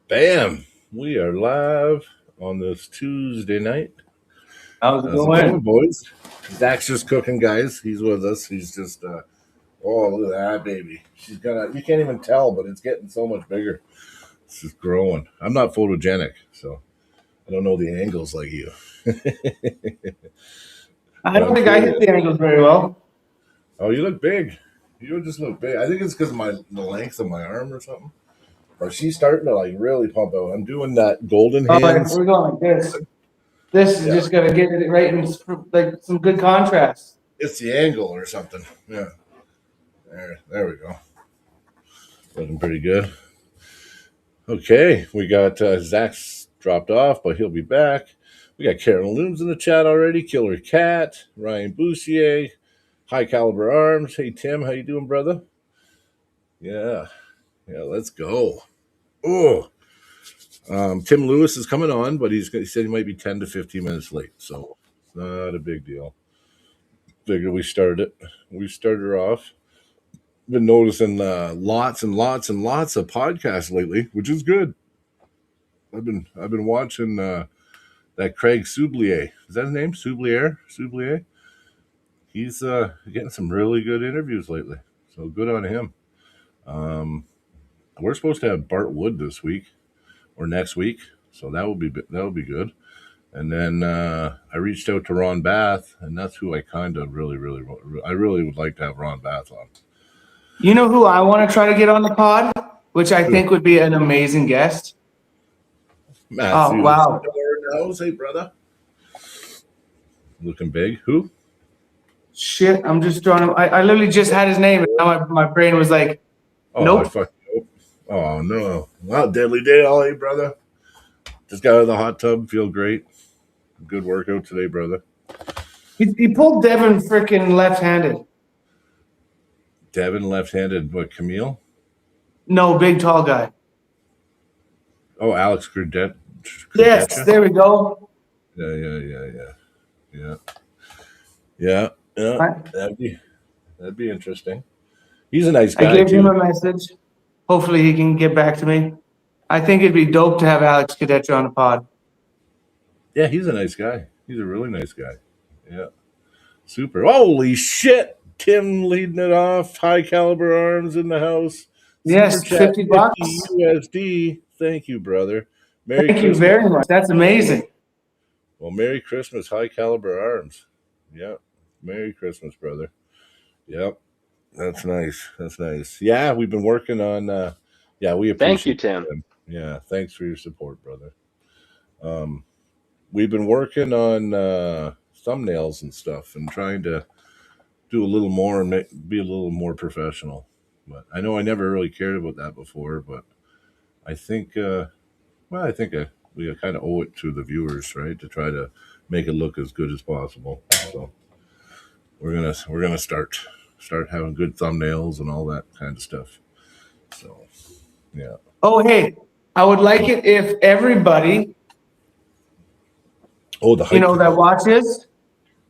Bam! We are live on this Tuesday night. How's it How's it going, going? boys? Zach's just cooking, guys. He's with us. He's just, oh, look at that baby. She's got you can't even tell, but it's getting so much bigger. It's just growing. I'm not photogenic, so I don't know the angles like you. I But don't I'm think I hit curious. the angles very well. Oh, you look big. You don't just look big. I think it's because of the length of my arm or something. Or she's starting to like really pump out. I'm doing that golden Oh, like, hands. we're going like this. This is Yeah, just gonna get it right in like some good contrast. it's the angle or something. Yeah. There we go. Looking pretty good. Okay, we got Zach's dropped off, but he'll be back. We got Karen Looms in the chat already. Killer Cat, Ryan Boussier, High Caliber Arms. Hey Tim, how you doing, brother? Yeah, let's go. Oh, Tim Lewis is coming on, but he said he might be 10 to 15 minutes late, so it's not a big deal. Figured we started it. We started her off. Been noticing lots and lots and lots of podcasts lately, which is good. I've been watching that Craig Soublier. Is that his name? Soublier. He's getting some really good interviews lately. So good on him. Um, we're supposed to have Bart Wood this week or next week, so that will be good. And then I reached out to Ron Bath, and that's who I kind of I really would like to have Ron Bath on. You know who I want to try to get on the pod, which I think would be an amazing guest. Oh Matthew wow! House, hey brother, looking big. Who? Shit, I'm just drawing. I literally just had his name, and now my brain was like, Oh, nope. I fucking hope. Oh no! Wow, Deadly Day, hey brother. Just got out of the hot tub, feel great. Good workout today, brother. He pulled Devin freaking left-handed. Devin left-handed. What? Camille? No, big tall guy. Oh, Alex Crudette. Yes, there we go. Yeah. I That'd be interesting. He's a nice I guy gave him too. a message. Hopefully he can get back to me. I think it'd be dope to have Alex Cadetra on the pod. Yeah, he's a nice guy. He's a really nice guy. Yeah. Super. Holy shit! Tim leading it off. High Caliber Arms in the house. Super Yes, chat 50 50 bucks. USD. Thank you, brother. Merry Thank you Christmas. very much. That's amazing. Well, Merry Christmas, High Caliber Arms. Yep. Merry Christmas, brother. Yep. That's nice. That's nice. Yeah, we've been working on we appreciate Thank you, Tim. them. Yeah, thanks for your support, brother. We've been working on thumbnails and stuff and trying to do a little more and be a little more professional. But I know I never really cared about that before, but I think we kind of owe it to the viewers, right, to try to make it look as good as possible. So we're gonna start having good thumbnails and all that kind of stuff. So yeah. Oh, hey, I would like it if everybody, Oh, the hype that watches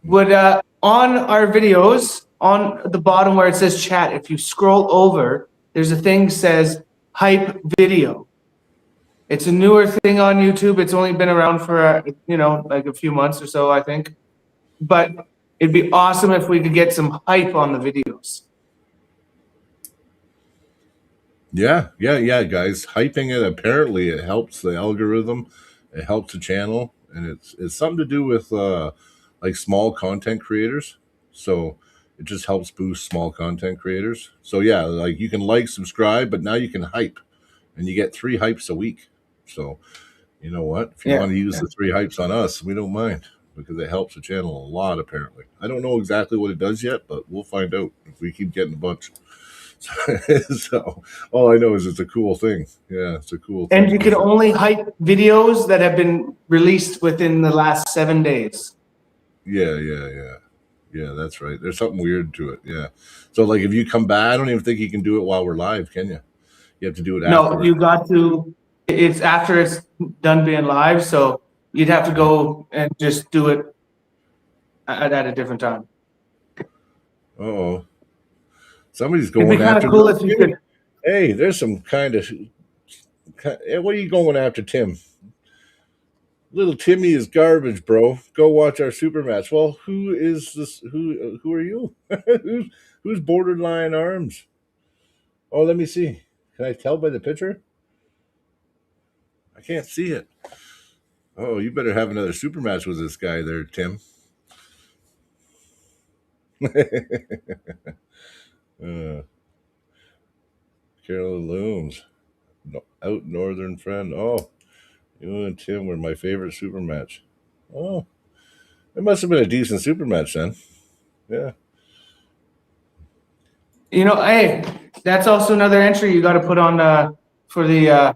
would, on our videos, on the bottom where it says chat, if you scroll over, there's a thing says hype video. It's a newer thing on YouTube. It's only been around for, like a few months or so, I think. But it'd be awesome if we could get some hype on the videos. Yeah, guys. Hyping it, apparently it helps the algorithm, it helps the channel, and it's something to do with like small content creators. So it just helps boost small content creators. So yeah, like you can subscribe, but now you can hype, and you get 3 hypes a week. So you know what? If you want to use the 3 hypes on us, we don't mind because it helps the channel a lot, apparently. I don't know exactly what it does yet, but we'll find out if we keep getting a bunch. So all I know is it's a cool thing. Yeah, it's a cool thing. And you can only hype videos that have been released within the last 7 days. Yeah, that's right. There's something weird to it. Yeah. So like if you come back, I don't even think you can do it while we're live, can you? You have to do it after. No, you got to, it's after it's done being live, so you'd have to go and just do it at a different time. Uh-oh. Somebody's going It'd be kind after of cool if you could. Hey, there's some kind of What are you going after, Tim? Little Timmy is garbage, bro. Go watch our super match. Well, who is this? Who are you? Who's borderline arms? Oh, let me see. Can I tell by the picture? I can't see it. Oh, you better have another super match with this guy there, Tim. uh, Carolyn Looms, out northern friend. Oh, you and Tim were my favorite super match. Oh, it must have been a decent super match then. Yeah. Hey, that's also another entry you got to put on for the uh,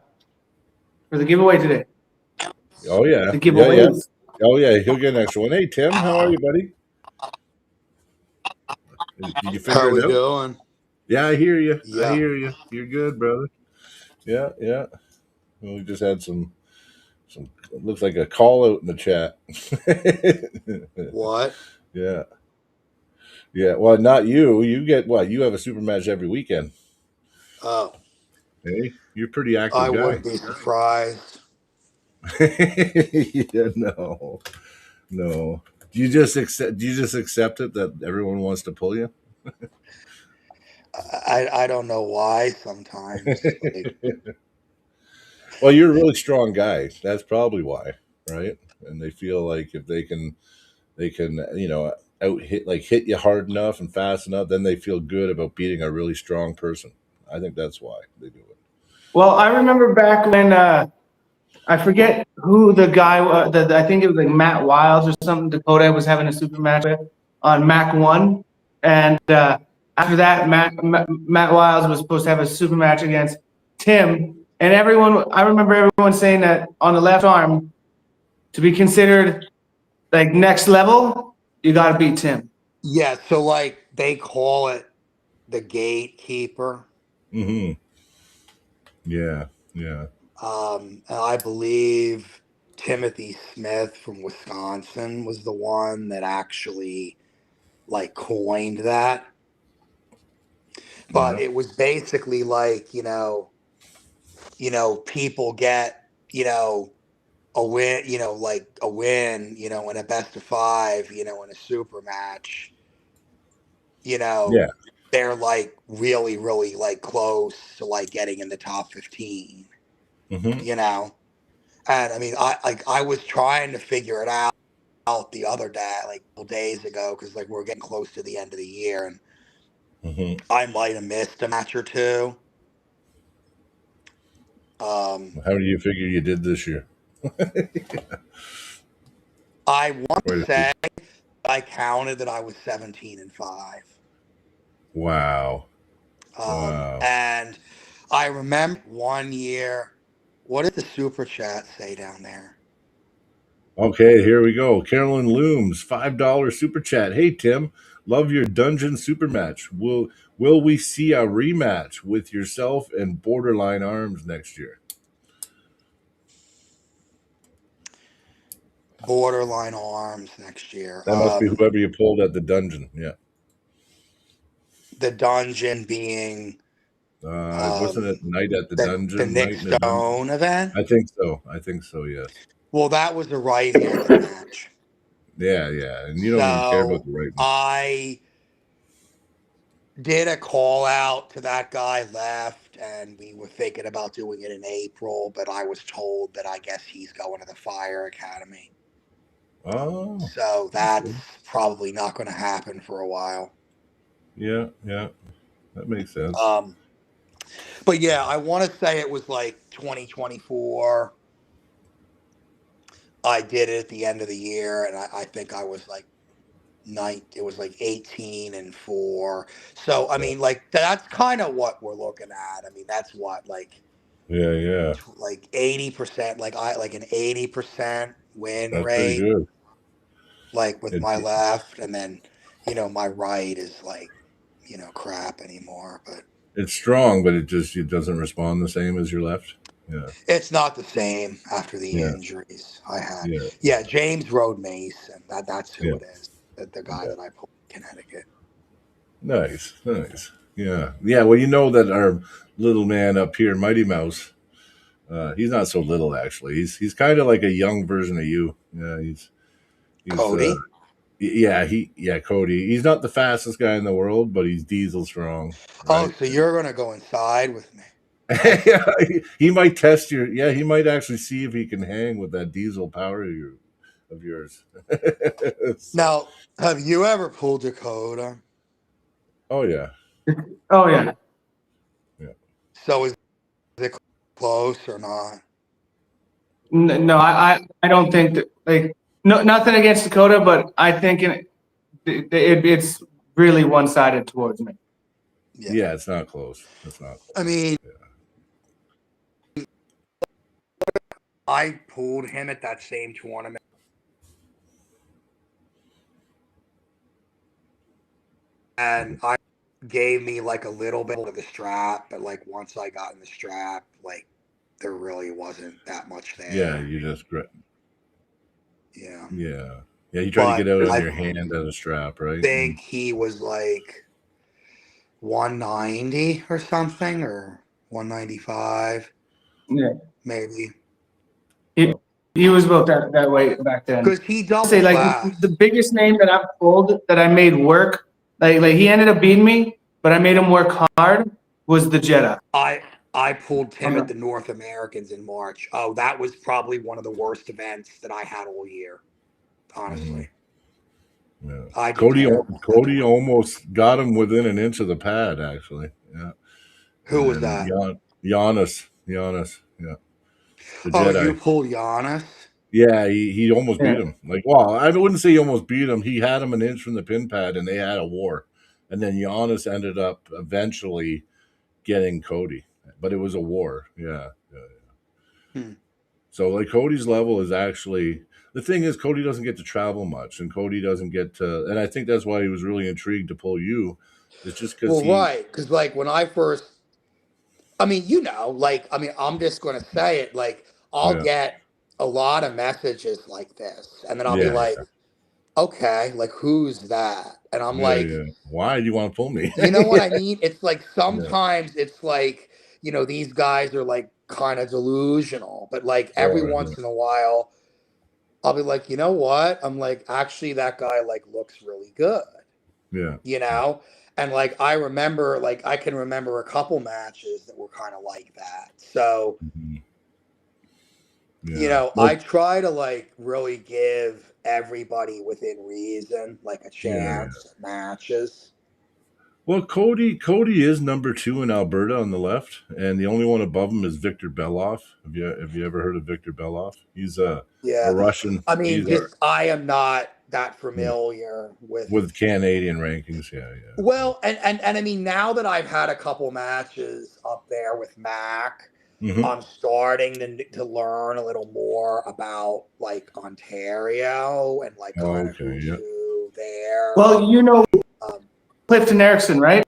for the giveaway today. Oh yeah. The Yeah, yeah. giveaways. Oh yeah. He'll get an extra one. Hey Tim, how are you, buddy? Did you How figure we it out? doing? Yeah, I hear you. I Yeah. hear you. You're good, brother. Yeah, yeah. Well, we just had some. It looks like a call out in the chat. What? Yeah, yeah. Well, not you. You get what? You have a super match every weekend. Oh, Hey, you're a pretty I active guy. wouldn't be surprised. Yeah, no, no. Do you just accept? Do you just accept it that everyone wants to pull you? I don't know why sometimes. Like, Well, you're a really strong guy. That's probably why, right? And they feel like if they can out hit you hard enough and fast enough, then they feel good about beating a really strong person. I think that's why they do it. Well, I remember back when I forget who the guy was. I think it was like Matt Wiles or something. Dakota was having a super match with on Mac One, and after that, Matt Wiles was supposed to have a super match against Tim. And everyone, I remember everyone saying that on the left arm to be considered like next level, you got to beat Tim. yeah, so like they call it the gatekeeper. Hmm. Yeah, yeah, And I believe Timothy Smith from Wisconsin was the one that actually like coined that. But yeah, it was basically like, people get, a win, like a win, in a best of five, in a super match, you yeah. know, they're like really, really like close to like getting in the top 15, Hmm. you know? And I mean, I was trying to figure it out the other day, like a couple days ago, because like we're getting close to the end of the year and Hmm. I might have missed a match or two. Um, How do you figure you did this year? I want to Quite a few. say I counted that I was 17-5. Wow, wow. And I remember one year, what did the super chat say down there? Okay, here we go. Carolyn Looms, $5 super chat. Hey Tim, love your dungeon super match. Will we see a rematch with yourself and Borderline Arms next year? Borderline Arms next year. That must be whoever you pulled at the dungeon. Yeah. The dungeon being Wasn't it night at the the dungeon? Nick Night in the dungeon? Stone event. I think so. I think so. Yes. Well, that was a right-handed match. Yeah, yeah. And you don't even care about So the rating. I did a call out to that guy left, and we were thinking about doing it in April, but I was told that I guess he's going to the Fire Academy. Oh, So that's okay. probably not going to happen for a while. Yeah, yeah. That makes sense. Um, but yeah, I want to say it was like 2024. I did it at the end of the year, and I think I was like it was like 18-4. So I Yeah, mean, like that's kind of what we're looking at. I mean, that's what yeah, yeah. like 80%, like an 80% win That's pretty rate, good. like with It, my left, and then my right is like crap anymore. But it's strong, but it doesn't respond the same as your left. Yeah, it's not the same after the yeah, injuries I had. yeah, Yeah, James Road Mason. That's who yeah, it is. The guy yeah. that I pulled in Connecticut. Nice, nice. Yeah, yeah. Well, you know that our little man up here, Mighty Mouse, He's not so little actually. He's kind of like a young version of you. Yeah, he's Cody. Cody. He's not the fastest guy in the world, but he's diesel strong, Oh, right? so you're gonna go inside with me? Yeah, he might test your. Yeah, he might actually see if he can hang with that diesel power of yours. So, Now, have you ever pulled Dakota? oh yeah, Oh yeah. yeah, So is it close or not? No, I don't think that, like, no, nothing against Dakota, but I think it's really one sided towards me. Yeah. yeah. It's not close. It's not close. I mean, Yeah. I pulled him at that same tournament. And I gave me like a little bit of the strap, but like once I got in the strap, like there really wasn't that much there. Yeah, you just Yeah. yeah. You try to get out on I your hand at a strap, right? think he was like 190 or something, or 195, Yeah. maybe. He was about that weight back then. Because he double Say, like, fast. the biggest name that I've pulled that I made work, like he ended up beating me, but I made him work hard, was the Jetta. I pulled Tim Okay. at the North Americans in March. Oh, that was probably one of the worst events that I had all year, honestly. Yeah. I did Cody terrible at that Cody tournament. almost got him within an inch of the pad, actually. Yeah. Who was And that? Giannis. Yeah. The Oh, you Jedi. pulled Giannis? Yeah, he almost beat Yeah. him. Like, well, I wouldn't say he almost beat him. He had him an inch from the pin pad, and they had a war. And then Giannis ended up eventually getting Cody, but it was a war. Yeah. Hmm. So like Cody's level is actually the thing is Cody doesn't get to travel much, and Cody doesn't get to, and I think that's why he was really intrigued to pull you. It's just because Well, right. Because, like, when I first, I mean, I'm just going to say it. Like, I'll yeah, get a lot of messages like this, and then I'll be yeah, like, okay, like, who's that? And I'm like, yeah. Why do you want to pull me? you know what I mean? It's like Yeah, sometimes it's like, these guys are like kind of delusional, but like every oh, once in a while, I'll be like, you know what? I'm like, actually, that guy like looks really good, yeah, you know? And like, I can remember a couple matches that were kind of like that. So, mhm, yeah. I Well, try to like really give everybody within reason like a yeah. chance at matches. Well, Cody is number 2 in Alberta on the left, and the only one above him is Victor Belov. Have you ever heard of Victor Belov? He's a Yeah. Russian. I mean, He's a just I am not that yeah, familiar with. with Canadian rankings. Yeah, Well, and I mean, now that I've had a couple matches up there with Mac, yeah. Hmm. I'm starting to learn a little more about like Ontario and like kind of Okay, who's yeah. who there. Well, Um, Clifton Erickson, right?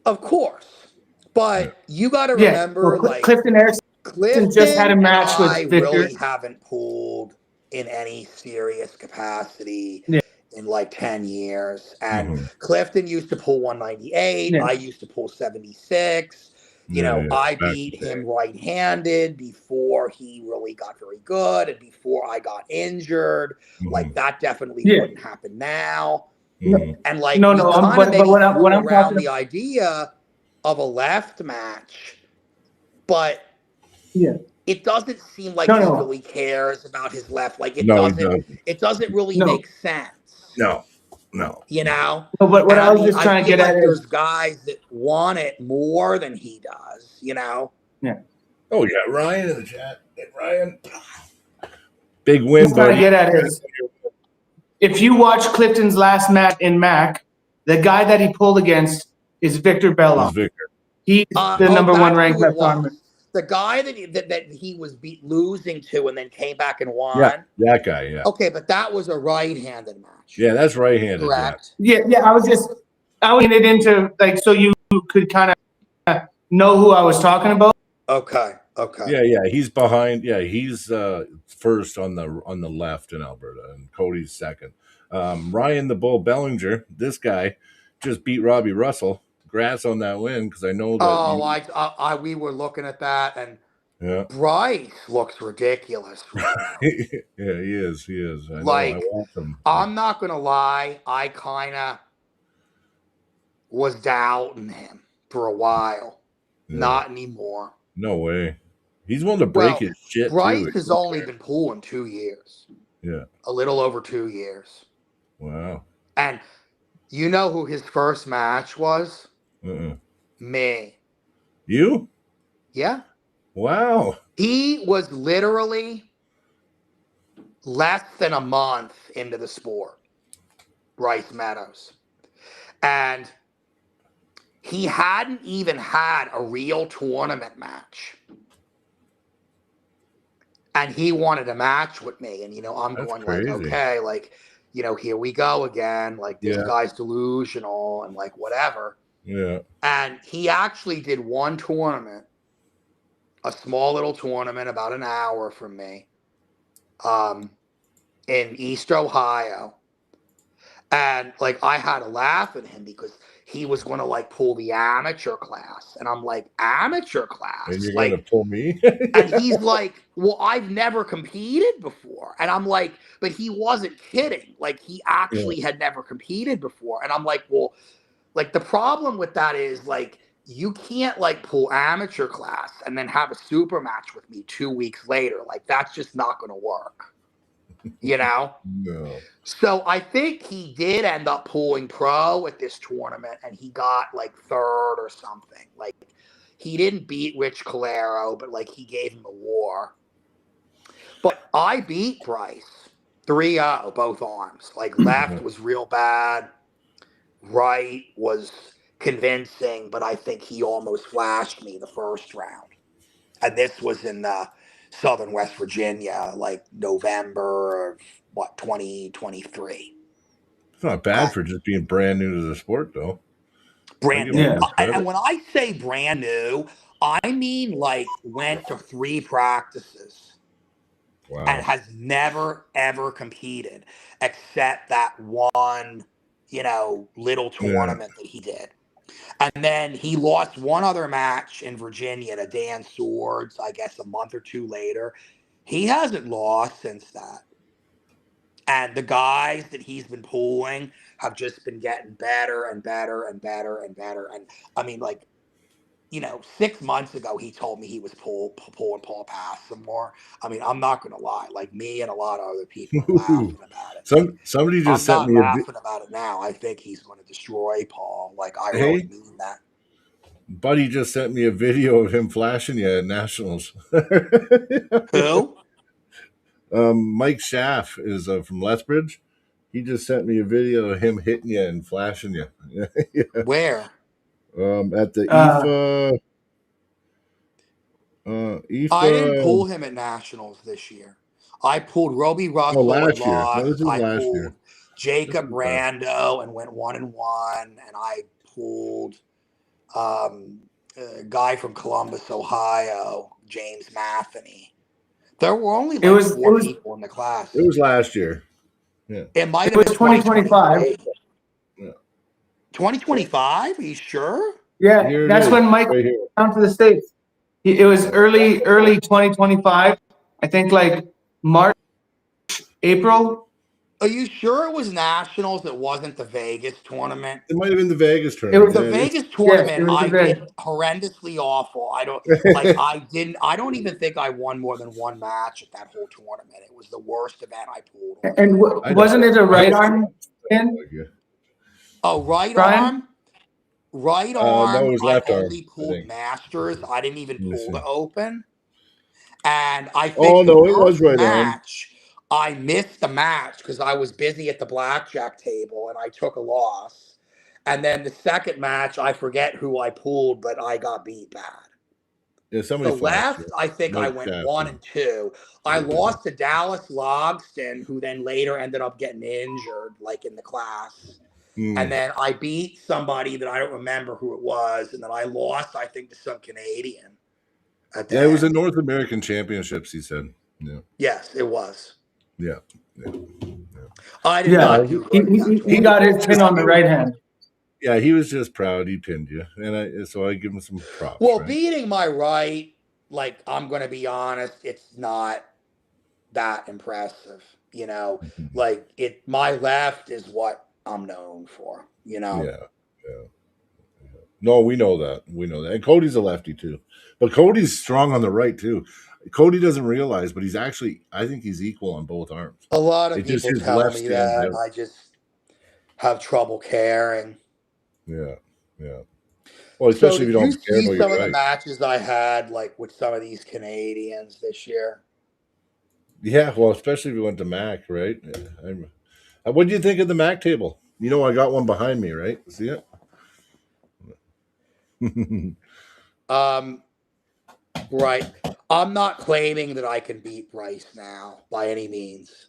of course, Yeah. but you got to Yeah. remember, Well, like Clifton Erickson just had Clifton a and match with I Victor. really haven't pulled in any serious capacity Yeah. in like 10 years. And Hmm. Clifton used to pull 198. Yeah. I used to pull 76. Yeah. I Back beat to him right-handed before he really got very good and before I got injured. hmm Like that definitely Yeah. wouldn't happen now. hmm And like No, we no. kind of But maybe what threw I'm around talking the about, idea of a left match, but yeah. it doesn't seem like No, he no, really cares about his left. Like No, he doesn't. it doesn't really no, make sense, No, no. no. But what And I I was mean, just I trying to feel get at like there's is, guys that want it more than he does, yeah. Oh yeah, Ryan in the chat. Hey, Ryan, big What win, I'm trying to buddy. get at is, if you watch Clifton's last match in MAC, the guy that he pulled against is Victor Is Belloff. Victor? He's the number one That's ranked who it left armor. was. The guy that he was losing to and then came back and Yeah, won. that guy. Yeah, Okay, but that was a right-handed match, yeah. That's right-handed. correct? Yeah, I was in it into, like, so you could kind of know who I was talking about. Okay. Yeah. He's behind. Yeah, he's first on the left in Alberta, and Cody's second. Ryan the Bull Bellinger. This guy just beat Robbie Russell Congrats on that win, because I know that. Oh, we were looking at that, and Yeah, Bryce looks ridiculous right now. yeah, he is. He is. I know. I Like, watch him. I'm not gonna lie, I kind of was doubting him for a while. Yeah. Not anymore. No way. He's willing to break Well, his shit Bryce too. has only been pulling 2 years. Yeah. A little over 2 years. Wow. And you know who his first match was? Me. You? Yeah. Wow. He was literally less than a month into the sport, Bryce Meadows. And he hadn't even had a real tournament match. And he wanted a match with me. And, I'm That's going crazy. like, okay, like, here we go again. Like, this guy's delusional and like whatever. Yeah. And he actually did one tournament, a small little tournament about an hour from me, in East Ohio. And like, I had to laugh at him because he was going to like pull the amateur class. And I'm like, amateur class? And you're like, going to pull me? And he's like, well, I've never competed before. And I'm like, but he wasn't kidding. Like, he actually had never competed before. And I'm like, well, like, the problem with that is, like, you can't, like, pull amateur class and then have a super match with me 2 weeks later. Like, that's just not going to work, No. So I think he did end up pulling pro at this tournament, and he got, like, third or something. Like, he didn't beat Rich Calero, but, like, he gave him a war. But I beat Bryce 3-0, both arms. Like, left was real bad. Right was convincing, but I think he almost flashed me the first round. And this was in southern West Virginia, like November of, 2023. It's not bad for just being brand new to the sport, though. Brand new. And when I say brand new, I mean like went to 3 practices. Wow. And has never, ever competed except that one, little tournament that he did. And then he lost one other match in Virginia to Dan Swords, I guess a month or 2 later. He hasn't lost since that. And the guys that he's been pulling have just been getting better and better and better and better. And I mean, like, 6 months ago, he told me he was pulling Paul past some more. I mean, I'm not going to lie. Like, me and a lot of other people are laughing about it. Somebody just sent me. me I'm not laughing about it now. I think he's going to destroy Paul. Like, I really mean that. Buddy just sent me a video of him flashing you at Nationals. Who? Mike Schaff is from Lethbridge. He just sent me a video of him hitting you and flashing you. Where? At the IFA. IFA. I didn't pull him at Nationals this year. I pulled Roby Russell last and year. lost. No, this is I last pulled year. Jacob Rando and went 1-1. And I pulled a guy from Columbus, Ohio, James Matheny. There were only like 4 people in the class. It was last year. Yeah. It might have been 2025. 2025? Are you sure? Yeah, that's when Mike went down to the States. It was early 2025. I think like March, April. Are you sure it was Nationals? It wasn't the Vegas tournament? It might have been the Vegas tournament. It was the Vegas tournament. I did horrendously awful. I don't even think I won more than 1 match at that whole tournament. It was the worst event I pulled. And wasn't it a right arm pin? Oh, right arm? Right arm. No, it was left arm. I only pulled Masters. I didn't even pull the Open. And I think it was right match, I missed the match because I was busy at the blackjack table and I took a loss. And then the second match, I forget who I pulled, but I got beat bad. Yeah, somebody left, I think I went 1 and 2. I lost to Dallas Logston, who then later ended up getting injured, like in the class. And then I beat somebody that I don't remember who it was, and then I lost, I think, to some Canadian. Yeah, it was the North American Championships, he said. Yeah. Yes, it was. Yeah. I did not do good. He got his pin on the right hand. Yeah, he was just proud he pinned you, and so I give him some props, Well, right? beating my right, like I'm gonna be honest, it's not that impressive. You know, Mhm. like my left is what I'm known for. You know, Yeah, yeah. No, we know that. We know that. And Cody's a lefty too, but Cody's strong on the right too. Cody doesn't realize, but he's actually, I think he's equal on both arms. a lot of It just people his tell left me stands that. out. I just have trouble caring. Yeah, yeah. Well, So, especially if you did you don't care see about your some of the right. matches I had, like with some of these Canadians this year? Yeah, well, especially if you went to Mac, right? What do you think of the Mac table? You know, I got one behind me, right? See it? Um, right. I'm not claiming that I can beat Bryce now by any means.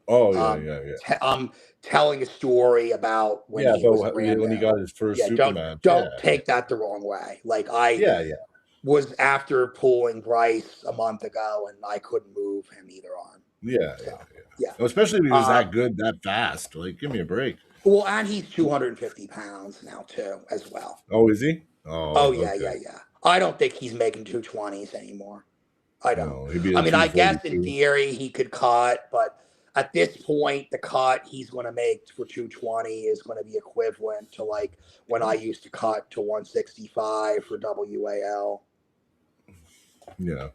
Oh yeah, Um, yeah, yeah, I'm telling a story about when yeah. he But was brand when he new. got his first Yeah, super match, don't yeah, take that the wrong way. Like I yeah, yeah, was after pulling Bryce a month ago, and I couldn't move him either arm. yeah, So yeah, yeah. yeah. Especially if he was Uh, that good, that fast. Like, give me a break. well, and he's 250 pounds now too, as well. Oh, is he? Oh Oh, yeah, okay. yeah, yeah. I don't think he's making 220s anymore. I don't. No, he'd be I at mean, I guess in 242. theory he could cut, but at this point, the cut he's going to make for 220 is going to be equivalent to like when I used to cut to 165 for WAL. Yeah.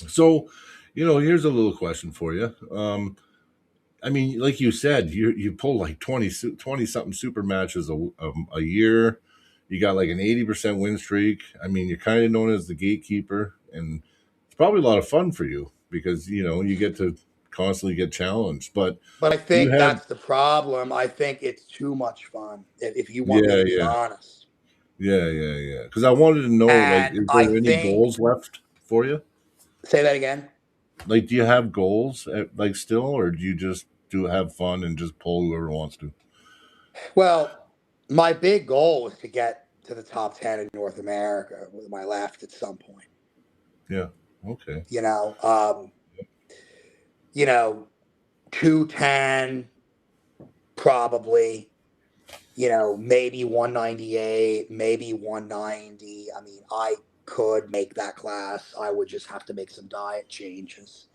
So, here's a little question for you. I mean, like you said, you pull like 20 something super matches a year. You got like an 80% win streak. I mean, you're kind of known as the gatekeeper, and it's probably a lot of fun for you because you get to constantly get challenged. But But I do you think have? that's the problem. I think it's too much fun, if you want me Yeah, to be yeah, honest. yeah, yeah, yeah. Because I wanted to know, like, And is I there any think, goals left for you? say that again. Like, do you have goals, like, still, or do you just do have fun and just pull whoever wants to? Well, my big goal is to get to the top 10 in North America with my left at some point. Yeah. Okay. You know, you know, 210 probably, maybe 198, maybe 190. I mean, I could make that class. I would just have to make some diet changes.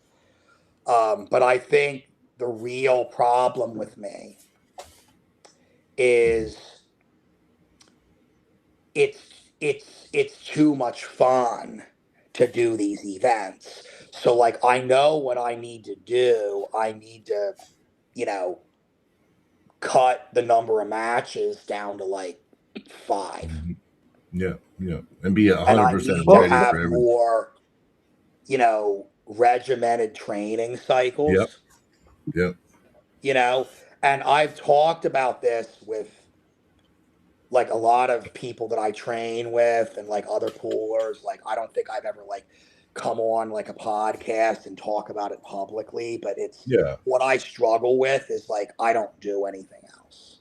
But I think the real problem with me Mhm. is it's it's too much fun to do these events. So like I know what I need to do. I need to, you know, cut the number of matches down to like 5. Mhm. Yeah, yeah, and be a And hundred I percent need to Well, ready have for every. more, regimented training Yep, cycles, yep. you know. And I've talked about this with like a lot of people that I train with and like other poolers. Like I don't think I've ever like come on like a podcast and talk about it publicly, but it's Yeah. what I struggle with is like I don't do anything else.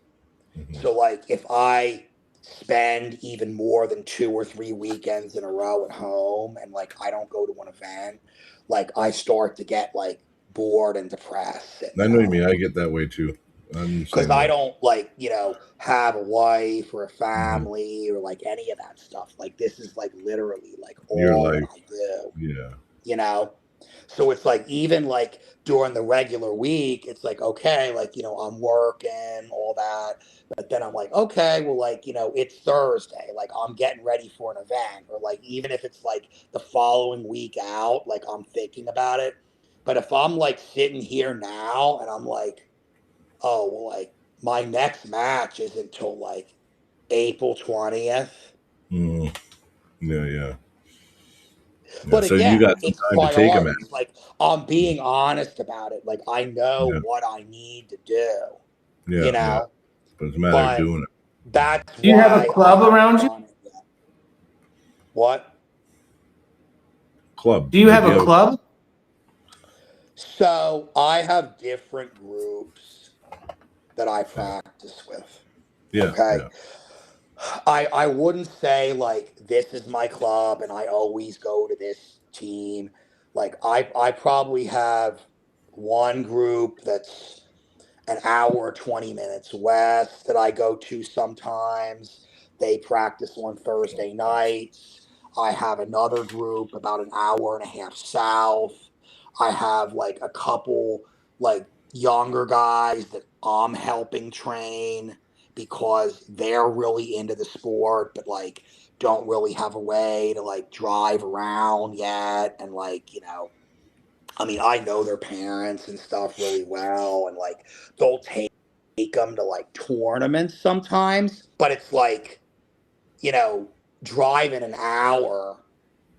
Mhm. So like if I spend even more than 2 or 3 weekends in a row at home and like I don't go to an event, like I start to get like bored and depressed sitting I at know you home mean. I get that way too. I'm the because same I way. don't like, have a wife or a Mhm. family or like any of that stuff. Like this is like literally like Your all life. I do, Yeah. you know? So it's like even like during the regular week, it's like okay, like I'm working all that, but then I'm like okay, well like it's Thursday, like I'm getting ready for an event, or like even if it's like the following week out, like I'm thinking about it. But if I'm like sitting here now and I'm like, oh well, like my next match is until like April 20th. Mhm. Yeah, yeah, yeah. But So you again, got some it's time to take them at. priorities. Like I'm being honest about it. Like I know Yeah, what I need to do, you yeah, yeah. know, But it's a matter of but doing it. that's do you have a why I club haven't around you? done it yet. What? Club. Do you Like have you a have. club? So I have different groups that I Yeah, practice with. yeah, Okay. yeah. I wouldn't say like this is my club and I always go to this team. Like I probably have one group that's an hour, 20 minutes west that I go to sometimes. They practice on Thursday nights. I have another group about an hour and a half south. I have like a couple like younger guys that I'm helping train because they're really into the sport, but like don't really have a way to like drive around yet. And like, I mean, I know their parents and stuff really well, and like they'll take them to like tournaments sometimes, but it's like, you know, driving an hour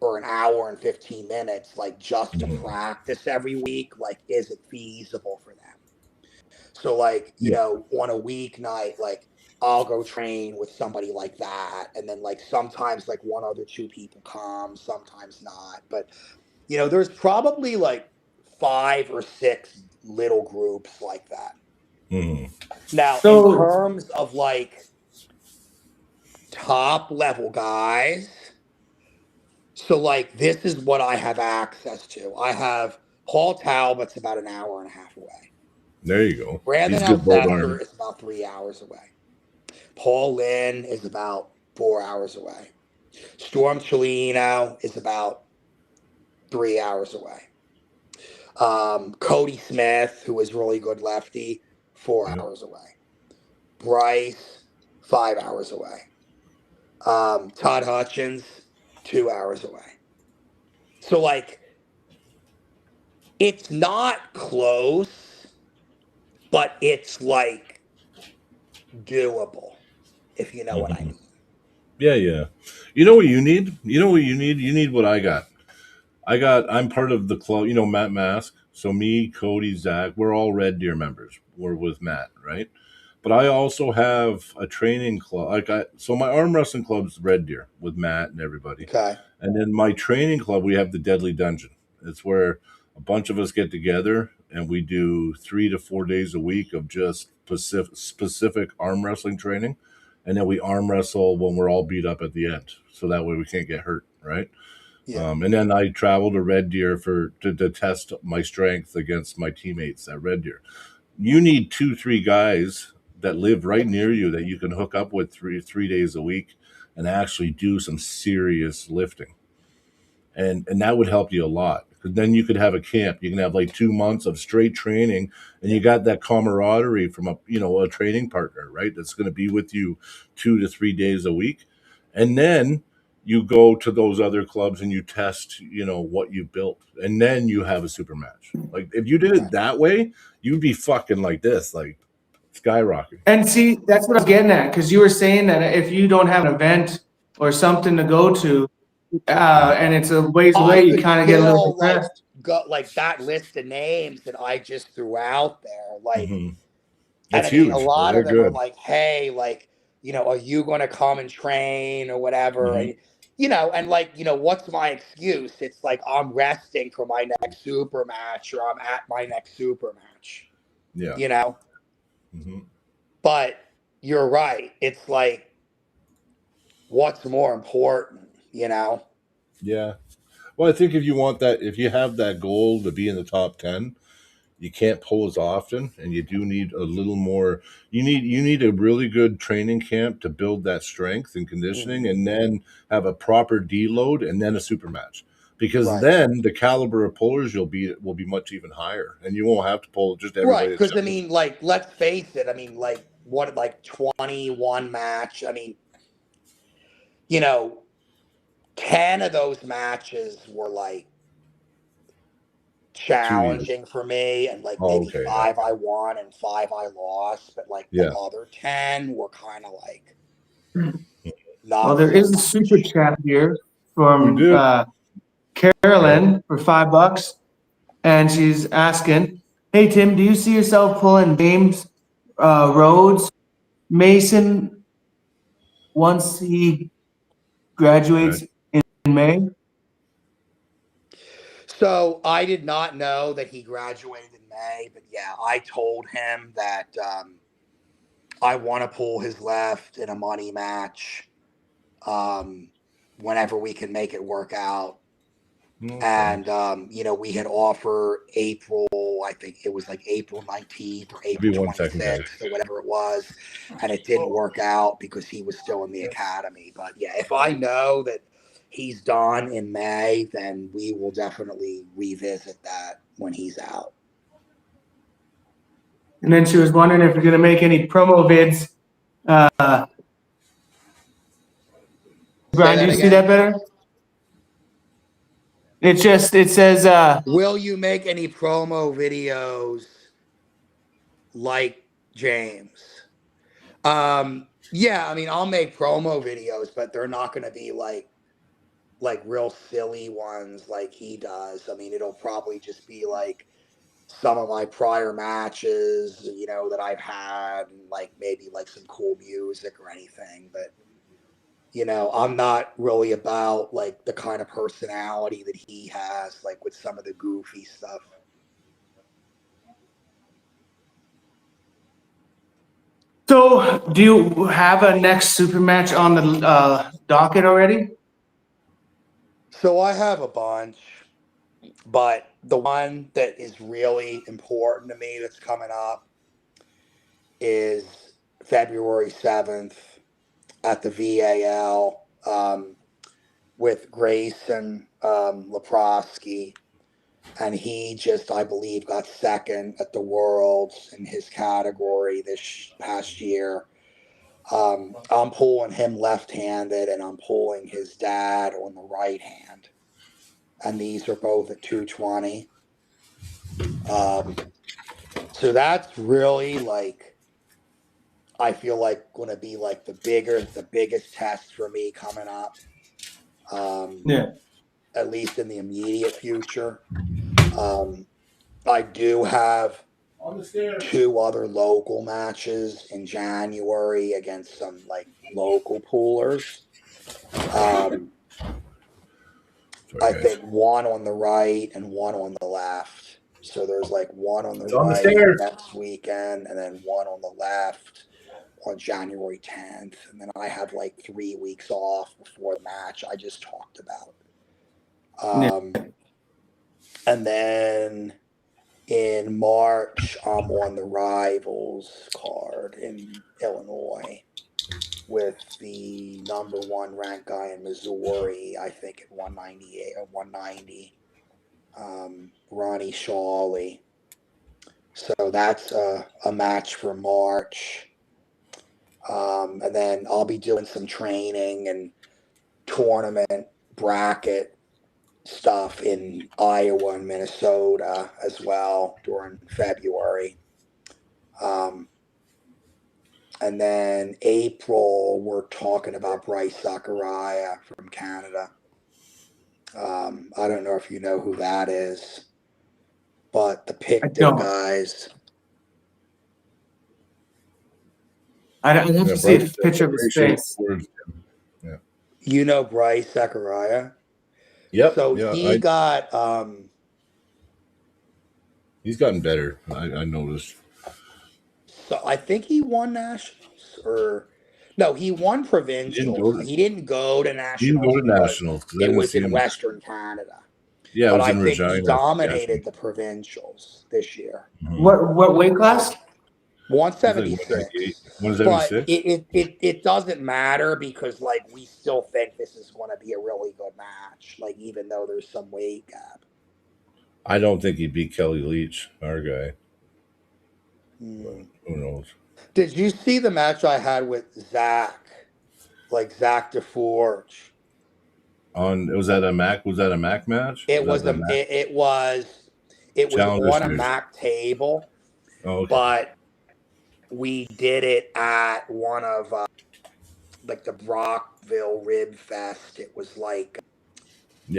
or an hour and 15 minutes, like just to Mhm. practice every week, like isn't feasible for them. So, like, Yeah. on a weeknight, like I'll go train with somebody like that. And then, like, sometimes, like, one other two people come, sometimes not. But there's probably like 5 or 6 little groups like that. Mhm. Now, in So, terms of like top level guys, so like this is what I have access to. I have Paul Talbot's about an hour and a half away. There you go. Brandon He's good both Alcester arms. is about 3 hours away. Paul Lynn is about 4 hours away. Storm Chelino is about 3 hours away. Cody Smith, who is really good lefty, four Yep. hours away. Bryce, 5 hours away. Todd Hutchins, 2 hours away. So like it's not close, but it's like doable, if you know what I Mhm. mean. Yeah, yeah. You know what you need? You know what you need? You need what I got. I'm part of the club, Matt Mask. So me, Cody, Zach, we're all Red Deer members. We're with Matt, right? But I also have a training club. So my arm wrestling club's Red Deer with Matt and everybody. Okay. And then my training club, we have the Deadly Dungeon. It's where a bunch of us get together and we do 3 to 4 days a week of just specific arm wrestling training. And then we arm wrestle when we're all beat up at the end. So that way we can't get hurt, right? Yeah. And then I travel to Red Deer to test my strength against my teammates at Red Deer. You need 2, 3 guys that live right near you that you can hook up with three days a week and actually do some serious lifting, and that would help you a lot. Because then you could have a camp. You can have like 2 months of straight training, and Yeah. you got that camaraderie from a training partner, right? That's going to be with you 2 to 3 days a week, and then you go to those other clubs and you test, what you built, and then you have a super match. Like if you did it Right. that way, you'd be fucking like this, like skyrocketing. and see, that's what I was getting at, because you were saying that if you don't have an event or something to go to, and it's a ways I away, you could kind of get a little still like depressed. go like that list of names that I just threw out there. Like, Hmm. and It's I mean, a huge. lot They're of them are good. like, hey, like, are you going to come and train or whatever? Hmm. And, and like, what's my excuse? It's like I'm resting for my next super match or I'm at my next super match, Yeah. you know? Hmm. But you're right. It's like, what's more important, Yeah. Well, I think if you have that goal to be in the top 10, you can't pull as often, and you do need a little more. You need a really good training camp to build that strength and conditioning, Mhm. and then have a proper deload, and then a super match. Because Right. then the caliber of pullers you'll be will be much even higher, and you won't have to pull just Right, everybody that because I shows up. mean, like, let's face it. I mean, like, what, like 21 match? I mean, you know, 10 of those matches were like 2 years. challenging for me, and like Oh, maybe okay. Yeah. five I won and five I lost, but like the Yeah. other 10 were kind of like Well, not there so is a super much. chat here You from did. Yep. Carolyn for $5, and she's asking, "Hey Tim, do you see yourself pulling James Rhodes Mason once he Right. graduates in May?" So I did not know that he graduated in May, but yeah, I told him that I want to pull his left in a money match um, whenever we can make it work out. Okay. And we had offered April, I think it was like April 19th or Give me April 1 second, guys. 26th or whatever it was. And it didn't work out because he was still in the academy. But yeah, if I know that he's done in May, then we will definitely revisit that when he's out. And then she was wondering if you're going to make any promo vids. Brian, do you see that better? It says, will you make any promo videos like James? Yeah, I mean, I'll make promo videos, but they're not going to be like real silly ones like he does. I mean, it'll probably just be like some of my prior matches, you know, that I've had, and like maybe like some cool music or anything. But you know, I'm not really about like the kind of personality that he has, like with some of the goofy stuff. so do you have a next super match on the docket already? So I have a bunch, but the one that is really important to me that's coming up is February 7th at the VAL with Grayson Leprosky. And he just, I believe, got second at the Worlds in his category this past year. I'm pulling him left-handed, and I'm pulling his dad on the right hand. And these are both at 220. So that's really like, I feel like going to be like the biggest test for me coming up. Yeah. At least in the immediate future. I do have 2 other local matches in January against some like local poolers. I think one on the right and one on the left. So there's like one on the right next weekend and then one on the left on January 10th. And then I have like 3 weeks off before the match I just talked about. And then in March, I'm on the Rivals card in Illinois with the #1 ranked guy in Missouri, I think at 198 or 190, Ronnie Shawley. So that's a match for March. And then I'll be doing some training and tournament bracket stuff in Iowa and Minnesota as well during February. And then April, we're talking about Bryce Zachariah from Canada. I don't know if you know who that is, but the Picton guys. I don't have to see a picture of his face. Yeah. You know Bryce Zachariah? Yep. So yeah, he's gotten better. I noticed. So I think he won nationals, or no, he won provincials. He didn't go to nationals. It was in Western Canada. Yeah, but it was in I think Regina. he dominated the provincials this year. Mm-hmm. What weight class? 176. 176. But it doesn't matter because like we still think this is going to be a really good match. Like even though there's some weight gap. I don't think he beat Kelly Leach, our guy. But who knows? Did you see the match I had with Zach? Like Zach DeForge. Was that a Mac match? It was on a Mac table. Oh, okay. But we did it at one of like the Brockville Rib Fest. It was like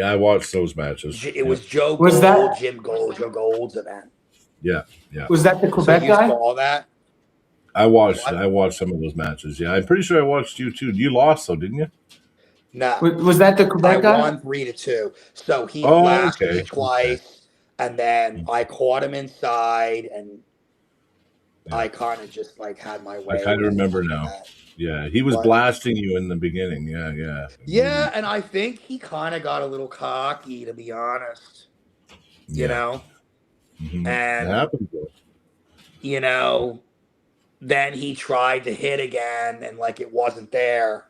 I watched those matches. It was Joe Gold, Jim Gold, Joe Gold's event. Yeah. Was that the Quebec guy? You saw that? I watched some of those matches. Yeah, I'm pretty sure I watched you too. You lost though, didn't you? No. Was that the Quebec guy? I won 3-2. So he blasted me twice, and then I caught him inside, and I kind of just like had my way. I kind of remember now. Yeah, he was blasting you in the beginning. Yeah. Yeah, and I think he kind of got a little cocky, to be honest. You know? Mm-hmm. It And, happens, though. you know, then he tried to hit again and like it wasn't there.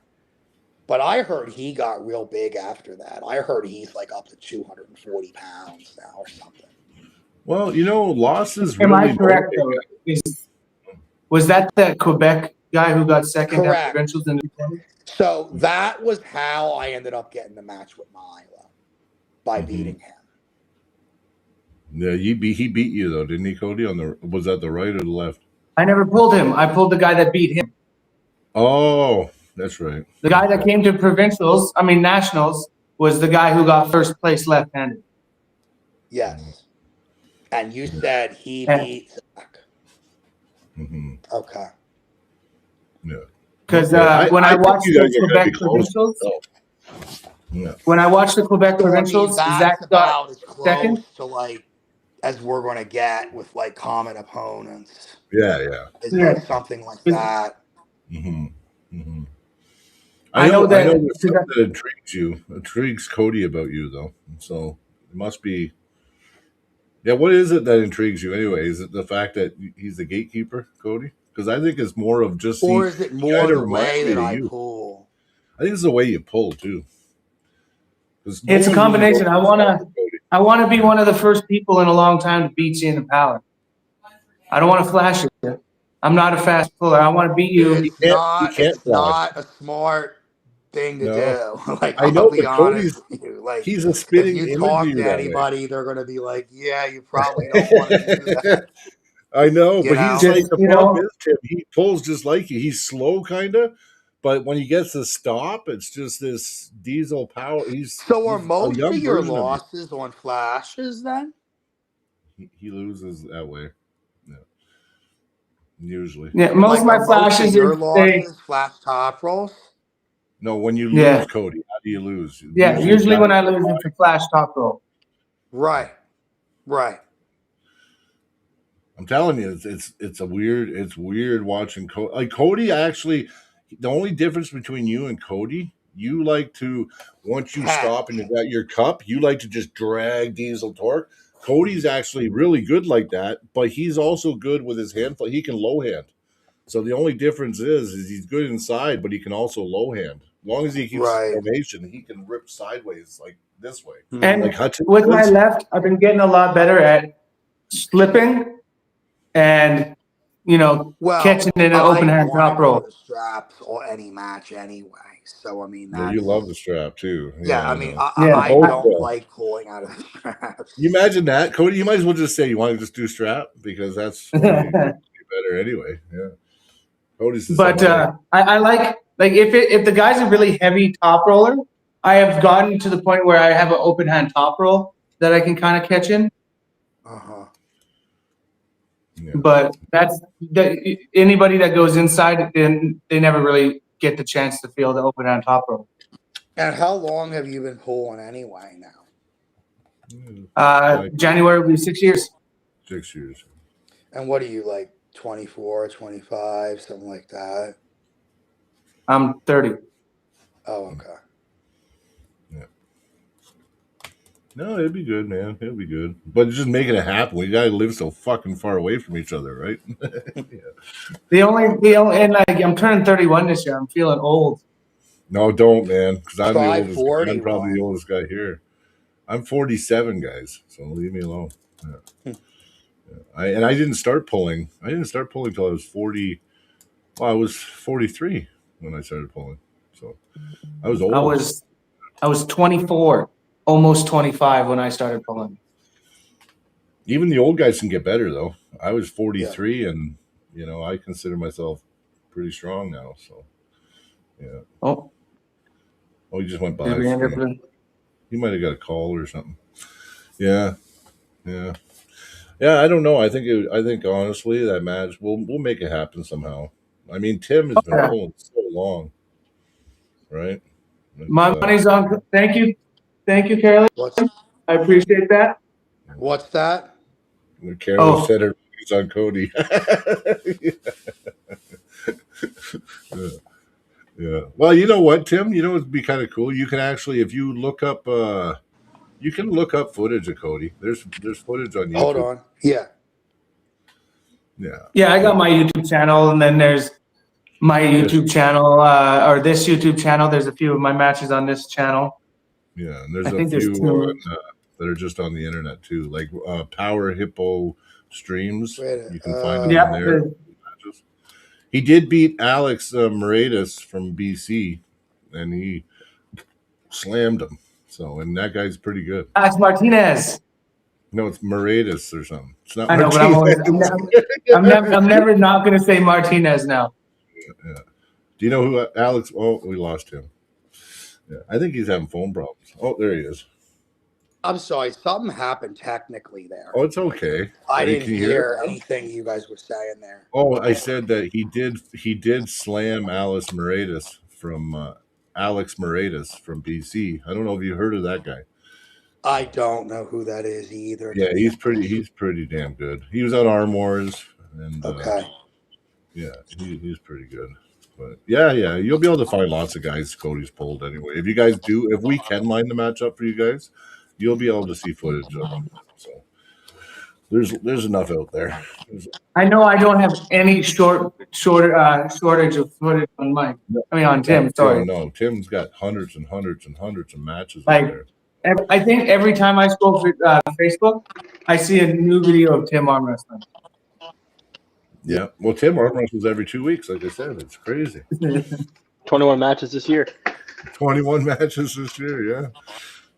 But I heard he got real big after that. I heard he's like up to 240 pounds now or something. Well, losses Am I really correct motivate though? Was that the Quebec guy who got second at Correct. provincials in the 20s? So that was how I ended up getting the match with Milo, by beating him. Yeah, he beat you though, didn't he, Cody? Was that the right or the left? I never pulled him. I pulled the guy that beat him. Oh, that's right. The guy that came to nationals, was the guy who got first place left-handed. Yes. And you said he Yeah. beat Zach. Mm-hmm. Okay. Yeah. Because Okay. when I think watched you the guys are gonna be Quebec close. provincials, Yeah. when I watched the Quebec So I mean, provincials, that's Zach got about as close second. to like as we're gonna get with like common opponents. Yeah. It's Yeah. like something like that. Mm-hmm. Mm-hmm. I know I know that there's something that intrigues Cody about you though. So it must be. Yeah, what is it that intrigues you anyway? Is it the fact that he's the gatekeeper, Cody? Because I think it's more of just Or is it more kind of the reminds way me that of I you. pull? I think it's the way you pull too. Because it's a combination. I want to be one of the first people in a long time to beat you in the power. I don't want to flash it. I'm not a fast puller. I want to beat you. You can't It's flash. not a smart thing to No, do. Like I I'll know, be but honest Cody's with you. Like he's a if spitting you image of talk you to that way. anybody, they're gonna be like, yeah, you probably don't want to do that. I know, You but he's know? like Just the problem is Tim. He pulls just like you. He's slow, kind of, but when he gets to stop, it's just this diesel power. So are He's a most of young your version of you. losses on flashes then? He loses that way. Yeah, usually. Yeah, most of Like my are most of flashes your is they. losses flash top rolls? No, when you Yeah, lose, Cody, how do you lose? yeah. Usually, Usually guys. when I lose, it's a flash top roll. Right. Right. I'm telling you, it's weird watching Cody. Like Cody, actually, the only difference between you and Cody, you like to once you stop and you got your cup, you like to just drag diesel torque. Cody's actually really good like that, but he's also good with his hand. He can low hand. So the only difference is he's good inside, but he can also low hand. As long as he keeps his Right. formation, he can rip sideways like this way, And like Hudson with my does. left, I've been getting a lot better at slipping and Well, catching in an open I hand want to top go roll. to straps or any match anyway. So I mean Yeah, you that's love the strap too. yeah. Yeah, I I mean know. Yeah, I Both don't like pulling out of the You straps. imagine that, Cody? You might as well just say you want to just do strap because that's way better anyway. Yeah, Cody's the but same way. I like if the guy's a really heavy top roller, I have gotten to the point where I have an open hand top roll that I can kind of catch in. Uh-huh. Yeah. But anybody that goes inside, then they never really get the chance to feel the open hand top roll. And how long have you been pulling anyway now? January will be 6 years. 6 years. And what are you like 24, 25, something like that? I'm 30. Oh, okay. Yeah. No, it'd be good, man. It'll be good. But just making it happen. We gotta live so fucking far away from each other, right? The only and I'm turning 31 this year. I'm feeling old. No, don't, man. Because I'm the Try oldest. I'm probably the 41. oldest guy here. I'm 47, guys. So leave me alone. Yeah. I didn't start pulling. I didn't start pulling till I was 40. Well, I was 43 when I started pulling. So I was old. I was 24, almost 25 when I started pulling. Even the old guys can get better though. I was 43 and I consider myself pretty strong now. So yeah. Oh, he just went by. did we end up with- He might have got a call or something. Yeah. Yeah. Yeah, I don't know. I think honestly that match we'll make it happen somehow. I mean, Tim has been pulling so long, right? My money's on. Thank you, Carolyn. I appreciate that. What's that? Carolyn said it's on Cody. Yeah. Well, you know what, Tim? You know it'd be kind of cool. You can actually, if you look up You can look up footage of Cody. There's footage on YouTube. Hold on. Yeah. Yeah. Yeah, I got my YouTube channel, and then there's my YouTube channel, or this YouTube channel. There's a few of my matches on this channel. Yeah, and there's I a think there's few two. that are just on the internet too, like Power Hippo streams. Wait, You can find them Yeah, in there. He did beat Alex Moratis from BC, and he slammed him. So, and that guy's pretty good. Alex Martinez. No, it's Moratis or something. It's not I know, but I'm never not going to say Martinez now. Yeah. Do you know who Alex? Oh, we lost him. Yeah, I think he's having phone problems. Oh, there he is. I'm sorry. Something happened technically there. Oh, it's okay. I Hey, didn't can you hear anything you guys were saying there. Oh, I said that he did slam Alex Moratis from BC. I don't know if you heard of that guy. I don't know who that is either. Yeah, he's pretty damn good. He was on Arm Wars, and Okay. yeah, he's pretty good. But yeah, you'll be able to find lots of guys Cody's pulled anyway. If we can line the match up for you guys, you'll be able to see footage of them. So there's enough out there. I know I don't have any shortage of footage on mine. I mean, on Tim. Sorry. No, Tim's got hundreds and hundreds and hundreds of matches Like, out there. I think every time I scroll through Facebook, I see a new video of Tim arm wrestling. Yeah, well, Tim arm wrestles every 2 weeks. Like I said, it's crazy. 21 matches this year. 21 matches this year.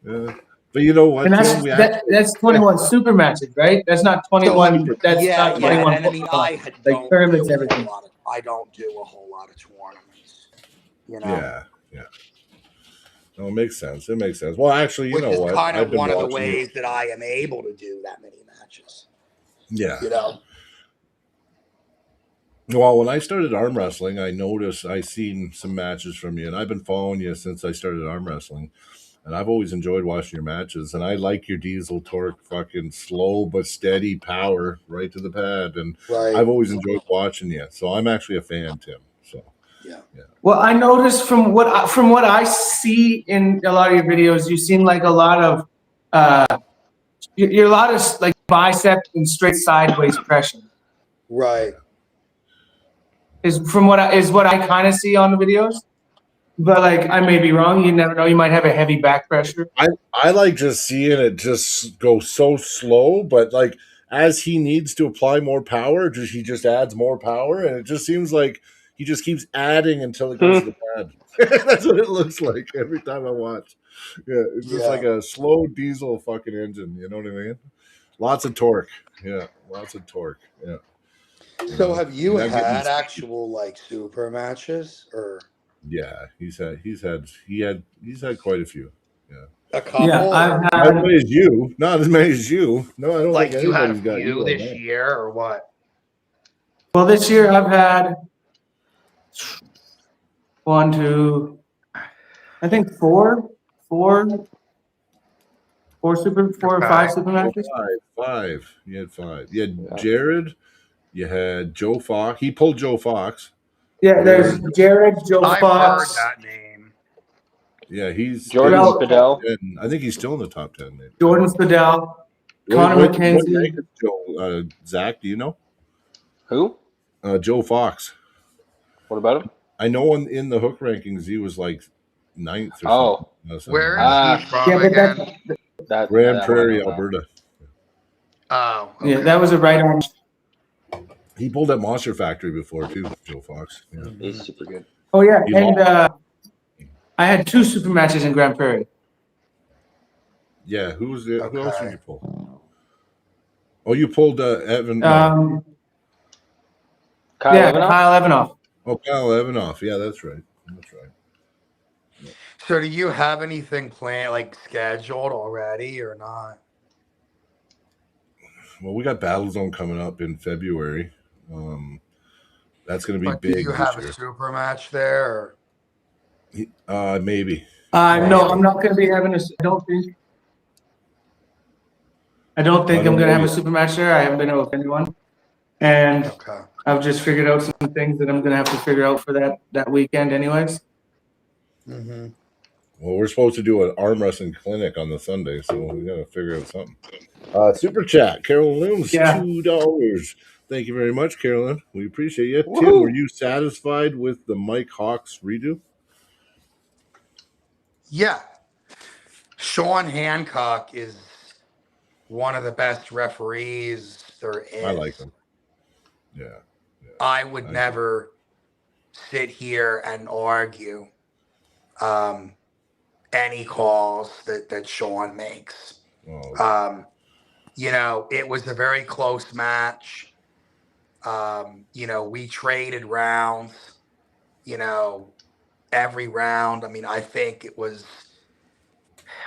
Yeah. But you know what? And Tim, that's 21 super matches, right? That's not 21. That's not 21. And I mean, I don't tournaments, do everything. I don't do a whole lot of tournaments. You know. Yeah. No, it makes sense. It makes sense. Well, actually, you Which know is what? kind I've of been one of the watching ways that I am able to do that many matches. Yeah. You know. Well, when I started arm wrestling, I noticed I seen some matches from you, and I've been following you since I started arm wrestling. And I've always enjoyed watching your matches, and I like your diesel torque, fucking slow but steady power right to the pad. And Right. I've always enjoyed watching you, so I'm actually a fan, Tim. So Yeah. Well, I noticed from what I see in a lot of your videos, you seem like a lot of you're a lot of like bicep and straight sideways pressure. Right. Is what I kind of see on the videos. But like, I may be wrong. You never know. You might have a heavy back pressure. I like just seeing it just go so slow, but like as he needs to apply more power, he just adds more power, and it just seems like he just keeps adding until it goes to the pad. That's what it looks like every time I watch. Yeah, it's just like a slow diesel fucking engine. You know what I mean? Lots of torque. Yeah, lots of torque. Yeah. So have you had actual like super matches or? Yeah, he's had quite a few. Yeah. A couple. Yeah, I've Not as many as you. Not as many as you. No, I don't like think you had a anybody's got few you this on that. year or what? Well, this year I've had one, two, I think four or five super matches. Five. You had five. You had Jared. You had Joe Fox. He pulled Joe Fox. Yeah, there's Jared, Joe I've Fox. heard that name. Yeah, he's Jordan Spadell. I think he's still in the top 10. Maybe. Jordan Spadell, Connor McKenzie. What rank is Joe? Zach, do you know? Who? Joe Fox. What about him? I know in the hook rankings he was like 9th or something. Where is he from again? Grand Prairie, Alberta. Oh, okay. Yeah, that was a right on. He pulled at Monster Factory before too, Joe Fox. Yeah. He's super good. Oh yeah, and I had two super matches in Grand Prairie. Yeah, who else did you pull? Oh, you pulled Evan. Kyle yeah, Evanoff? Kyle Evanoff. Oh, Kyle Evanoff. Yeah, that's right. So do you have anything planned, like scheduled already or not? Well, we got Battle Zone coming up in February. That's going to be big. Do you have a super match there? Or? Maybe. No, I'm not going to be having I don't think I'm going to have a super match there. I haven't been able with anyone. And I've just figured out some things that I'm going to have to figure out for that weekend anyways. Mm-hmm. Well, we're supposed to do an arm wrestling clinic on the Sunday, so we got to figure out something. Super chat, Carolyn Looms, Yeah. $2. Thank you very much, Carolyn. We appreciate you. Tim, Woohoo. were you satisfied with the Mike Hawks redo? Yeah. Sean Hancock is one of the best referees there is. I like him. Yeah. I would never sit here and argue any calls that Sean makes. Oh. You know, it was a very close match. You know, we traded rounds, you know, every round. I mean, I think it was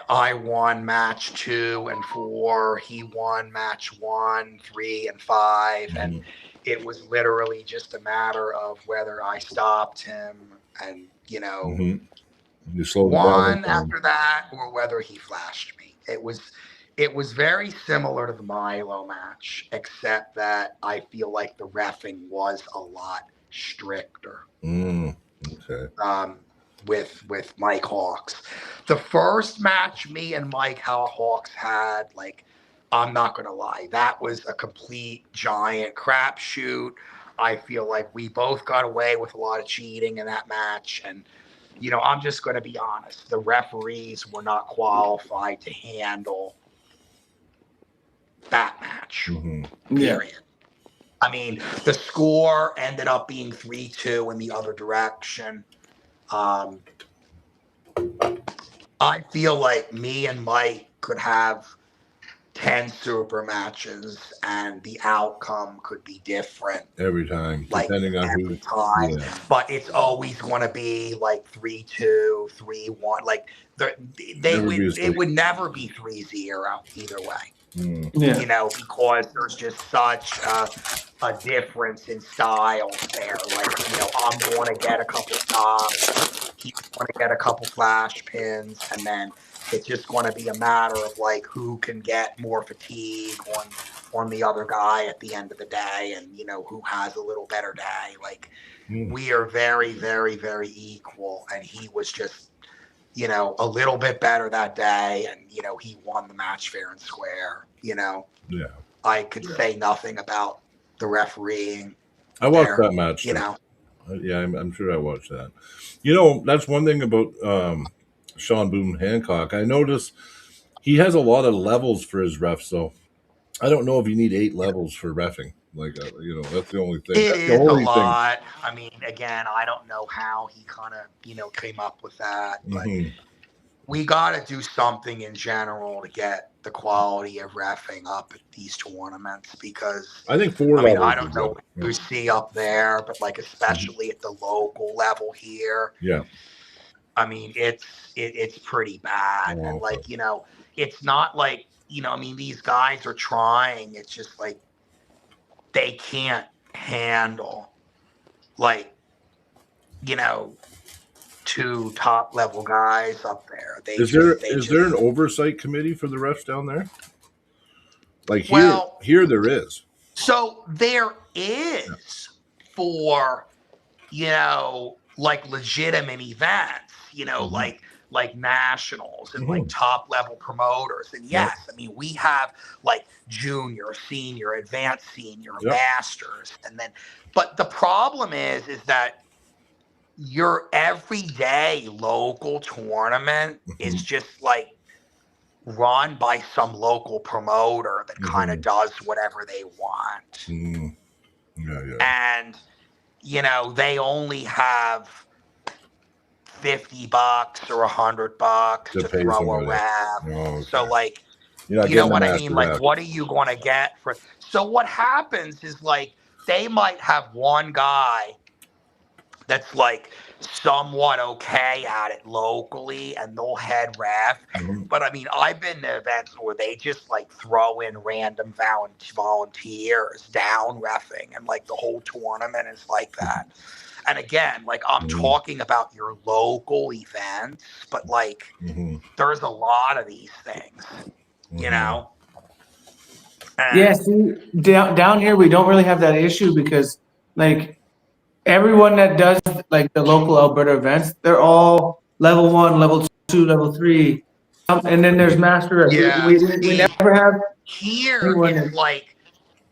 I won match 2 and 4. He won match 1, 3, and 5. Mhm. And it was literally just a matter of whether I stopped him and, you know, You slowed won down after that, or whether he flashed me. It was very similar to the Milo match, except that I feel like the reffing was a lot stricter. Okay. With Mike Hawks. The first match me and Mike Hawks had, like, I'm not gonna lie, that was a complete giant crapshoot. I feel like we both got away with a lot of cheating in that match, and you know, I'm just gonna be honest, the referees were not qualified to handle that match. Period. I mean, the score ended up being 3-2 in the other direction. I feel like me and Mike could have 10 super matches and the outcome could be different every time, like depending on every who. time. Yeah. But it's always going to be like 3-2, 3-1. Like it would never be 3-0 either way. Yeah. You know, because there's just such a difference in styles there. Like, you know, I'm going to get a couple stops, he's going to get a couple flash pins, and then it's just going to be a matter of like who can get more fatigue on the other guy at the end of the day, and you know who has a little better day. Like we are very, very, very equal, and he was just, you know, a little bit better that day, and you know he won the match fair and square. You know, I could say nothing about the refereeing. I watched that match. You know, yeah, I'm sure I watched that. You know, that's one thing about Sean Boone Hancock. I noticed he has a lot of levels for his refs, so I don't know if you need 8 levels for reffing. Like, you know, that's the only thing. It is a lot. I mean, again, I don't know how he kind of, you know, came up with that, but we got to do something in general to get the quality of reffing up at these tournaments, because I think 4 I mean, levels. I don't know what you see up there, but like especially at the local level here. Yeah. I mean, it's pretty bad. And like, you know, it's not like, you know, I mean, these guys are trying. It's just like they can't handle, like, you know, 2 top level guys up there. Is there an oversight committee for the refs down there? Like here there is. So there is for, you know, like legitimate events, you know, like nationals and like top level promoters. And yes, I mean, we have like junior, senior, advanced senior, masters. And then, but the problem is that your everyday local tournament is just like run by some local promoter that kind of does whatever they want. And, you know, they only have $50 or $100 to throw a ref. So like, you know what I mean? Like, what are you going to get for? So what happens is like, they might have one guy that's like somewhat okay at it locally and they'll head ref. But I mean, I've been to events where they just like throw in random volunteers down reffing, and like the whole tournament is like that. And again, like I'm talking about your local events, but like there's a lot of these things, you know? And see, down here, we don't really have that issue because like everyone that does like the local Alberta events, they're all level 1, level 2, level 3. And then there's master refs. Yeah, We see, never have here anyone it's in. like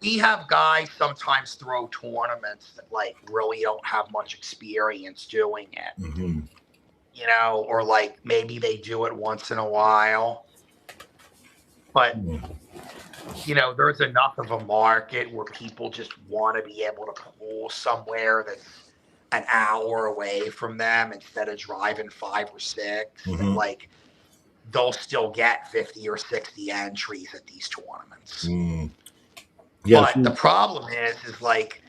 we have guys sometimes throw tournaments that like really don't have much experience doing it, Mm-hmm. you know, or like maybe they do it once in a while. But you know, there's enough of a market where people just want to be able to pool somewhere that's an hour away from them instead of driving 5 or 6. Mm-hmm. And like they'll still get 50 or 60 entries at these tournaments. Mm. Yes. But the problem is like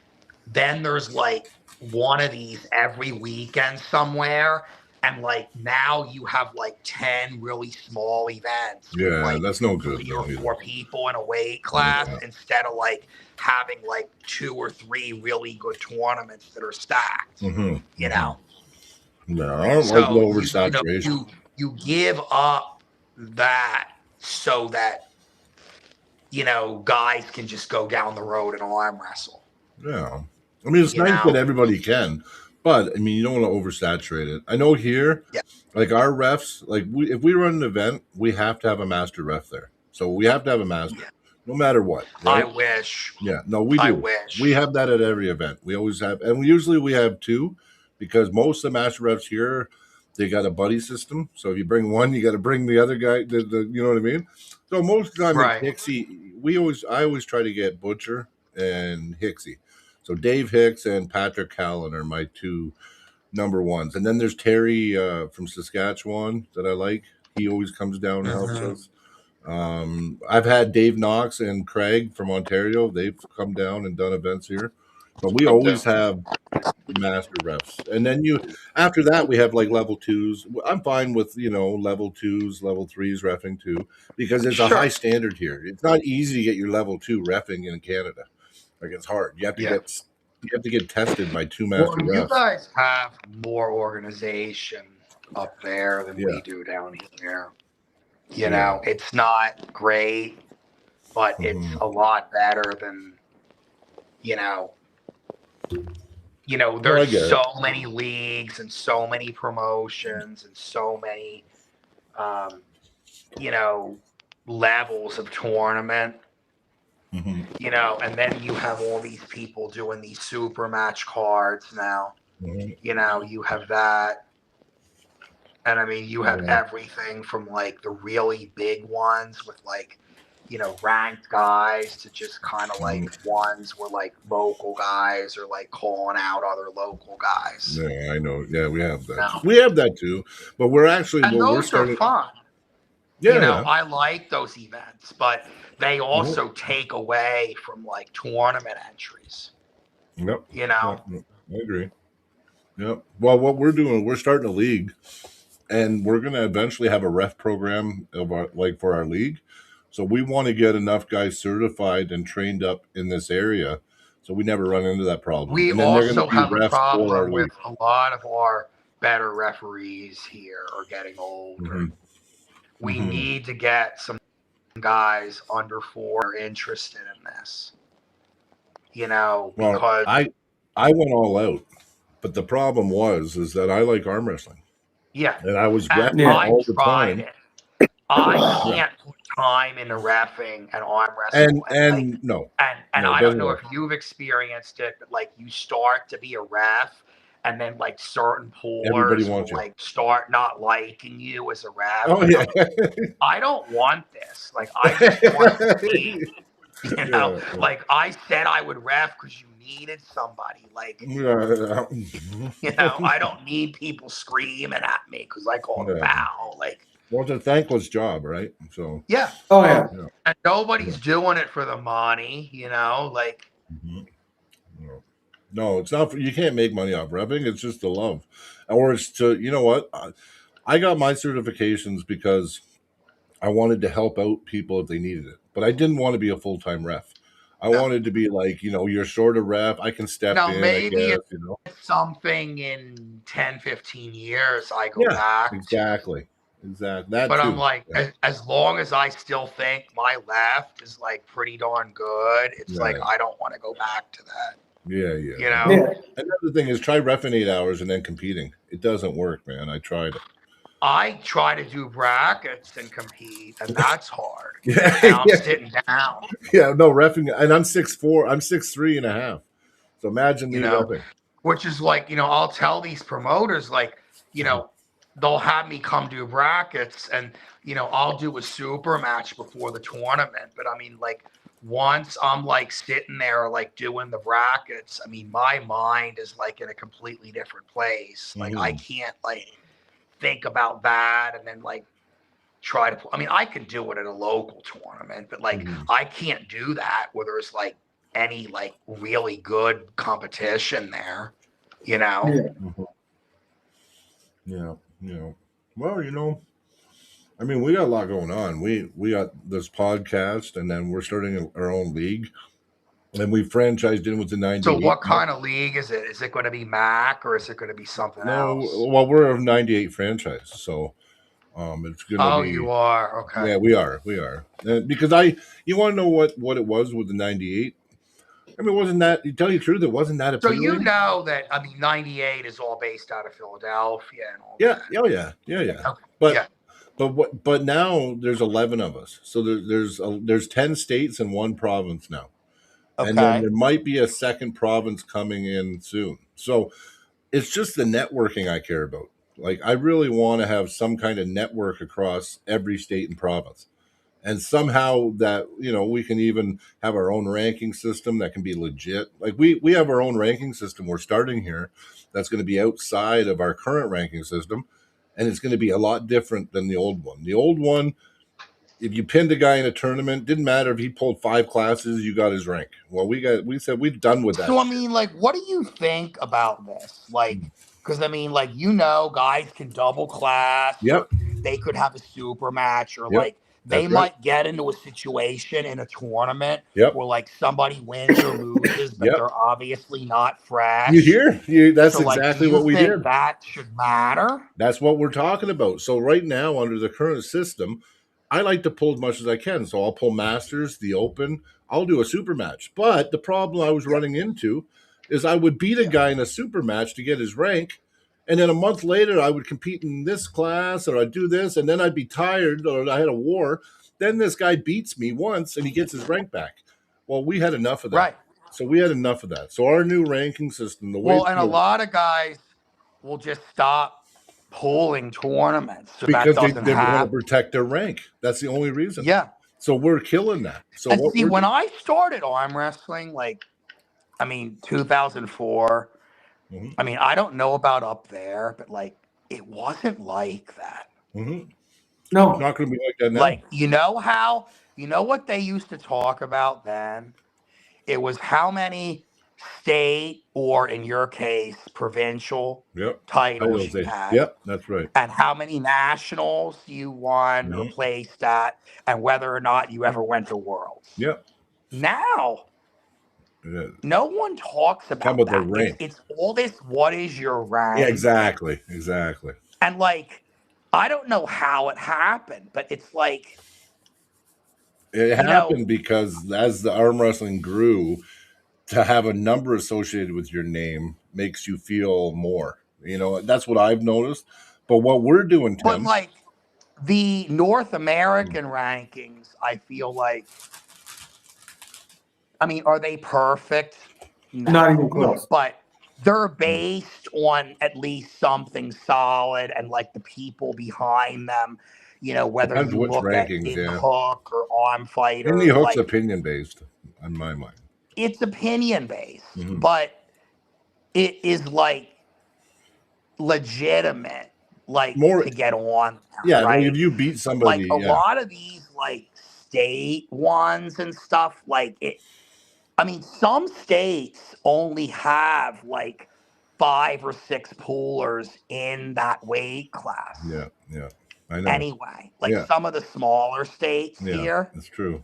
then there's like one of these every weekend somewhere, and like now you have like 10 really small events with Yeah, like that's no good 3 though or either. 4 people in a weight class Yeah. instead of like having like 2 or 3 really good tournaments that are stacked. Mm-hmm. You know, No, I don't like so the you know oversaturation. you give up that so that you know guys can just go down the road and arm wrestle. Yeah. I mean, it's You nice that know, everybody can, but I mean, you don't want to oversaturate it. I know here, Yeah. like our refs, like if we run an event, we have to have a master ref there. So we have to have a master, Yeah. no matter what, I right? wish. Yeah, no, we I do. wish. We have that at every event. We always have, and usually we have 2, because most of the master refs here, they got a buddy system. So if you bring one, you got to bring the other guy. You know what I mean? So most of the time Right. in Hicksy, I always try to get Butcher and Hicksy. So Dave Hicks and Patrick Callan are my 2 number ones, and then there's Terry from Saskatchewan that I like. He always comes down and helps Mhm. us. I've had Dave Knox and Craig from Ontario. They've come down and done events here, but we I'm always down. have master refs. And then after that, we have like level 2s. I'm fine with, level 2s, level 3s reffing too, because it's a Sure. high standard here. It's not easy to get your level 2 reffing in Canada. Like it's hard. You have to Yeah. get tested by 2 Well, master you refs. guys have more organization up there than Yeah. we do down here. You Yeah. know, it's not great, but it's Mhm. a lot better than, you know, No, I there's get it. so many leagues and so many promotions and so many, you know, levels of tournament. Mhm. You know, and then you have all these people doing these super match cards now. Mhm. You know, you have that. And I mean, you have Yeah. everything from like the really big ones with like, ranked guys to just kind of like ones where like local guys are like calling out other local guys. Yeah, I know. Yeah, we have that. No. We have that too, but we're actually And we're those are starting. fun. Yeah, I like those events, but they also take away from like tournament entries. Yep. You know. Yep. I agree. Yep. Well, what we're doing, we're starting a league, and we're going to eventually have a ref program for our league. So we want to get enough guys certified and trained up in this area, so we never run into that problem. We And then they're going also to be have a refs for our problem league. with a lot of our better referees here are getting older. Mhm. We Mhm. need to get some guys under 4 interested in this. Well, Because I went all out, but the problem is that I like arm wrestling, yeah, and I was and refing I all the tried time. it. I Yeah. can't put time into reffing and arm wrestle And no, and it I don't doesn't know work. if you've experienced it, but like you start to be a ref and then like certain Everybody pullers will wants you. like start not liking you as a ref. Oh And yeah. I'm like, I don't want this. Like I just want to leave. Yeah. Like I said I would ref because you needed somebody. Like, Yeah. I don't need people screaming at me because I called a Yeah. foul. Like, Well, it's a thankless job, right? So yeah. Oh yeah. And nobody's doing it for the money, like. Mhm. No, it's not. You can't make money off repping. It's just the love, or it's to. You know what? I got my certifications because I wanted to help out people if they needed it, but I didn't want to be a full-time ref. I No. wanted to be like, you're sort of ref. I can step Now, in, I maybe guess. it's something in 10, 15 years I go Yeah, back to. exactly. That But I'm too. like, Yeah. as long as I still think my left is like pretty darn good, it's like Right. I don't want to go back to that. Yeah. Yeah. Another thing is try reffing 8 hours and then competing. It doesn't work, man. I tried it. I try to do brackets and compete, and that's hard. Yeah, And I'm yeah, sitting down, yeah. No reffing, and I'm 6'4". I'm 6'3.5". So imagine you me know, reffing. which is like, I'll tell these promoters, like, they'll have me come do brackets and, I'll do a super match before the tournament. But I mean, like, once I'm like sitting there, like doing the brackets, I mean, my mind is like in a completely different place. Like, I can't like think about that and then like try to, I mean, I could do it at a local tournament, but like, I can't do that where there's like any like really good competition there, Yeah. Yeah, yeah. Well, I mean, we got a lot going on. We got this podcast, and then we're starting our own league, and we franchised in with the So 98. what kind of league is it? Is it going to be MAC or is it going to be something No, else? well, we're a 98 franchise, so it's going to Oh, be. you are. Okay. Yeah, we are. Because you want to know what it was with the 98. I mean, wasn't that, to tell you the truth, it wasn't that So appealing. that, I mean, 98 is all based out of Philadelphia and all Yeah, that. oh yeah. Okay. But Yeah. but now there's 11 of us, so there's 10 states and one province now, and then Okay. there might be a second province coming in soon. So it's just the networking I care about. Like, I really want to have some kind of network across every state and province, and somehow that we can even have our own ranking system that can be legit. Like, we have our own ranking system we're starting here that's going to be outside of our current ranking system, and it's going to be a lot different than the old one. The old one, if you pinned a guy in a tournament, didn't matter if he pulled 5 classes, you got his rank. Well, we said we're done with that So, I shit. mean, like, what do you think about this? Like, because I mean, like, guys can double class Yep, or they could have a super match or yep, like they that's right. might get into a situation in a tournament Yep, where like somebody wins or loses, but yep. they're obviously not You fresh. hear? That's So, like, do exactly you what we think did. that should matter? That's what we're talking about. So right now, under the current system, I like to pull as much as I can. So I'll pull Masters, the Open. I'll do a super match. But the problem I was Yeah. running into is I would beat a Yeah. guy in a super match to get his rank, and then a month later I would compete in this class, or I'd do this, and then I'd be tired, or I had a war. Then this guy beats me once, and he gets his rank back. Well, we had enough of that. Right. So we had enough of that. So our new ranking system, the way Well, it's and a going to, lot of guys will just stop pulling tournaments so that because doesn't they want to happen. protect their rank. That's the only reason. Yeah. So we're killing that. So And what see, we're when I started arm wrestling, like, I mean, 2004, Mhm, I mean, I don't know about up there, but like, it wasn't like that. mhm. It's No. not going to be like that now. Like, you know what they used to talk about then? It was how many state or, in your case, provincial Yep. titles you had. Yep, that's right. And how many nationals you won or Mhm. placed at, and whether or not you ever went to Worlds. Yep. Now, Yeah. no one talks How about about the that. rank? It's all this. What is your rank? Yeah, exactly. Exactly. And like, I don't know how it happened, but it's like, It you know, happened because as the arm wrestling grew, to have a number associated with your name makes you feel more. That's what I've noticed. But what we're doing, but Tim, like the North American rankings, I feel like, I mean, are they perfect? Not even No. close. But they're based on at least something solid and like the people behind them, whether depends you which look at rankings, In yeah. Hook or Arm Indie Fighter, Hook's like opinion based, on my mind. it's opinion based, Mhm. but it is like legitimate, like More, to get on there, yeah. Like, if right? you beat Like somebody, a yeah, lot of these like state ones and stuff, like it, I mean, some states only have like 5 or 6 poolers in that weight class. yeah. I know. Anyway, like Yeah, some of the smaller states yeah. here. That's true.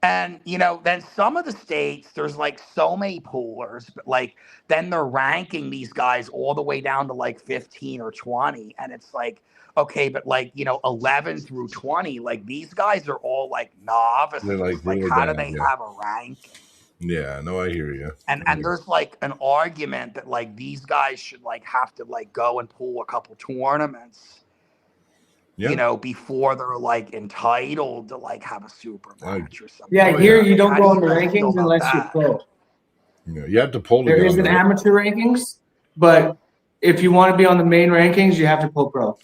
And, then some of the states, there's like so many poolers, but like then they're ranking these guys all the way down to like 15 or 20. And it's like, okay, but like, 11 through 20, like these guys are all like They're novices. like Like, really how do bad. they Yeah, have a ranking? Yeah, no, I hear you. And there's like an argument that like these guys should like have to like go and pull a couple tournaments, Yeah. before they're like entitled to like have a super match or something. Yeah, Oh, here yeah. you don't How go do on you the guys feel rankings about unless you're that? pro. You have to pull to There get is on an the amateur rankings, but if you want to be on the main rankings, you have to pull pro.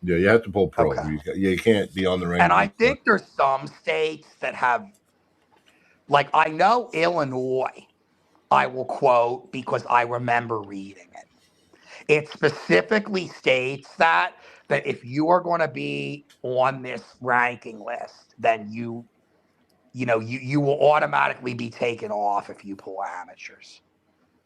Yeah, you have to pull pro. Okay. You can't be on the And I rankings. think there's some states that have, like, I know Illinois, I will quote because I remember reading it. It specifically states that if you are going to be on this ranking list, then you will automatically be taken off if you pull amateurs.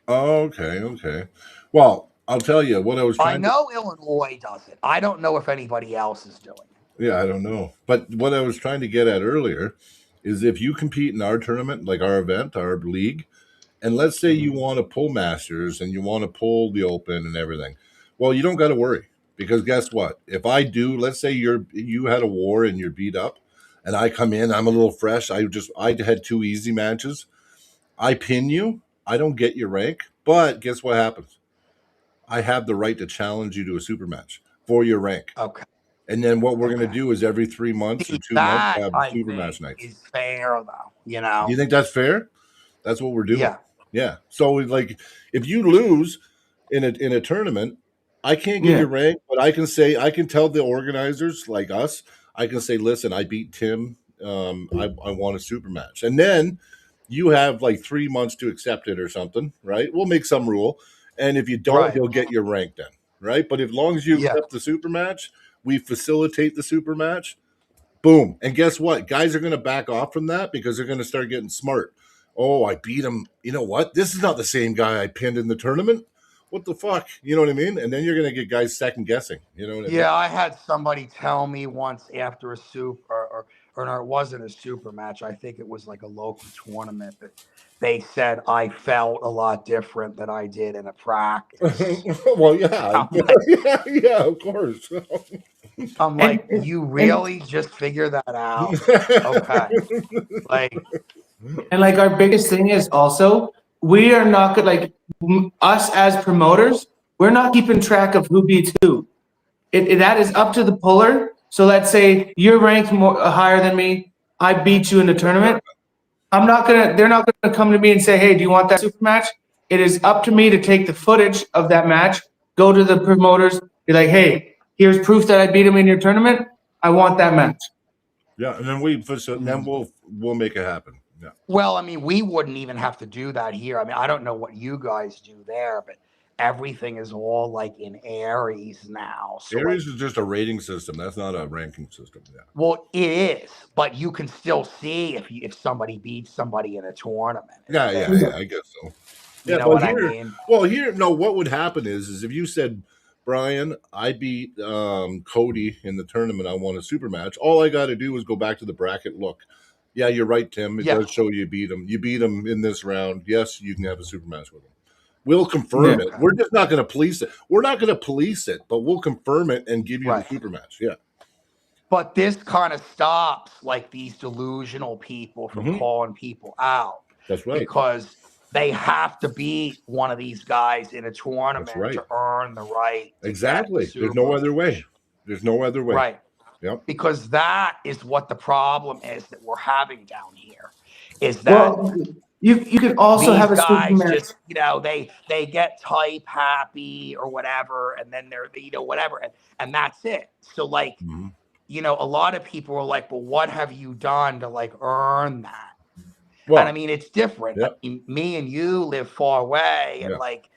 Okay. Well, I'll tell you what I was I trying to. know Illinois does it. I don't know if anybody else is doing it. Yeah, I don't know. But what I was trying to get at earlier is if you compete in our tournament, like our event, our league, and let's say you want to pull Masters and you want to pull the Open and everything, well, you don't got to worry because guess what? If I do, let's say you had a war and you're beat up, and I come in, I'm a little fresh. I had 2 easy matches. I pin you. I don't get your rank, but guess what happens? I have the right to challenge you to a super match for your rank. Okay. And then what we're going to Okay. do is every 3 months or See, 2 months that have I super match think nights. is fair, though. Do you think that's fair? That's what we're doing. Yeah. Yeah. So like, if you lose in a tournament, I can't get Yeah. your rank, but I can tell the organizers like us. I can say, listen, I beat Tim. I want a super match, and then you have like 3 months to accept it or something, right? We'll make some rule, and if you don't, Right. he'll get your rank then, right? But as long as you Yeah. accept the super match, we facilitate the super match. Boom. And guess what? Guys are going to back off from that because they're going to start getting smart. Oh, I beat him. You know what? This is not the same guy I pinned in the tournament. What the fuck? You know what I mean? And then you're going to get guys second guessing. You know what I mean? Yeah, I had somebody tell me once after a super, or no, it wasn't a super match. I think it was like a local tournament, but they said I felt a lot different than I did in a practice. Well, yeah. I'm like, yeah, of course. you And really just figure that out? Okay. Like, And like our biggest thing is also we are not good. Like us as promoters, we're not keeping track of who beats who. That is up to the puller. So let's say you're ranked more higher than me. I beat you in the tournament. I'm not gonna. They're not gonna come to me and say, "Hey, do you want that super match?" It is up to me to take the footage of that match, go to the promoters, be like, "Hey, here's proof that I beat him in your tournament. I want that match." Yeah, and then we'll make it happen. Yeah. well, I mean, we wouldn't even have to do that here. I mean, I don't know what you guys do there, but everything is all like in Aries now. So like, Aries is just a rating system. That's not a ranking system. Yeah. well, it is, but you can still see if somebody beats somebody in a tournament. Yeah. I guess so. You Yeah, know but what I here, mean? well, here, no. What would happen is if you said, Brian, I beat Cody in the tournament. I won a super match. All I got to do is go back to the bracket. Look, yeah, you're right, Tim. It Yeah. does show you beat him. You beat him in this round. Yes, you can have a super match with him. We'll confirm Yeah. it. We're just not going to police it. We're not going to police it, but we'll confirm it and give you Right. the super match. Yeah. But this kind of stops like these delusional people from calling people out. That's right. Because they have to beat one of these guys in a tournament That's right. to earn the right to Exactly. get the There's no super other way. match. There's no other way. Right. Yep. Because that is what the problem is that we're having down here. Is that Well, you can also these have a super guys match. just, they get type happy or whatever, and then they're, whatever, and that's it. So like, Mhm. A lot of people are like, well, what have you done to like earn that? Well, and I mean, it's different. yeah. I mean, me and you live far away, and Yeah. like,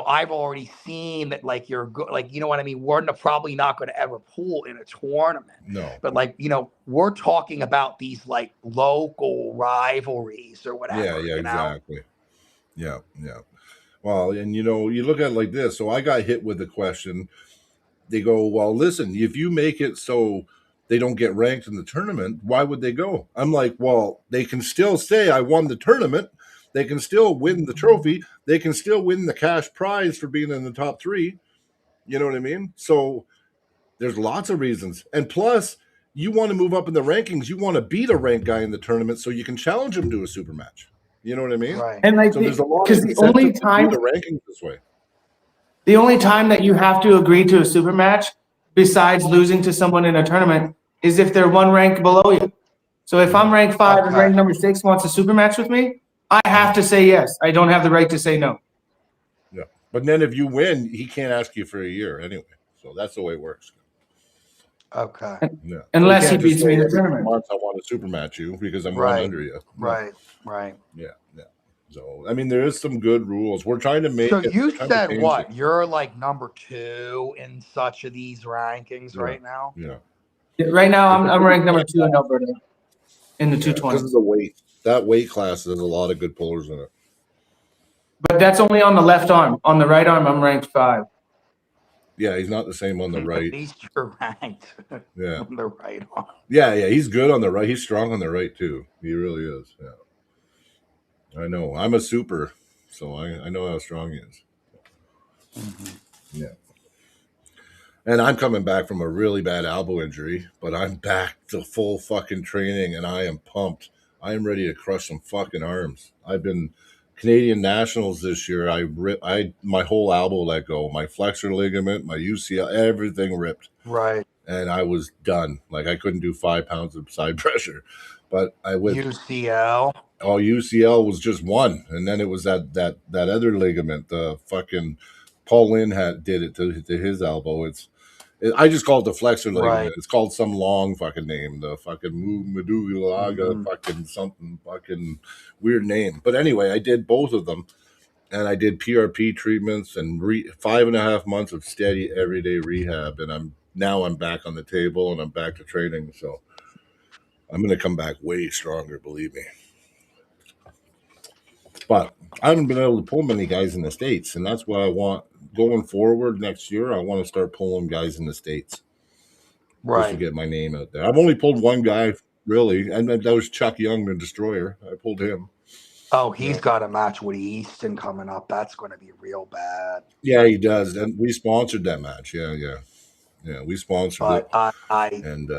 I've already seen that, like, you're good. Like, you know what I mean? We're probably not going to ever pool in a tournament. No. But like, we're talking about these like local rivalries or whatever. Yeah, exactly. Yeah. Well, and you look at it like this. So I got hit with the question. They go, well, listen, if you make it so they don't get ranked in the tournament, why would they go? I'm like, well, they can still say I won the tournament. They can still win the trophy. They can still win the cash prize for being in the top 3. You know what I mean? So there's lots of reasons. And plus, you want to move up in the rankings. You want to beat a ranked guy in the tournament so you can challenge him to a super match. You know what I mean? Right. And like, So there's a lot of because incentive to do the rankings this way. the only time that you have to agree to a super match, besides losing to someone in a tournament, is if they're one rank below you. So if I'm ranked 5 and Okay. ranked number 6 wants a super match with me, I have to say yes. I don't have the right to say no. Yeah. But then if you win, he can't ask you for a year anyway. So that's the way it works. Okay. Yeah. Unless so he you can't just beats me in say the every tournament. month I want to super match you because I'm one Right. under you. No. Right. Right. Yeah. Yeah. So I mean, there is some good rules. We're trying to make So it. you We're trying to said change what? it. You're like number 2 in such of these rankings Yeah. right now? Yeah. Right now, I'm ranked number 2 in Alberta in the Because 220. of the weight. That weight class, there's a lot of good pullers in it. But that's only on the left arm. On the right arm, I'm ranked 5. Yeah, he's not the same on the At right. least you're ranked Yeah. on the right arm. Yeah, he's good on the right. He's strong on the right too. He really is. Yeah. I know. I'm a super, so I know how strong he is. Mm-hmm. Yeah. And I'm coming back from a really bad elbow injury, but I'm back to full fucking training and I am pumped. I am ready to crush some fucking arms. I've been Canadian Nationals this year. My whole elbow let go, my flexor ligament, my UCL, everything ripped. Right. And I was done. Like I couldn't do 5 pounds of side pressure, but UCL. UCL was just one, and then it was that other ligament. The fucking Paul Lynn did it to his elbow. I just call it the flexor ligament. Right. It's called some long fucking name. The fucking medullaga, Mhm. fucking something fucking weird name. But anyway, I did both of them, and I did PRP treatments and 5.5 months of steady everyday rehab, and I'm back on the table and I'm back to training. So I'm going to come back way stronger, believe me. But I haven't been able to pull many guys in the States, and that's what I want going forward next year. I want to start pulling guys in the States just to Right. get my name out there. I've only pulled one guy, really, and that was Chuck Young, the Destroyer. I pulled him. Oh, he's Yeah. got a match with Easton coming up. That's going to be real bad. Yeah, he does. And we sponsored that match. Yeah, we sponsored But it. And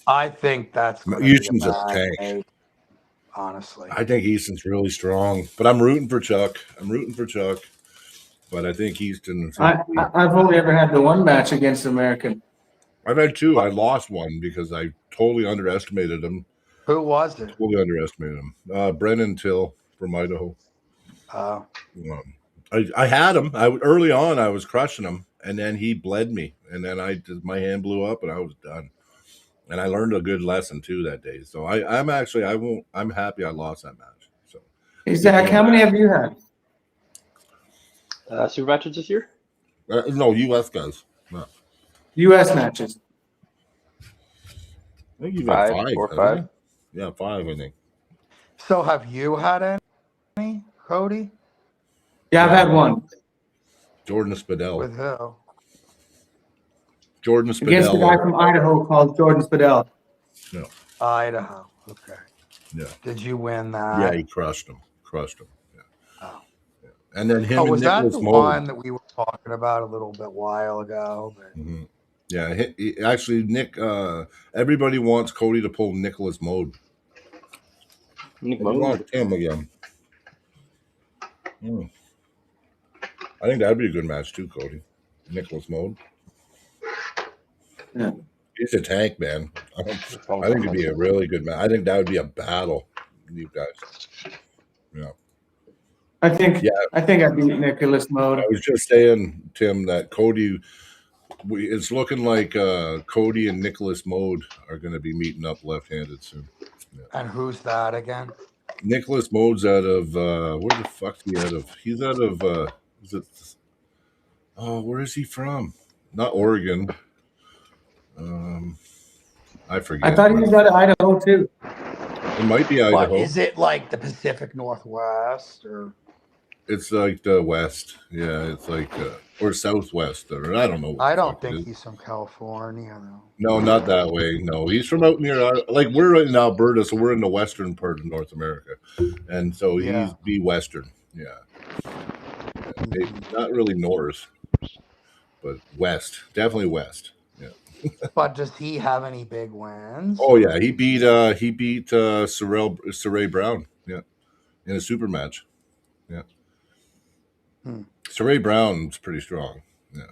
I think that's going to be a Easton's a bad tank. day, honestly. I think Easton's really strong, but I'm rooting for Chuck. But I think Easton. I've only ever had the one match against American. I've had 2. I lost one because I totally underestimated him. Who was it? Totally underestimated him. Brennan Till from Idaho. I had him. Early on, I was crushing him, and then he bled me, and then my hand blew up, and I was done. And I learned a good lesson too that day. So I'm happy I lost that match. So Hey, Zach, how many have you had? Super matches this year? no, U.S. guys. No. U.S. matches. I think you've had 5. 4 or haven't 5. you? Yeah, 5. I think. So have you had any, Cody? Yeah, I've had one. Jordan Spadell. With who? Jordan Spadell. Against the guy from Idaho called Jordan Spadell. No. Idaho. Okay. Yeah. Did you win that? Yeah, he crushed him. Yeah. Oh. Yeah. And then him and was that Nicholas the Mode. one that we were talking about a little bit while ago? But... Mm-hmm. Yeah, actually, Nick. Everybody wants Cody to pull Nicholas Mode. Nick I Mode. want him again. I think that'd be a good match too, Cody. Nicholas Mode. Yeah. He's a tank, man. I think it'd be a really good match. I think that would be a battle, you guys. Yeah. I think I beat Nicholas Mode. I was just saying, Tim, that Cody. It's looking like Cody and Nicholas Mode are going to be meeting up left-handed soon. Yeah. And who's that again? Nicholas Mode's out of where the fuck's he out of? He's out of where is he from? Not Oregon. I forget. I thought he was out of Idaho too. It might be Idaho. What, is it like the Pacific Northwest or? It's like the West. Yeah, it's like or Southwest, or I don't know. I don't think he's from California, though. No, not that way. No, he's from out near. Like we're in Alberta, so we're in the western part of North America, and so he's be western. Yeah, not really north, but west. Definitely west. Yeah. But does he have any big wins? Oh yeah, he beat Saray Brown. Yeah, in a super match. Yeah. Hmm. So Ray Brown's pretty strong. Yeah.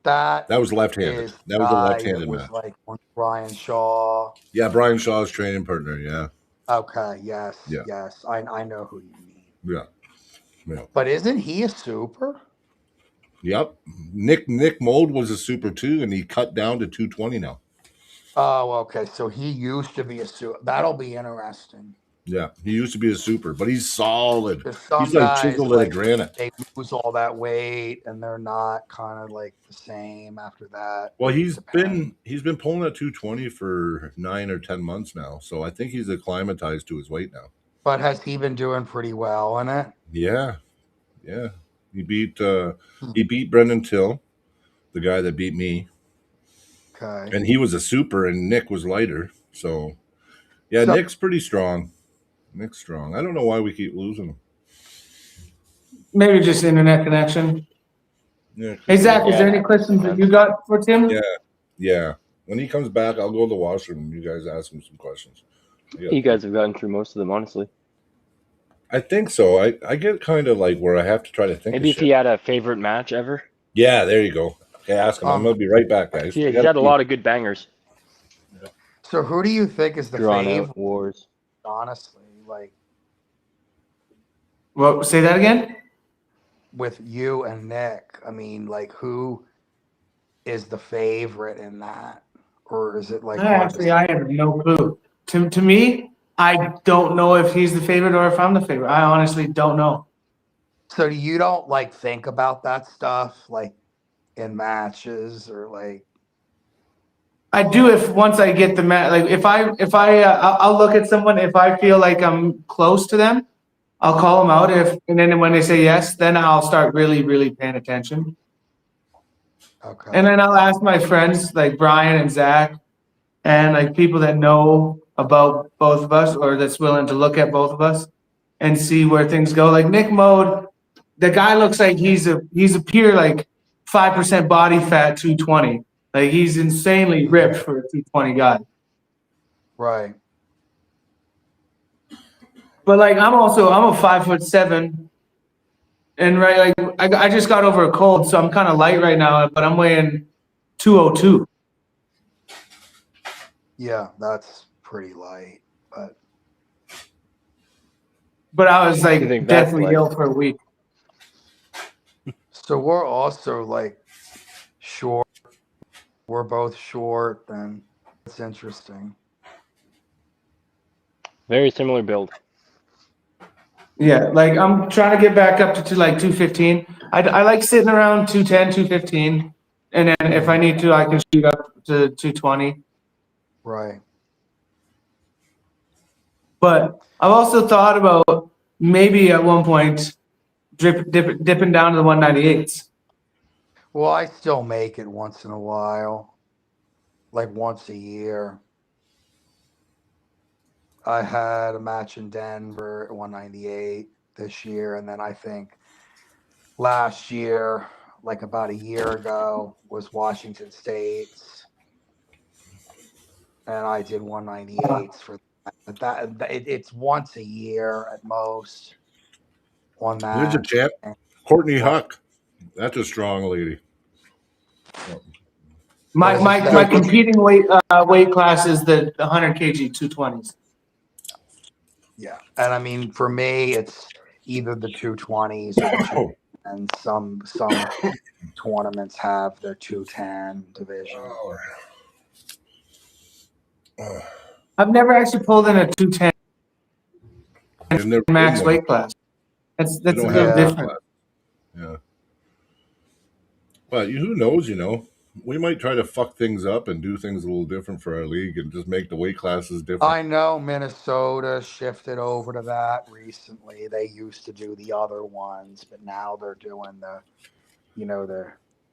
That That was left-handed. is That the was a guy that left-handed was match. like on Brian Shaw. Yeah, Brian Shaw's training partner. Yeah. Okay, yes, Yeah. yes. I know who you mean. Yeah. Yeah. But isn't he a super? Yep. Nick Mold was a super too, and he cut down to 220 now. Oh, okay. So he used to be a super. That'll be interesting. Yeah, he used to be a super, but he's solid. Because some He's like guys chiseled out of like granite. they lose all that weight and they're not kind of like the same after that. Well, he's Depends. been pulling at 220 for 9 or 10 months now, so I think he's acclimatized to his weight now. But has he been doing pretty well in it? Yeah, yeah. He beat Brendan Till, the guy that beat me, Okay. and he was a super, and Nick was lighter. So, yeah, So- Nick's pretty strong. Nick's strong. I don't know why we keep losing him. Maybe just internet connection. Yeah, Hey, Zach, is Yeah, there any that questions makes that you got for Tim? Yeah. Yeah. When he comes back, I'll go to the washroom and you guys ask him some questions. You guys have gotten through most of them, honestly. I think so. I get kind of like where I have to try to think. Maybe of if he had a favorite match ever. Yeah, there you go. Okay, ask him. I'm gonna be right back, guys. Yeah, he's had a lot of good bangers. So who do you think is the Drawn fave? out wars. Honestly, like Well, say that again. with you and Nick, I mean, like who is the favorite in that, or is it like hard to Actually, I say? have no clue. To me, I don't know if he's the favorite or if I'm the favorite. I honestly don't know. So you don't like think about that stuff like in matches or like I do if once I get the match. Like if I'll look at someone if I feel like I'm close to them, I'll call them out. And then when they say yes, then I'll start really paying attention. okay. And then I'll ask my friends like Brian and Zach, and like people that know about both of us or that's willing to look at both of us and see where things go. Like Nick Mode, the guy looks like he's a pure like 5% body fat 220. Like he's insanely ripped for a 220 guy. Right. But like I'm a 5'7", and right like I just got over a cold, so I'm kind of light right now. But I'm weighing 202. Yeah, that's pretty light, But I was like You think that's deathly light? ill for a week. so we're also like short. We're both short, and it's interesting. Very similar build. Yeah, like I'm trying to get back up to like 215. I like sitting around 210, 215, and then if I need to, I can shoot up to 220. Right. But I've also thought about maybe at one point dipping down to the 198s. Well, I still make it once in a while, like once a year. I had a match in Denver at 198 this year, and then I think last year, like about a year ago, was Washington State's, and I did 198s for that. But it's once a year at most. On There's a that, champ, Courtney Huck. That's a strong lady. My competing weight class is the 100 kg 220s. yeah, and I mean for me, it's either the 220s or the two, and some tournaments have their 210 division. I've never actually pulled in a 210 I've never max been one. weight class. That's They a don't little have Yeah. different. Yeah. But who knows, we might try to fuck things up and do things a little different for our league and just make the weight classes different. I know Minnesota shifted over to that recently. They used to do the other ones, but now they're doing the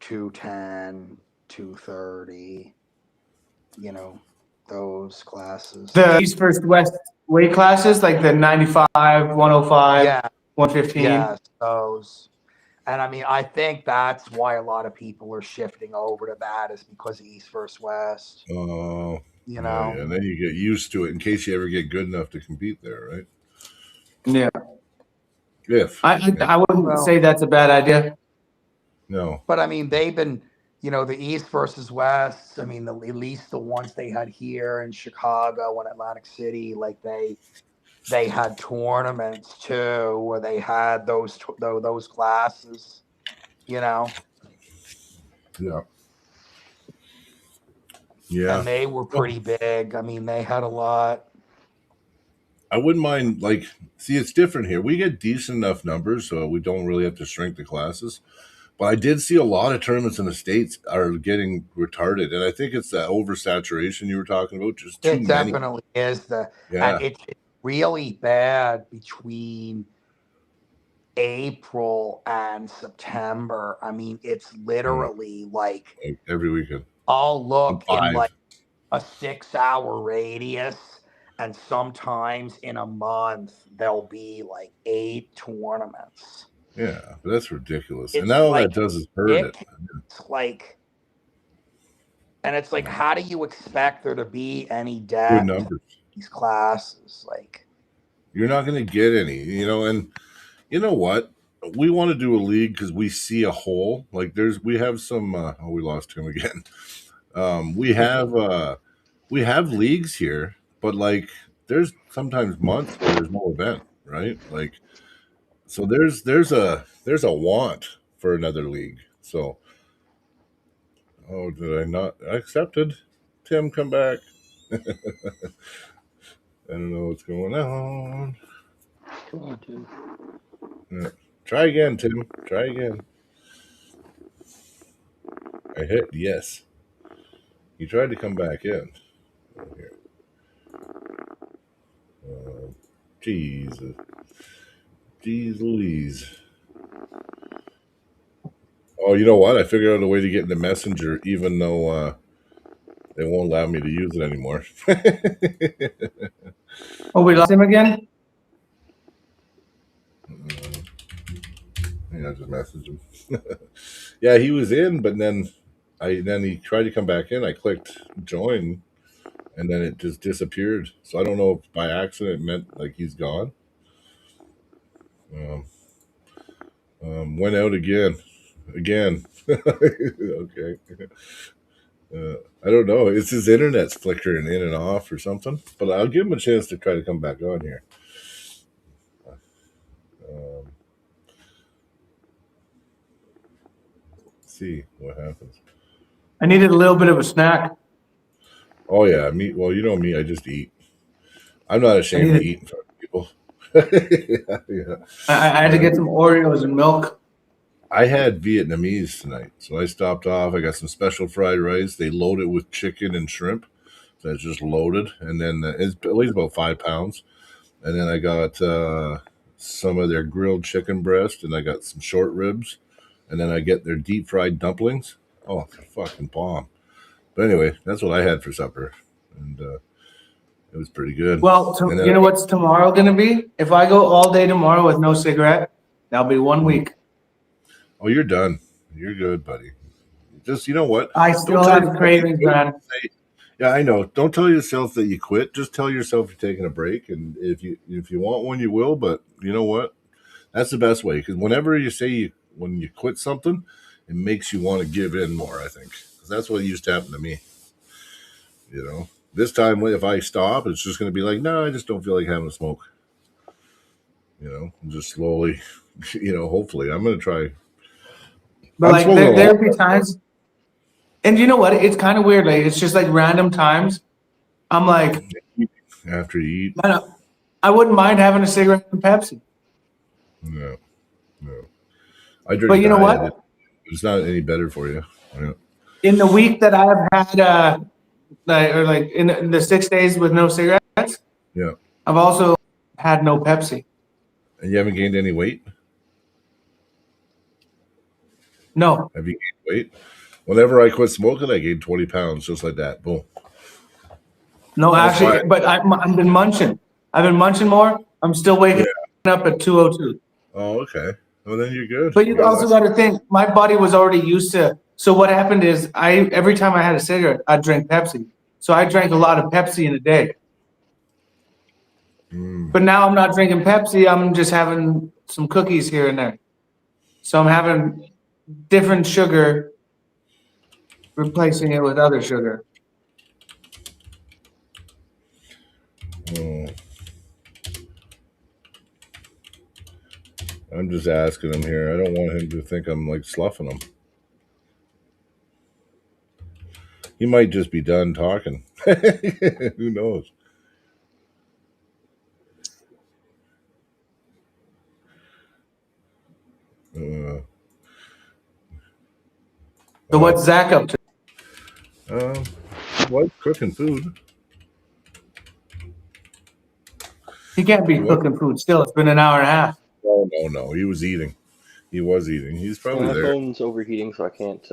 210, 230, those classes. The East versus West weight classes, like the 95, 105, Yeah, 115. yes, those. And I mean, I think that's why a lot of people are shifting over to that is because of East versus West. Oh, You yeah, know? and then you get used to it in case you ever get good enough to compete there, right? Yeah. If I wouldn't Well- say that's a bad idea. no, But I mean, they've been, the East versus West. I mean, at least the ones they had here in Chicago and Atlantic City, like they had tournaments too, where they had those classes. yeah, yeah. And they were pretty big. I mean, they had a lot. I wouldn't mind. Like, see, it's different here. We get decent enough numbers, so we don't really have to shrink the classes. But I did see a lot of tournaments in the States are getting retarded, and I think it's that oversaturation you were talking about. Just too It many. definitely is and Yeah, it's really bad between April and September. I mean, it's literally like every weekend. I'll look in Five. like a 6-hour radius, and sometimes in a month there'll be like 8 tournaments. Yeah, but that's ridiculous. It's And now all like that does is hurt it. It's like, and it's like, how do you expect there to be any Good depth numbers. in these classes? Like, You're not going to get any, and you know what? We want to do a league because we see a hole. Like we have some. We lost him again. We have leagues here, but like there's sometimes months where there's no event, right? Like, so there's a want for another league. So, oh, did I not accepted? Tim, come back. I don't know what's going on. Come on, Tim. Yeah. Try again, Tim. Try again. I hit yes. He tried to come back in. Here. Jesus. Jeez Louise. Oh, you know what? I figured out a way to get in the messenger, even though they won't allow me to use it anymore. Oh, we lost him again? Yeah, I just messaged him. Yeah, he was in, but then he tried to come back in. I clicked join, and then it just disappeared. So I don't know if by accident it meant like he's gone. Went out again. Okay. I don't know. It's his internet's flickering in and off or something. But I'll give him a chance to try to come back on here. See what happens. I needed a little bit of a snack. Oh yeah, me. Well, you know me. I just eat. I'm not ashamed to eat in front of people. Yeah. I had to get some Oreos and milk. I had Vietnamese tonight, so I stopped off. I got some special fried rice. They load it with chicken and shrimp, so it's just loaded, and then it weighs about 5 pounds. And then I got some of their grilled chicken breast, and I got some short ribs, and then I get their deep fried dumplings. Oh, it's a fucking bomb! But anyway, that's what I had for supper, and it was pretty good. Well, And then you know what's tomorrow going to be? If I go all day tomorrow with no cigarette, that'll be 1 week. Oh, you're done. You're good, buddy. Just, you know what? I still have cravings, man. Yeah, I know. Don't tell yourself that you quit. Just tell yourself you're taking a break, and if you want one, you will. But you know what? That's the best way, because whenever you say when you quit something, it makes you want to give in more. I think, because that's what used to happen to me. This time if I stop, it's just going to be like, no, I just don't feel like having a smoke. Just slowly. Hopefully, I'm going to try. But like there'll be times, and you know what? It's kind of weird. Like it's just like random times. I'm like, After you eat, I wouldn't mind having a cigarette and Pepsi. no. I drink. But you know what? It's not any better for you. Yeah. In the week that I have had, like in the 6 days with no cigarettes, Yeah. I've also had no Pepsi. And you haven't gained any weight? No. Have you gained weight? Whenever I quit smoking, I gained 20 pounds just like that. Boom. No, That's actually, fine. but I've been munching. I've been munching more. I'm still waking up at 2:02. Oh, okay. Well, then you're good. But you also got to think, my body was already used to. So what happened is, every time I had a cigarette, I'd drink Pepsi. So I drank a lot of Pepsi in a day. But now I'm not drinking Pepsi. I'm just having some cookies here and there. So I'm having different sugar, replacing it with other sugar. Oh. I'm just asking him here. I don't want him to think I'm like sloughing him. He might just be done talking. Who knows? So what's Zach up to? What? Cooking food. He can't be What? cooking food still. It's been an hour and a half. Oh, no. He was eating. He was eating. He's probably My there. phone's overheating, so I can't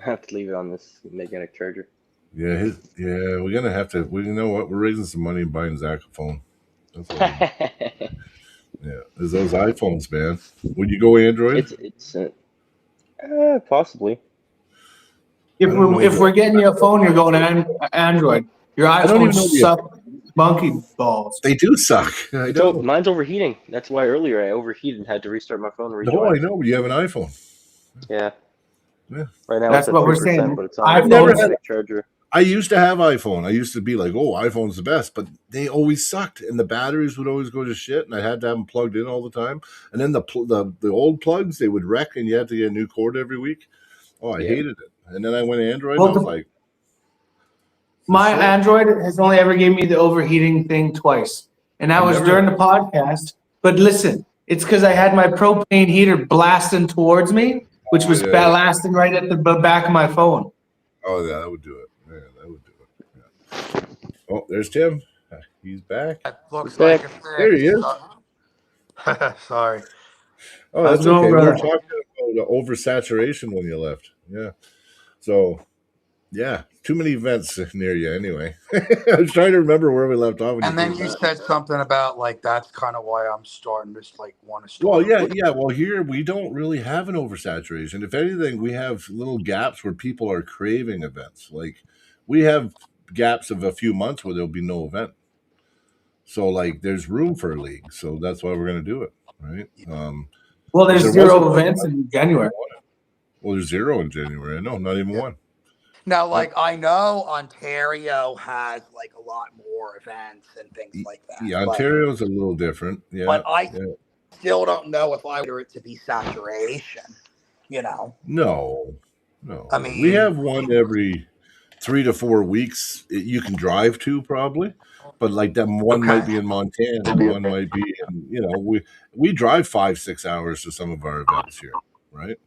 have to leave it on this magnetic charger. Yeah, we're gonna have to. You know what? We're raising some money and buying Zach a phone. That's what yeah, there's those iPhones, man. Would you go Android? it's possibly. If we're getting you a phone, you're going Android. Your I don't even iPhones know suck monkey balls. They do suck. I So know. mine's overheating. That's why earlier I overheated and had to restart my phone and No, I rejoin. know. You have an iPhone. Yeah. Yeah. Right now That's it's at what we're 3%, saying. but it's on I've the never magnetic charger. I used to have iPhone. I used to be like, oh, iPhone's the best, but they always sucked, and the batteries would always go to shit, and I had to have them plugged in all the time. And then the old plugs, they would wreck, and you had to get a new cord every week. Oh, I hated it. And then I went Android, and I was like, My shit. Android has only ever given me the overheating thing twice, and that I've was never during the podcast. But listen, it's because I had my propane heater blasting towards me, which was blasting right at the back of my phone. Oh, yeah, that would do it. Yeah, that would do it. Yeah. Oh, there's Tim. He's back. That looks Back. like a fix. There he is. Sorry. Oh, How's that's it going, okay. We were brother? talking about oversaturation when you left. Yeah. So, yeah, too many events near you anyway. I was trying to remember where we left off when And you then came you back. said something about like that's kind of why I'm starting to like want to Well, start. yeah. Well, here we don't really have an oversaturation. If anything, we have little gaps where people are craving events. Like we have gaps of a few months where there'll be no event. So, like, there's room for a league. So that's why we're going to do it, right? Well, there's there zero wasn't- events in January. Well, there's 0 in January. No, not even one. Now, like I know Ontario has like a lot more events and things like that. Yeah, but- Ontario's a little different. Yeah, But I still don't know if I want it to be saturation. You know. no. I mean, we have one every 3 to 4 weeks. You can drive to probably, but like that one might be in Montana, and one might be in. We drive 5-6 hours to some of our events here, right?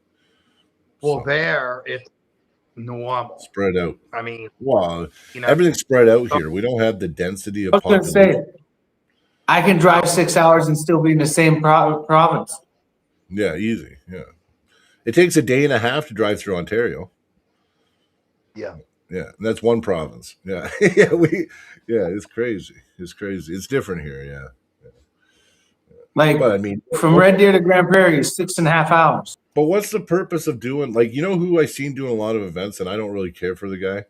Well, there it's normal. Spread out. I mean, Well, everything's spread out here. We don't have the density of I was going to population. say, I can drive 6 hours and still be in the same province. Yeah, easy. Yeah, it takes a day and a half to drive through Ontario. Yeah. Yeah, and that's one province. Yeah, it's crazy. It's crazy. It's different here. Yeah. Like, But I mean, from Red Deer to Grand Prairie is 6.5 hours. But what's the purpose of doing, like, who I seen doing a lot of events, and I don't really care for the guy,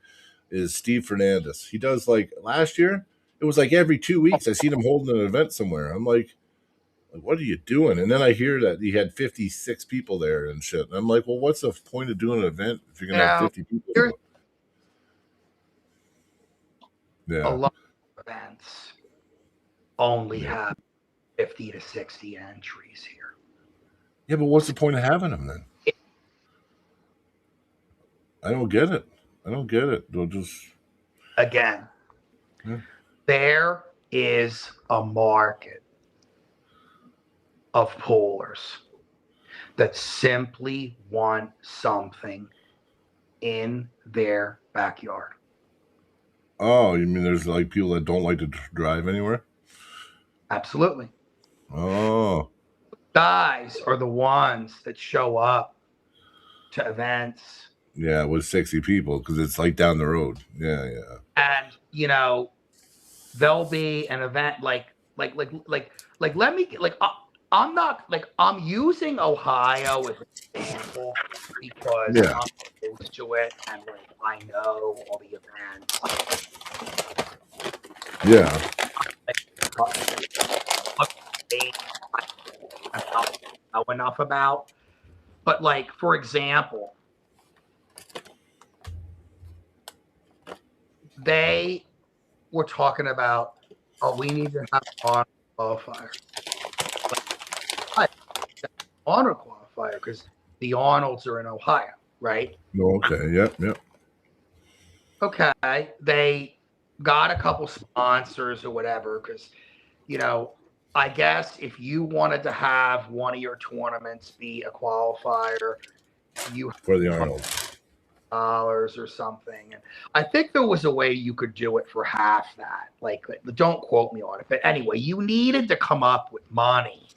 is Steve Fernandez. He does, like, last year, it was like every 2 weeks I seen him holding an event somewhere. I'm like, what are you doing? And then I hear that he had 56 people there and shit. And I'm like, well, what's the point of doing an event if you're going to have 50 people? A lot of events only have 50 to 60 entries here. Yeah, but what's the point of having them then? I don't get it. They'll just again. There is a market of poolers that simply want something in their backyard. Oh, you mean there's like people that don't like to drive anywhere? Absolutely. Oh. Guys are the ones that show up to events. Yeah, with 60 people because it's like down the road. Yeah. And there'll be an event like let me I'm not like I'm using Ohio as an example because I'm close to it and like I know all the events. Yeah. enough about. But like, for example, they were talking about, oh, we need to have an honor qualifier. Like, honor qualifier because the Arnolds are in Ohio, right? Okay. Yep. Yep. Okay, they got a couple sponsors or whatever because, you know, I guess if you wanted to have one of your tournaments be a qualifier, you For the Arnold. dollars or something. And I think there was a way you could do it for half that. Like, don't quote me on it, but anyway, you needed to come up with money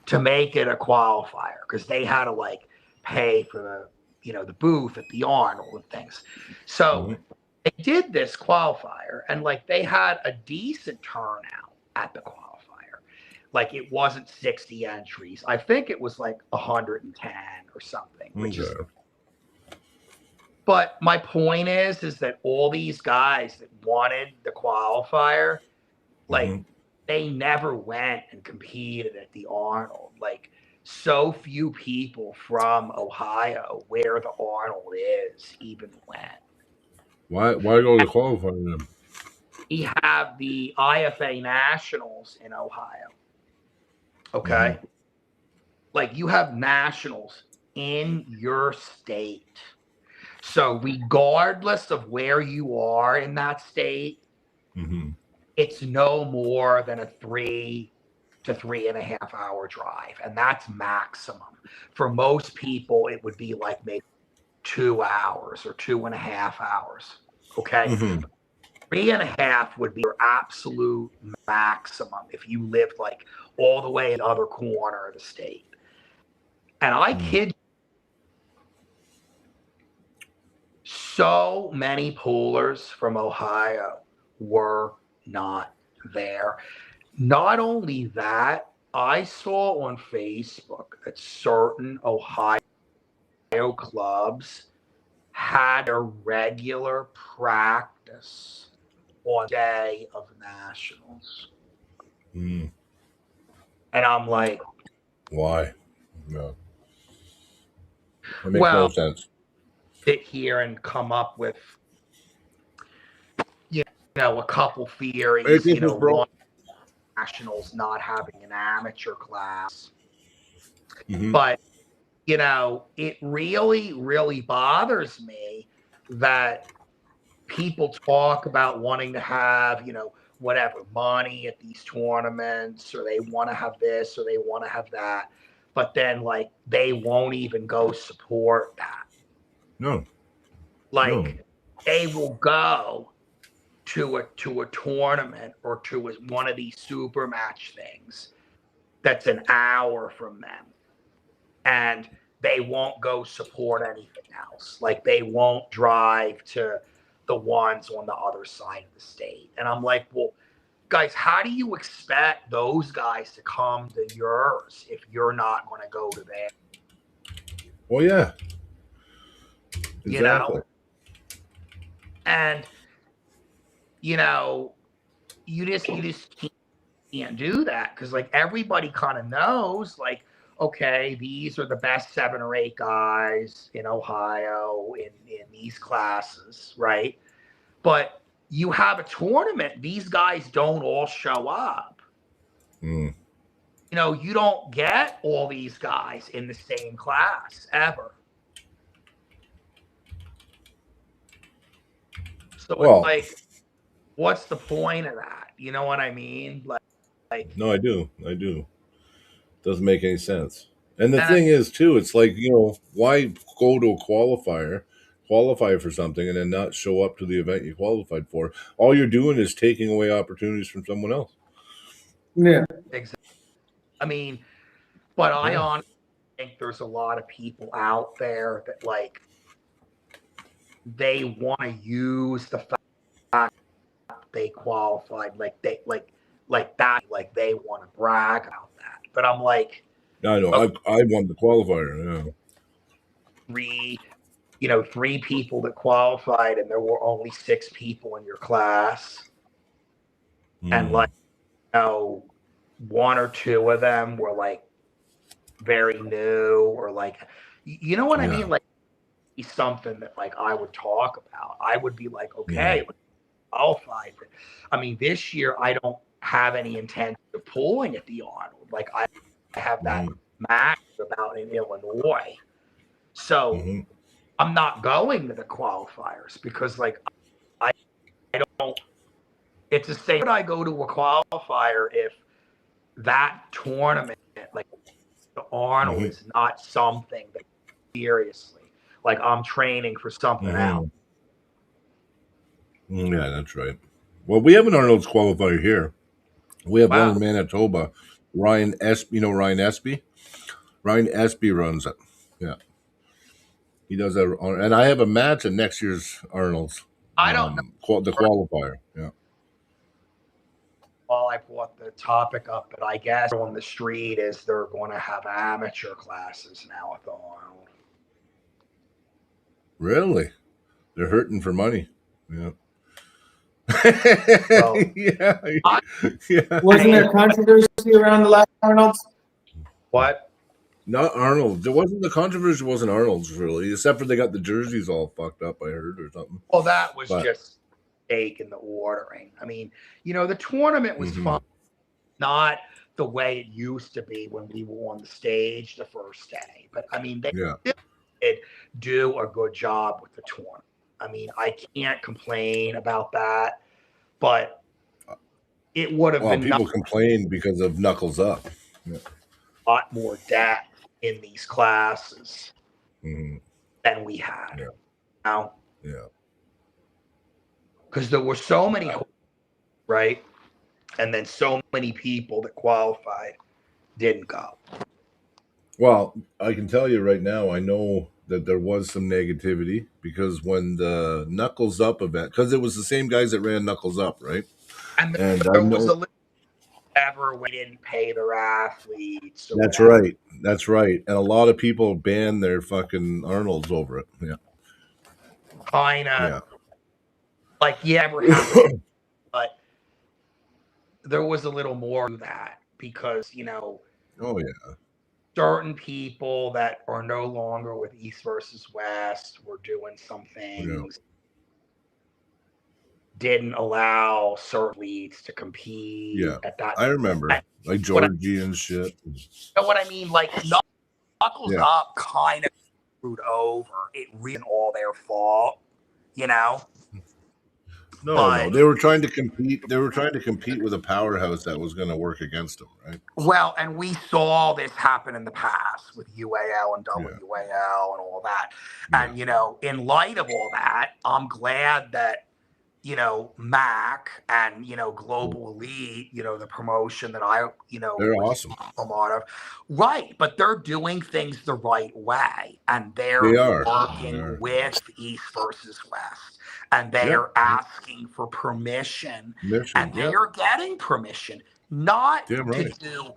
to make it a qualifier because they had to like pay for the booth at the Arnold and things. So they did this qualifier and like they had a decent turnout at the qualifier. Like it wasn't 60 entries. I think it was like 110 or something, which is. But my point is that all these guys that wanted the qualifier, like they never went and competed at the Arnold. Like so few people from Ohio where the Arnold is even went. Why go to qualify them? We have the IFA Nationals in Ohio. Okay. Like you have nationals in your state. So regardless of where you are in that state, it's no more than a 3 to 3.5 hour drive. And that's maximum. For most people, it would be like maybe 2 hours or 2.5 hours. Okay. 3.5 would be your absolute maximum if you lived like all the way in the other corner of the state. And I kid you, so many poolers from Ohio were not there. Not only that, I saw on Facebook that certain Ohio clubs had a regular practice on day of nationals. And I'm like, why? No. It makes no sense. Sit here and come up with, a couple theories, one, nationals not having an amateur class. But, it really, really bothers me that people talk about wanting to have, whatever money at these tournaments, or they want to have this, or they want to have that. But then, like, they won't even go support that. No. Like, they will go to a tournament or to one of these super match things that's an hour from them, and they won't go support anything else. Like they won't drive to the ones on the other side of the state. And I'm like, well, guys, how do you expect those guys to come to yours if you're not going to go to theirs? Well, yeah. Exactly. And you just can't do that because like everybody kind of knows, like, okay, these are the best 7 or 8 guys in Ohio in these classes, right? But you have a tournament, these guys don't all show up. You don't get all these guys in the same class ever. So it's like, what's the point of that? You know what I mean? Like no, I do. Doesn't make any sense. And the thing is, too, it's like, why go to a qualify for something, and then not show up to the event you qualified for? All you're doing is taking away opportunities from someone else. Yeah. Exactly. I mean, but I honestly think there's a lot of people out there that like they want to use the fact they qualified, like they they want to brag about that. But I'm like, I know. okay, I won the qualifier. Yeah. 3 people that qualified, and there were only 6 people in your class, and like 1 or 2 of them were like very new or like, you know what I Yeah. mean? Like something that like I would talk about. I would be like, okay, Mhm. qualified. I mean, this year I don't have any intention of pulling at the Arnold. Like I have that Mhm. max about in Illinois. So Mhm. I'm not going to the qualifiers because like I don't it's the same. Would I go to a qualifier if that tournament, like the Arnold, Mhm. is not something that seriously, like I'm training for something else. Mhm. Yeah, that's right. Well, we have an Arnold's qualifier here. We have one Wow. in Manitoba. Ryan Espy, you know Ryan Espy? Ryan Espy runs it. Yeah, he does that. And I have a match at next year's Arnold's, I don't know the qualifier. Yeah. why I brought the topic up, but I guess on the street is they're going to have amateur classes now at the Arnold. Really? They're hurting for money. Yeah. So yeah. I Yeah. Wasn't there controversy around the last Arnold's? what? Not Arnold. There wasn't the controversy. Wasn't Arnold's really, except for they got the jerseys all fucked up. I heard or something. Well, that was But just fake in the ordering. I mean, the tournament was mhm. fun, not the way it used to be when we were on the stage the first day. But I mean, they Yeah. did do a good job with the tournament. I mean, I can't complain about that, but it would have Well, been people complain because of Knuckles Up. Yeah. a lot more depth in these classes Mm-hmm. than we had. Yeah. Now, Yeah. because there were so many, right? And then so many people that qualified didn't go. Well, I can tell you right now, I know that there was some negativity because when the Knuckles Up event, because it was the same guys that ran Knuckles Up, right? And And I there was know a little whatever we didn't pay their athletes or that's whatever. right. That's right. And a lot of people banned their fucking Arnolds over it. Yeah. Kind of Yeah. like, yeah, we're happy, but there was a little more to that because, Oh, yeah. certain people that are no longer with East versus West were doing some Yeah. things, didn't allow certain leagues to compete Yeah. at that. I remember. Like What Georgie and shit. know what I mean? Like Knuckles Yeah. Up kind of screwed over. It wasn't all their fault, No, no. But They were trying to compete. They were trying to compete with a powerhouse that was going to work against them, right? well, and we saw this happen in the past with UAL and Yeah. WAL and all that. Yeah. And in light of all that, I'm glad that Mac and Global Elite, the promotion that I They're was awesome. a lot of, right? But they're doing things the right way, and they're They are. working They are. with East versus West, and they Yep. are asking for permission, Mission. and they Yep. are getting permission, not Damn to right. do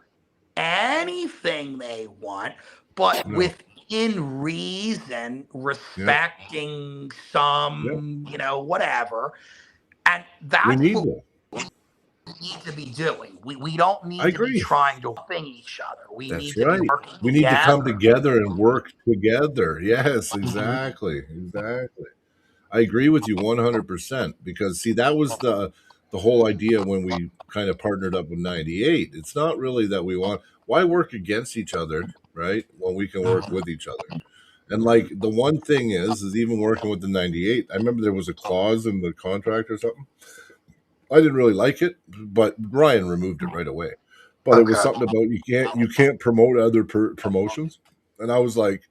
anything they want, but No. within reason, respecting some, whatever. And We that's need what them. we need to be doing. We don't I need to be agree. trying to thing each other. We That's need to be right. working We need to come together. together and work together. Yes, exactly. Exactly. I agree with you 100% because see that was the whole idea when we kind of partnered up with 98. It's not really that we want why work against each other, right? When we can work with each other. And like the one thing is even working with the 98. I remember there was a clause in the contract or something. I didn't really like it, but Ryan removed it right away. But it was Okay. something about you can't promote other promotions, and I was like,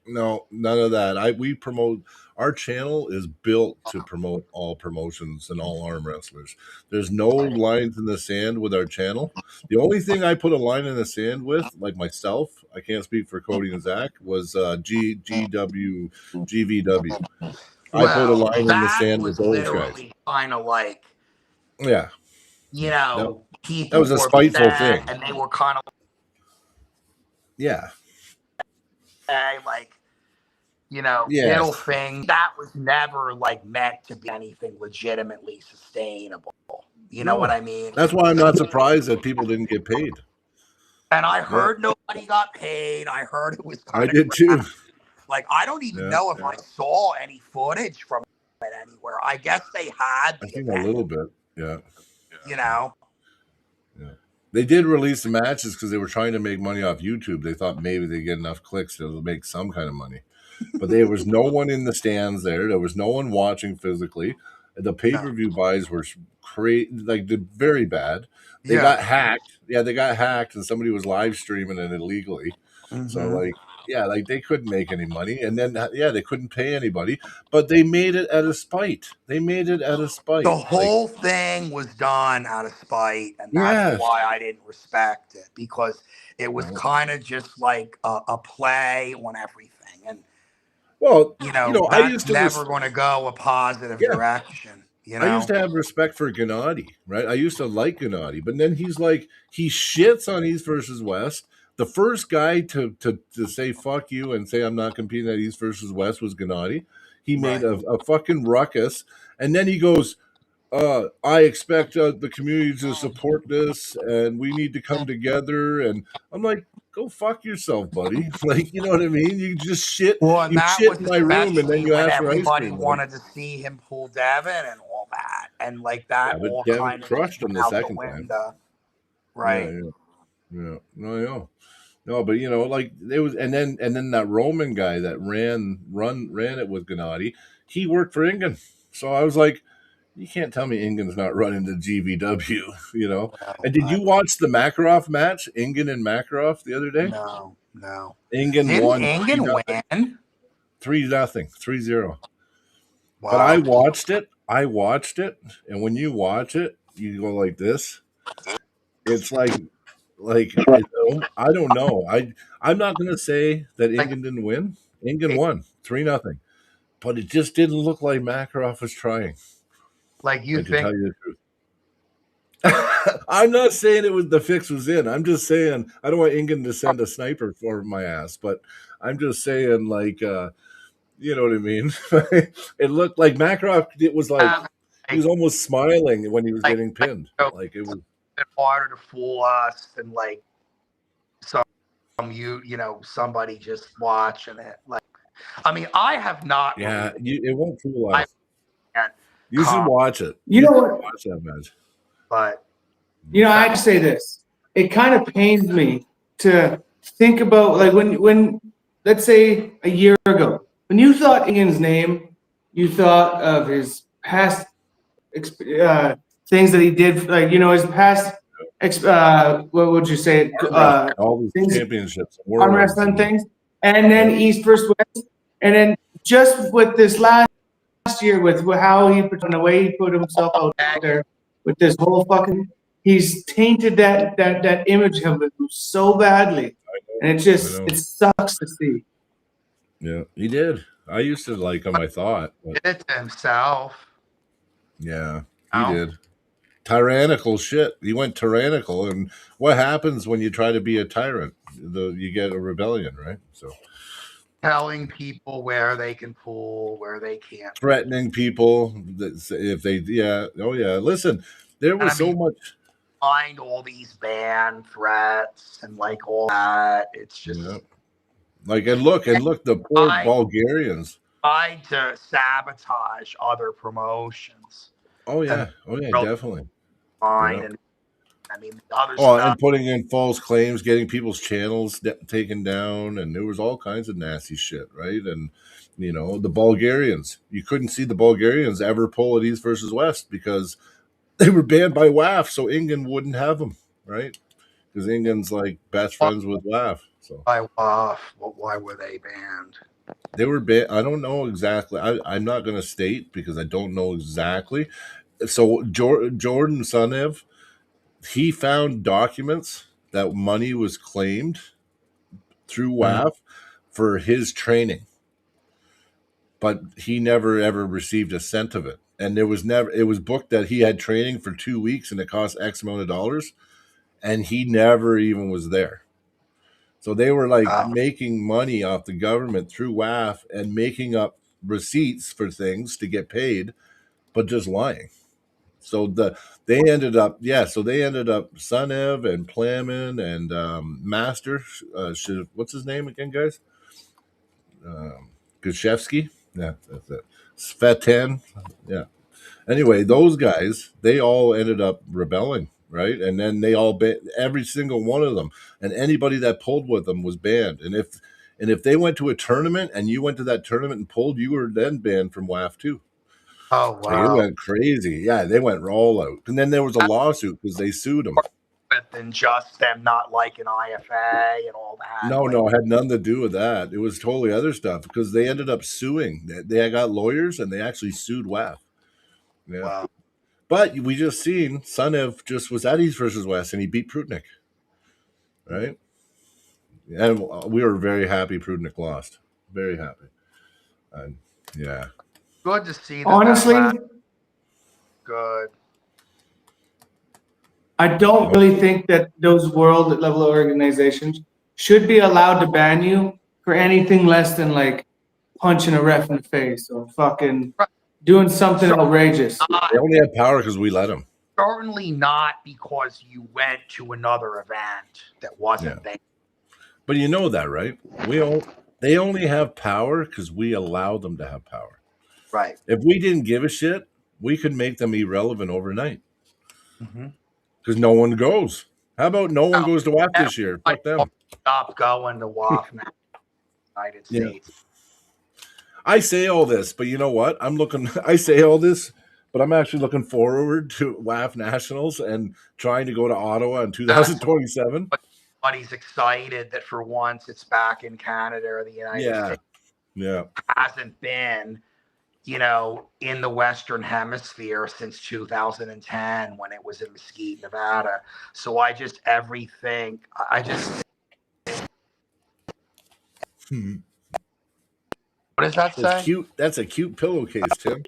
no, none of that. We promote our channel is built to promote all promotions and all arm wrestlers. There's no lines in the sand with our channel. The only thing I put a line in the sand with, like myself, I can't speak for Cody and Zach, was GW GVW. I put a Well, line in the that sand with was those guys. literally kind of like, Yeah. That people was a were spiteful upset thing. and they were kind of Yeah. like, Yes. little thing that was never like meant to be anything legitimately sustainable. You know what I mean? That's why I'm not surprised that people didn't get paid. And I heard nobody He got paid. I heard it was I kind of did too. like I don't even Yeah, know if I saw any footage from it anywhere. I guess they had I the think a event, little bit. Yeah, you know. yeah. They did release the matches because they were trying to make money off YouTube. They thought maybe they get enough clicks to make some kind of money. But there was no one in the stands there. There was no one watching physically. The pay per view buys were like very bad. They Yeah. got hacked. Yeah, they got hacked, and somebody was live streaming it illegally. So like, yeah, like they couldn't make any money, and then they couldn't pay anybody. But they made it out of spite. They made it out of The spite. Like, whole thing was done out of spite, and that's yes, why I didn't respect it because it was no. kind of just like a play on everything, and Well, I that's used to never going to go a positive yeah. direction. I used to have respect for Gennady, right? I used to like Gennady, but then he shits on East versus West. The first guy to say fuck you and say I'm not competing at East versus West was Gennady. He made Right. a fucking ruckus, and then he goes, I expect the community to support this, and we need to come together. And I'm like, go fuck yourself, buddy. Like, you know what I mean? You just Well, and you that shit was in my room, and then especially you when ask for ice everybody cream. Like, wanted to see him pull Devin and all that, and like that yeah, but all Devin kind of just crushed him went the out the second time. window. Yeah, Right. yeah. No, I know. No, but like it was, and then that Roman guy that ran it with Gennady, he worked for Ingen. So I was like, you can't tell me Ingen's not running the GVW, And did you watch the Makarov match, Ingen and Makarov the other day? No, no. Ingen Didn't won Ingen win? 3-0, 3-0. But I Wow. watched it. And when you watch it, you go like this. It's like I don't know. I'm not gonna say that Like, Ingen didn't win. Ingen won 3-0. But it just didn't look like Makarov was trying. like you Like, to think tell you the truth. I'm not saying the fix was in. I'm just saying I don't want Ingen to send a sniper for my ass, but I'm just saying like you know what I mean? It looked like Makarov. It was like he was almost smiling when he was getting pinned. Like it was. it's harder to fool us than like some somebody just watching it. Like, I mean, I have not Yeah, really it won't fool I us. can't You should watch it. You know what? Watch that match. but I have to say this. It kind of pains me to think about like when let's say a year ago, when you thought Ian's name, you thought of his past things that he did, like his past. What would you say? All these Things, championships, arm worlds, wrestling things, and then East versus West, and then just with this last year with how he put on the way he put himself out there with this whole fucking he's tainted that image of him so badly, and it sucks to see. Yeah, he did. I used to like him. I thought, but did it to himself. yeah, he did. Tyrannical shit. He went tyrannical, and what happens when you try to be a tyrant? You get a rebellion, right? So Telling people where they can pull, where they can't. threatening people if they, oh yeah. Listen, there was so much. Find all these ban threats and like all that. It's just like and look, the poor Bulgarians tried to sabotage other promotions. Oh yeah, definitely. Fine, and I mean the other and putting in false claims, getting people's channels taken down, and there was all kinds of nasty shit, right? And the Bulgarians, you couldn't see the Bulgarians ever pull at East versus West because they were banned by WAF, so Ingen wouldn't have them, right? Because Ingen's like best friends with WAF. So by WAF, why were they banned? They were banned. I don't know exactly. I'm not going to state because I don't know exactly. So Jordan Sunev, he found documents that money was claimed through WAF for his training, but he never ever received a cent of it. And it was booked that he had training for 2 weeks and it cost X amount of dollars, and he never even was there. So they were like making money off the government through WAF and making up receipts for things to get paid, but just lying. So they ended up Sunev and Plamin and Master. What's his name again, guys? Gashevsky. Yeah, that's it. Svetin. Yeah. Anyway, those guys, they all ended up rebelling, right? And then they all every single one of them, and anybody that pulled with them was banned. And if they went to a tournament and you went to that tournament and pulled, you were then banned from WAF too. Oh Like it wow. went crazy. Yeah, they went all out. And then there was a lawsuit because they sued them. Than just them not liking IFA and all that. No, like, no, it had nothing to do with that. It was totally other stuff because they ended up suing. They got lawyers and they actually sued WAF. Yeah. wow. But we just seen Sunev just was at East versus West and he beat Prudnik. Right? And we were very happy Prudnik lost. Very happy. And yeah. Good to see that. Honestly, good. I don't really think that those world level organizations should be allowed to ban you for anything less than like punching a ref in the face or fucking doing something outrageous. They only have power because we let them. Certainly not because you went to another event that wasn't there. But you know that, right? They only have power because we allow them to have power. Right. If we didn't give a shit, we could make them irrelevant overnight. Because no one goes. How about no one goes to WAF this year? Fuck them. Stop going to WAF now. United States. I say all this, but you know what? I say all this, but I'm actually looking forward to WAF Nationals and trying to go to Ottawa in 2027. Everybody's excited that for once it's back in Canada or the United States. Yeah. Hasn't been, in the Western Hemisphere since 2010 when it was in Mesquite, Nevada. So I just. What does that say? Cute. That's a cute pillowcase, Tim.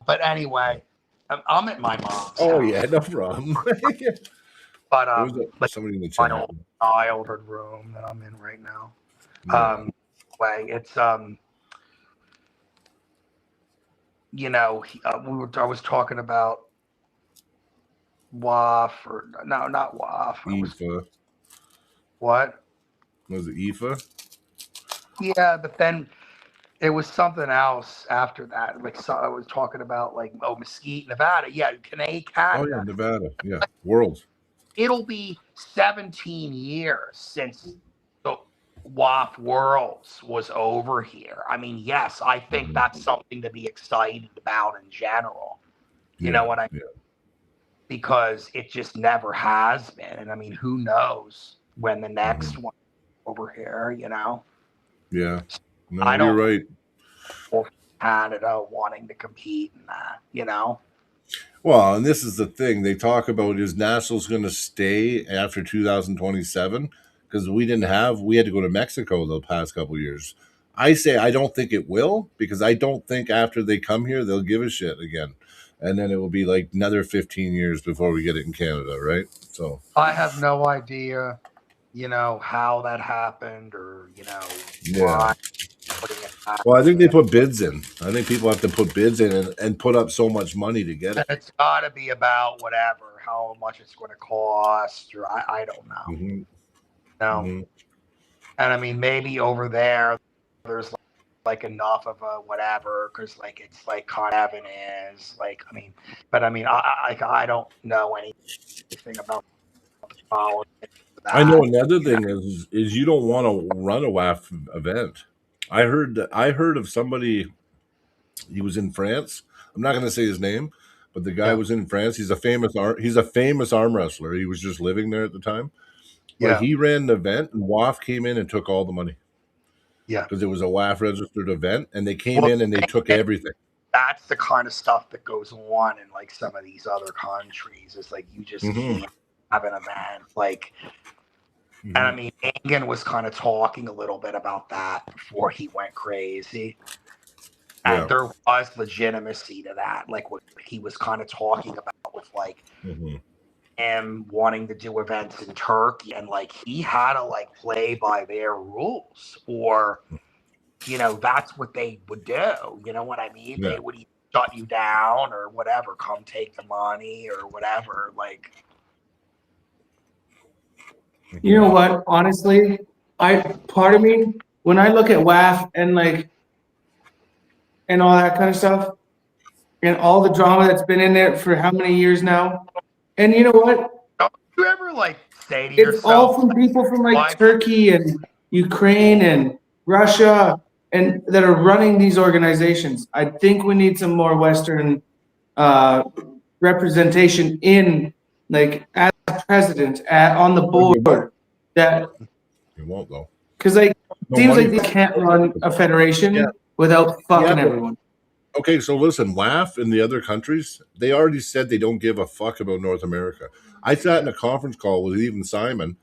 But anyway, I'm at my mom's. Oh house. yeah, no problem. But somebody in the my chat. old childhood room that I'm in right now. Yeah. It's I was talking about WAF or no, not WAF. IFA. What? Was it IFA? Yeah, but then it was something else after that. I was talking about Mesquite, Nevada. Yeah, Canada. Oh yeah, Nevada. Yeah, Worlds. It'll be 17 years since the WAF Worlds was over here. I mean, yes, I think that's something to be excited about in general. You know what I mean? Because it just never has been. And I mean, who knows when the next one over here, Yeah. No, you're right. Canada wanting to compete in that, Well, and this is the thing they talk about: is Nationals going to stay after 2027? Because we had to go to Mexico the past couple of years. I say I don't think it will, because I don't think after they come here they'll give a shit again, and then it will be like another 15 years before we get it in Canada, right? So I have no idea, how that happened or why. Well, I think they put bids in. I think people have to put bids in and put up so much money to get it. It's got to be about whatever, how much it's going to cost, or I don't know. And I mean, maybe over there's enough of a whatever, because it's Con Evan is but I mean, I don't know anything about the politics. I know another thing is you don't want to run a WAF event. I heard of somebody. He was in France. I'm not going to say his name, but the guy was in France. He's a famous arm wrestler. He was just living there at the time. But he ran an event, and WAF came in and took all the money. Yeah, because it was a WAF registered event, and they came in and they took everything. That's the kind of stuff that goes on in some of these other countries. It's you just can't have an event and I mean, Engen was kind of talking a little bit about that before he went crazy. And there was legitimacy to that, what he was kind of talking about with him wanting to do events in Turkey, and he had to play by their rules, or that's what they would do. You know what I mean? They would shut you down or whatever. Come take the money or whatever. Like, You know what? Honestly, part of me, when I look at WAF and and all that kind of stuff, and all the drama that's been in there for how many years now, and you know what? don't you ever like say to It's all yourself, from people from why? Turkey and Ukraine and Russia and that are running these organizations. I think we need some more Western representation in as president on the board that It won't though. because No seems money. like they can't run a federation Yeah. without fucking Yeah. everyone. Okay, so listen, WAF in the other countries, they already said they don't give a fuck about North America. I sat in a conference call with even Simon,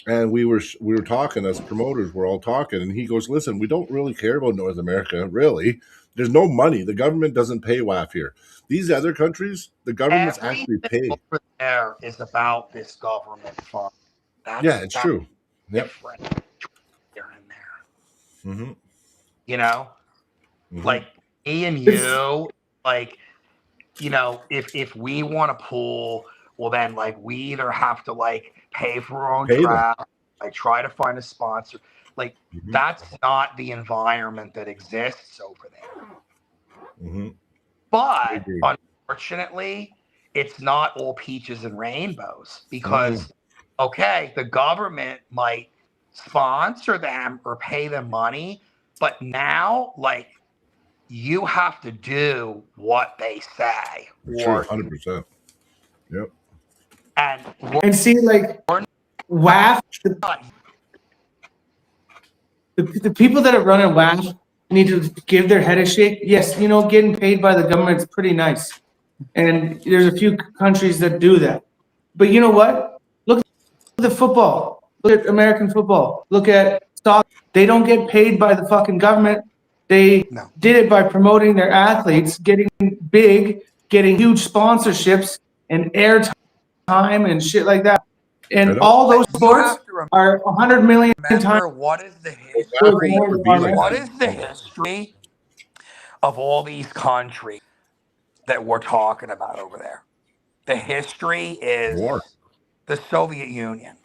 and we were talking as promoters. We're all talking, and he goes, "Listen, we don't really care about North America. Really, there's no money. The government doesn't pay WAF here. These other countries, the governments actually Everything pay. over there is about this government fund. Yeah, it's true. Yep. Different here and there. Mm-hmm. You know, Mm-hmm. like me and you, like, you know, if we want to pool, well then like we either have to like pay for our own Pay them. travel, like try to find a sponsor. Like Mm-hmm. that's not the environment that exists over there. Mm-hmm. But unfortunately, it's not all peaches and rainbows because, okay, the government might sponsor them or pay them money, but now, like, you have to do what they say. True, 100%. Yep. And see, like, WAF, the people that are running WAF need to give their head a shake. Yes, you know, getting paid by the government is pretty nice. And there's a few countries that do that. But you know what? Look at the football. Look at American football. Look at soccer. They don't get paid by the fucking government. They did it by promoting their athletes, getting big, getting huge sponsorships and airtime and shit like that. And all those sports are 100 million times. What is the history? What is the history of all these countries that we're talking about over there? The history is war. The Soviet Union.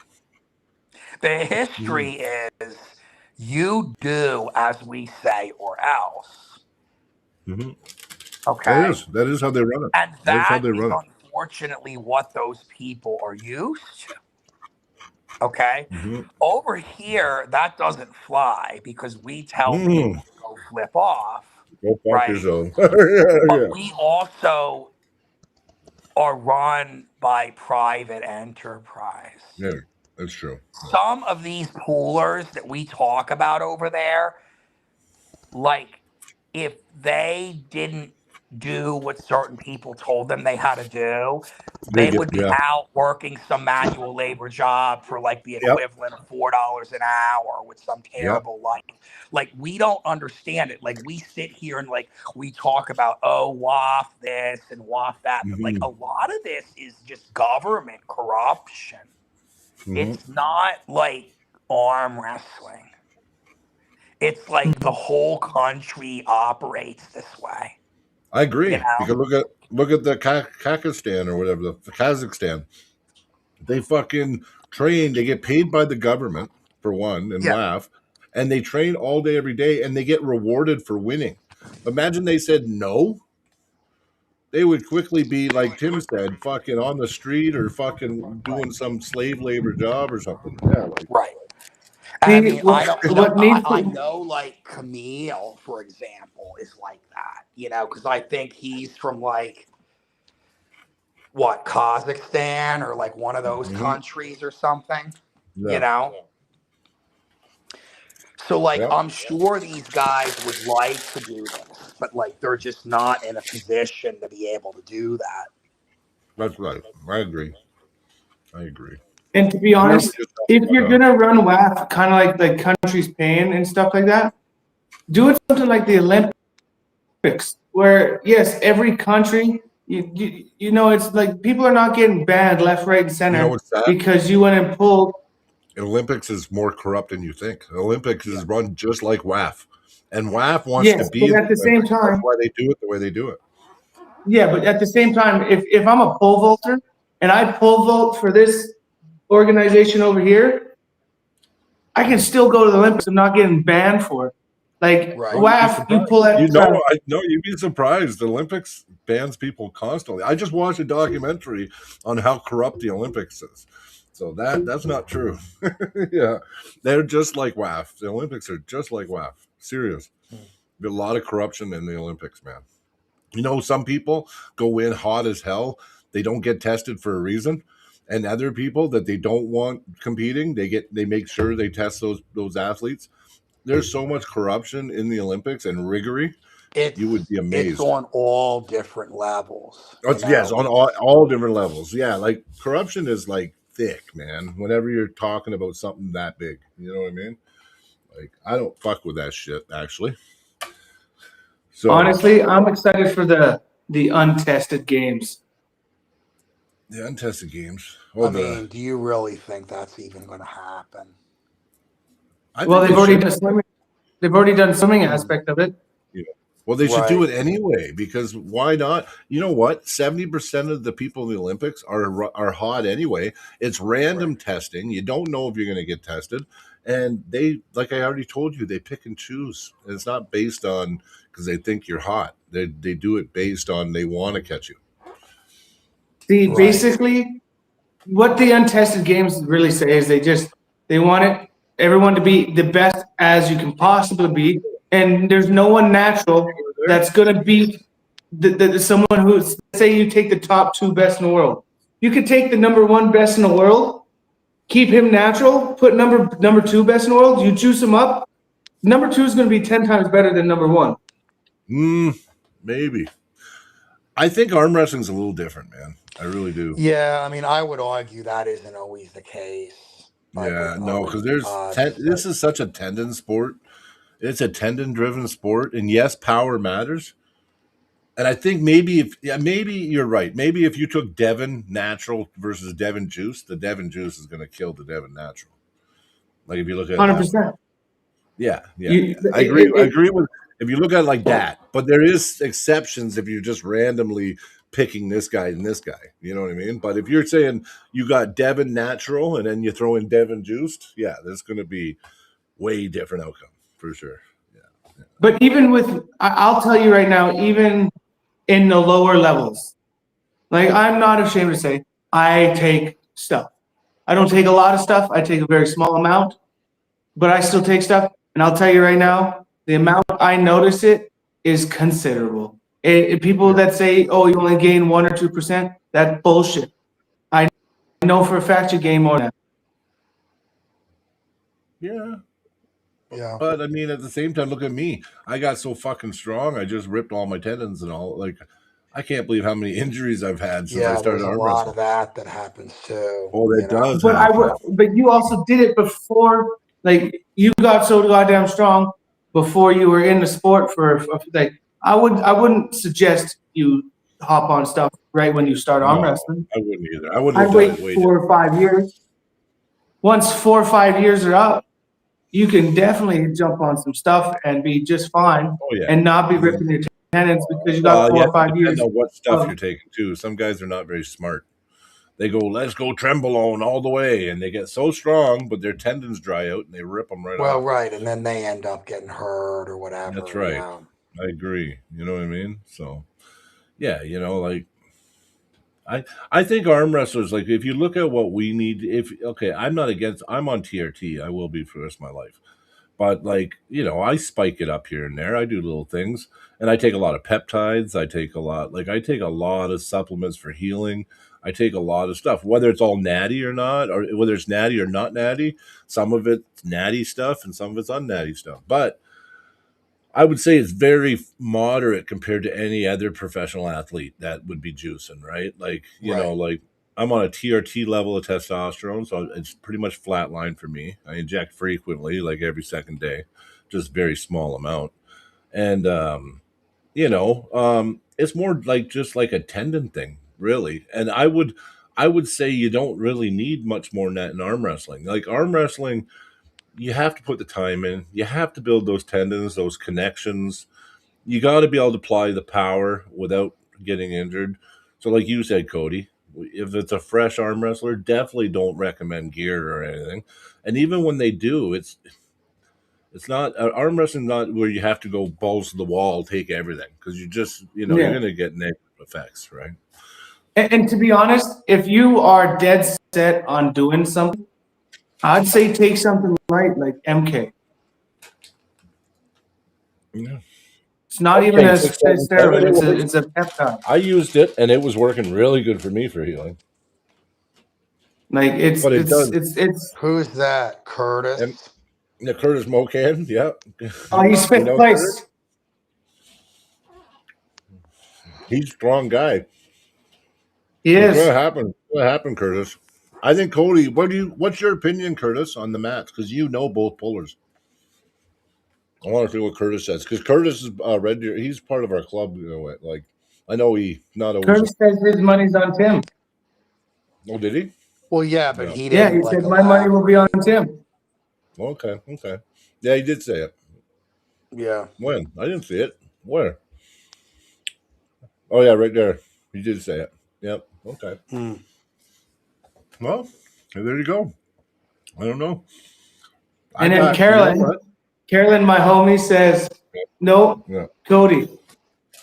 The history is you do as we say or else. Mm-hmm. Okay. That is how they run it. And that is unfortunately what those people are used to. Okay. Mm-hmm. Over here, that doesn't fly because we tell people to go flip off. Go fuck yourself. But we also are run by private enterprise. Yeah, that's true. Some of these poolers that we talk about over there, like if they didn't do what certain people told them they had to do, they would be out working some manual labor job for like the equivalent of $4 an hour with some terrible life. Like we don't understand it. Like we sit here and like we talk about, oh, WAF this and WAF that. But like a lot of this is just government corruption. It's not like arm wrestling. It's like the whole country operates this way. I agree. You know? Because look at the Kazakhstan or whatever, the Kazakhstan. They fucking train. They get paid by the government for one, and WAF, and they train all day every day, and they get rewarded for winning. Imagine they said no. They would quickly be like Tim said, fucking on the street or fucking doing some slave labor job or something. Yeah, right. I mean, I know like Camille, for example, is like that, you know, because I think he's from like Kazakhstan or like one of those countries or something, you know. So like I'm sure these guys would like to do this, but like they're just not in a position to be able to do that. That's right. I agree. And to be honest, if you're gonna run WAF, kind of like countries paying and stuff like that, do it something like the Olympics, where yes, every country, you know, it's like people are not getting banned left, right, and center because you went and pulled. Olympics is more corrupt than you think. Olympics is run just like WAF, and WAF wants to be but at the same time, that's why they do it the way they do it. Yeah, but at the same time, if I'm a pole vaulter and I pole vault for this organization over here, I can still go to the Olympics. I'm not getting banned for it. Like Right. You'd be WAF, you surprised. pull that. You'd be surprised. The Olympics bans people constantly. I just watched a documentary on how corrupt the Olympics is. So that's not true. Yeah, they're just like WAF. The Olympics are just like WAF. Serious. There's a lot of corruption in the Olympics, man. You know, some people go in hot as hell. They don't get tested for a reason, and other people that they don't want competing, they make sure they test those athletes. There's so much corruption in the Olympics and riggery. You would be It's amazed. on all different levels. Yes, on all different levels. Yeah, like corruption is like thick, man. Whenever you're talking about something that big, you know what I mean? Like I don't fuck with that shit actually. So Honestly, I'm excited for the untested games. the untested games. I mean, do you really think that's even going to happen? Well, they've already should. done swimming. They've already done swimming aspect of it. Yeah. Well, they should do Right. it anyway because why not? You know what? 70% of the people in the Olympics are hot anyway. It's random testing. You don't know if you're going to get tested, and they, like I already told you, they pick and choose. And it's not based on because they think you're hot. They do it based on they want to catch you. See, Right. basically, what the untested games really say is they want everyone to be the best as you can possibly be, and there's no one natural that's gonna beat someone who's, say you take the top 2 best in the world. You could take the number 1 best in the world, keep him natural, put number 2 best in the world, you juice him up. Number 2 is gonna be 10 times better than number 1. Maybe. I think arm wrestling's a little different, man. I really do. Yeah, I mean, I would argue that isn't always the case. Yeah, no, because this is such a tendon sport. It's a tendon-driven sport, and yes, power matters. And I think maybe you're right. Maybe if you took Devon Natural versus Devon Juice, the Devon Juice is going to kill the Devon Natural. Like if you look at it that way. 100%. Yeah. I agree with if you look at it like that. But there is exceptions if you're just randomly picking this guy and this guy. You know what I mean? But if you're saying you got Devon Natural and then you throw in Devon Juiced, yeah, there's going to be way different outcome for sure. Yeah. But even with, I'll tell you right now, even in the lower levels, like I'm not ashamed to say I take stuff. I don't take a lot of stuff. I take a very small amount, but I still take stuff. And I'll tell you right now, the amount I notice it is considerable. People that say, "Oh, you only gain 1 or 2%," that's bullshit. I know for a fact you gain more than that. Yeah. Yeah. But I mean, at the same time, look at me. I got so fucking strong. I just ripped all my tendons and all. Like, I can't believe how many injuries I've had since I started there's a arm lot wrestling. of that happens too. Oh, that does. But you also did it before. Like you got so goddamn strong before you were in the sport for like. I wouldn't suggest you hop on stuff right when you start arm wrestling. I wouldn't either. I wouldn't I'd have wait done it 4 or 5 years. Once 4 or 5 years are up, you can definitely jump on some stuff and be just fine and not be ripping your tendons because you got 4 or 5 years. Depends on what stuff you're taking too. Some guys are not very smart. They go, let's go Trembolone all the way, and they get so strong, but their tendons dry out and they rip them right off. Well, right, and then they end up getting hurt or whatever. That's right. Yeah. I agree. You know what I mean? So, yeah, like I think arm wrestlers, like if you look at what we need, I'm on TRT. I will be for the rest of my life. But like, I spike it up here and there. I do little things. And I take a lot of peptides. I take a lot of supplements for healing. I take a lot of stuff, whether it's all natty or not, or whether it's natty or not natty. Some of it's natty stuff and some of it's unnatty stuff. But I would say it's very moderate compared to any other professional athlete that would be juicing, right? Like, like I'm on a TRT level of testosterone, so it's pretty much flatline for me. I inject frequently, like every second day, just very small amount. And, it's more like just like a tendon thing, really. And I would say you don't really need much more than that in arm wrestling. Like arm wrestling, you have to put the time in. You have to build those tendons, those connections. You got to be able to apply the power without getting injured. So, like you said, Cody, if it's a fresh arm wrestler, definitely don't recommend gear or anything. And even when they do, it's not arm wrestling. Not where you have to go balls to the wall, take everything because you just you're Yeah. going to get negative effects, right? And to be honest, if you are dead set on doing something, I'd say take something light like MK. Yeah. It's not even Okay, a 677, steroid. it works. It's a peptide. I used it and it was working really good for me for healing. Like But it does. it's. Who's that? Curtis? And the Curtis Mocan, yeah. Oh, he's You fifth know Curtis? place. He's a strong guy. He What's is. gonna happen? What's gonna happen, Curtis? I think Cody. What's your opinion, Curtis, on the match? Because you know both pullers. I want to see what Curtis says. Because Curtis is Red Deer. He's part of our club. You know, like I know he not always. Curtis says his money's on Tim. Oh, did he? Well, yeah, but Yeah. he Yeah, didn't he like said my money will be on Tim. Okay. Okay. Yeah, he did say it. Yeah. When? I didn't see it. Where? Oh yeah, right there. He did say it. Yep. Okay. Hmm. Well, there you go. I don't know. And then You know Carolyn, what? my homie says, no, Yeah. Cody.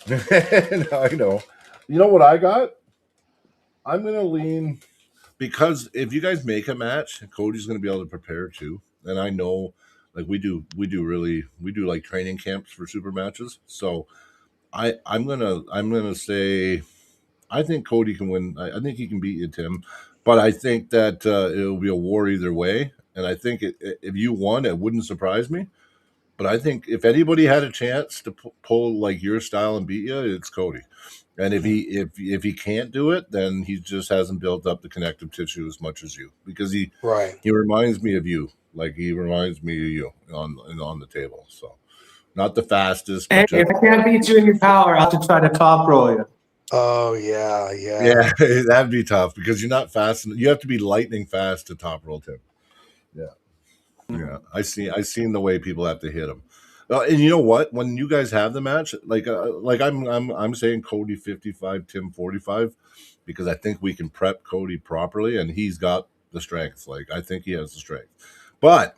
I know. You know what I got? I'm gonna lean because if you guys make a match, Cody's gonna be able to prepare too. And I know, like we do like training camps for super matches. So I'm gonna say I think Cody can win. I think he can beat you, Tim. But I think that it'll be a war either way. And I think if you won, it wouldn't surprise me. But I think if anybody had a chance to pull like your style and beat you, it's Cody. And if he can't do it, then he just hasn't built up the connective tissue as much as you because Right. he reminds me of you, like he reminds me of you on the table. So not the fastest, Hey, but just if I can't beat you in your power, I'll have to try to top roll you. Oh, yeah, yeah. yeah, that'd be tough because you're not fast. You have to be lightning fast to top roll Tim. Yeah, yeah. I seen the way people have to hit him. And you know what? When you guys have the match, like I'm saying Cody 55, Tim 45, because I think we can prep Cody properly, and he's got the strength. Like I think he has the strength, but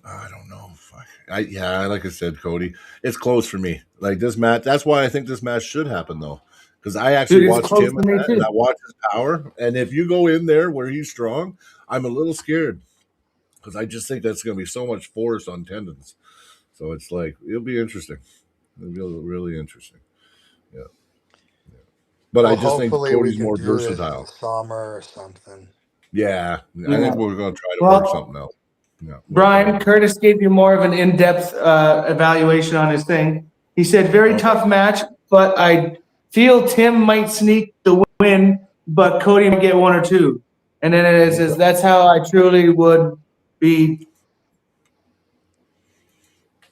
I don't know. Yeah, like I said, Cody, it's close for me. Like this match, that's why I think this match should happen though, because I actually Dude, it's watched close him to me and too. I watched his power. And if you go in there where he's strong, I'm a little scared because I just think that's going to be so much force on tendons. So it's like it'll be interesting. It'll be really interesting. Yeah, but Well, I just think hopefully we Cody's can more do this in the versatile. summer or something. Yeah, I Yeah. think we're going to try to work Well, something out. Yeah, Brian, Curtis gave you more of an in-depth evaluation on his thing. He said, very Okay. tough match, but I feel Tim might sneak the win, but Cody might get one or two. And then it says, that's how I truly would be.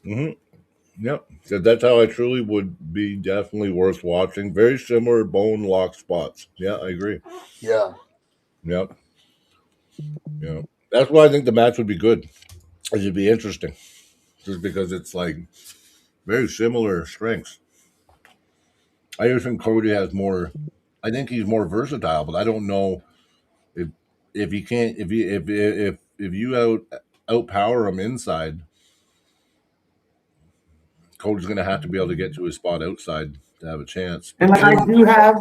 Yep. So that's how I truly would be definitely worth watching. Very similar bone lock spots. Yeah, I agree. Yeah. Yep. Yeah. That's why I think the match would be good. It'd be interesting. Just because it's like very similar strengths. I just think Cody has more I think he's more versatile, but I don't know if he can't if you outpower him inside, Cody's gonna have to be able to get to his spot outside to have a chance. And But I Tim, do have,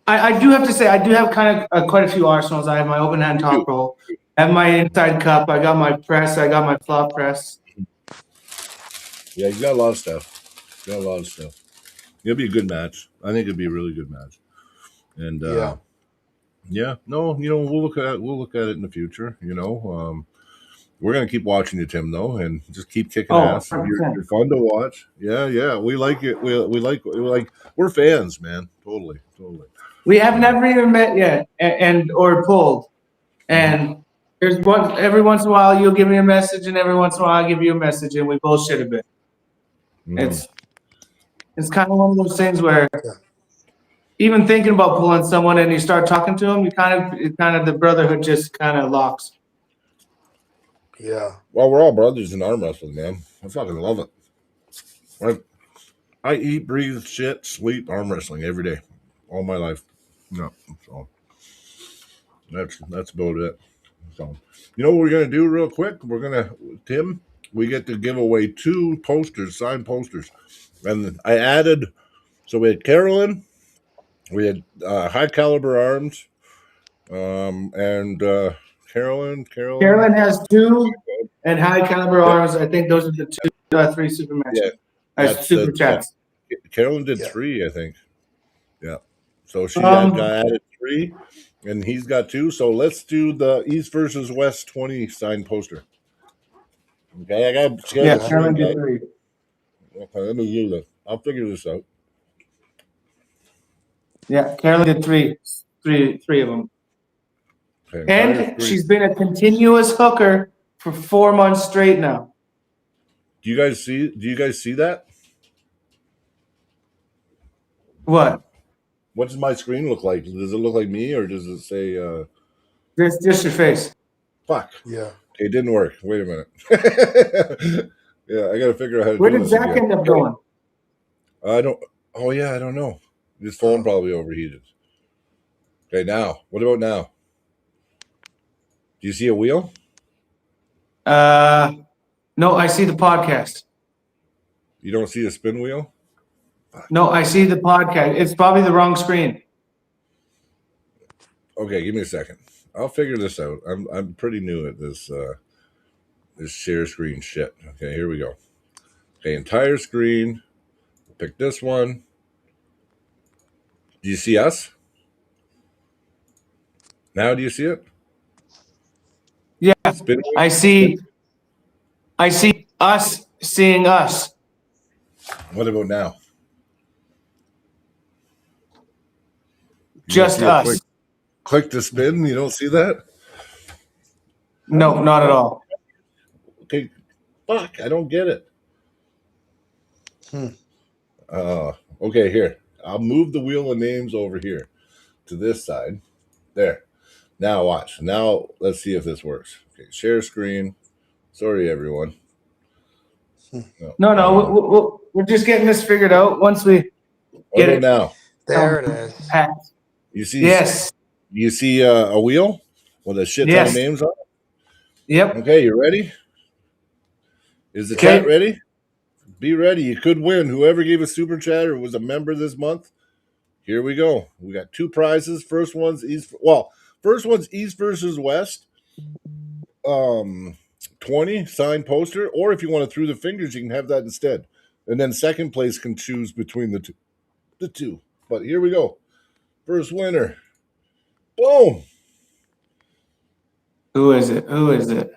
I do have to say, I do have kind of quite a few arsenals. I have my open hand top roll, I have my inside cup, I got my press, I got my flop press. yeah, you got a lot of stuff. You got a lot of stuff. It'll be a good match. I think it'd be a really good match. And Yeah. yeah, no, we'll look at it in the future. We're gonna keep watching you, Tim, though, and just keep kicking Oh, ass. 100%. You're fun to watch. Yeah, we like it. We're fans, man. Totally. We have never even met yet or pulled. And there's every once in a while you'll give me a message, and every once in a while I give you a message, and we bullshit a bit. Mhm. It's kind of one of those things where even thinking about pulling someone and you start talking to them, kind of the brotherhood just kind of locks. Yeah. Well, we're all brothers in arm wrestling, man. I fucking love it. I eat, breathe, shit, sleep, arm wrestling every day, all my life. No, so that's about it. So, you know what we're gonna do real quick? We're gonna Tim. We get to give away 2 posters, signed posters, and I added. So we had Carolyn, we had High Caliber Arms, and Carolyn. Carolyn has 2, and High Caliber Arms. I think those are the 3 super Yeah, matches. that's Super the chats. Carolyn did Yeah. 3, I think. Yeah. So she got added 3, and he's got 2. So let's do the East versus West 20 signed poster. Okay, I got Yeah, the Carolyn screen, did guys. 3. Okay, let me do this. I'll figure this out. Yeah, Carolyn did 3 of them. Okay, entire And screen. she's been a continuous hooker for 4 months straight now. Do you guys see that? What? What does my screen look like? Does it look like me, or does it say Just your face. fuck? Yeah. Okay, it didn't work. Wait a minute. Yeah, I gotta figure out how to Where do did this Zach again. end up going? I don't. Oh yeah, I don't know. His phone probably overheated. Okay, now what about now? Do you see a wheel? No, I see the podcast. You don't see a spin wheel? No, I see the podcast. It's probably the wrong screen. Okay, give me a second. I'll figure this out. I'm pretty new at this this share screen shit. Okay, here we go. Okay, entire screen. Pick this one. Do you see us? Now do you see it? Yeah, Spin wheel? I see us seeing us. What about now? You don't Just see a us. click to spin. You don't see that? No, not at all. Okay, fuck, I don't get it. Okay, here. I'll move the wheel of names over here to this side. There. Now watch. Now let's see if this works. Okay, share screen. Sorry, everyone. No, we're just getting this figured out once we What get about it. now? There it is. Packed. You see? Yes. You see a wheel with a shit ton Yes. of names on it? Yep. Okay, you ready? Is the Okay. chat ready? Be ready. You could win. Whoever gave a super chat or was a member this month. Here we go. We got 2 prizes. First one's East versus West. 20 signed poster, or if you want to through the fingers, you can have that instead. And then second place can choose between the two. But here we go. First winner. Boom. Who is it? Who is it?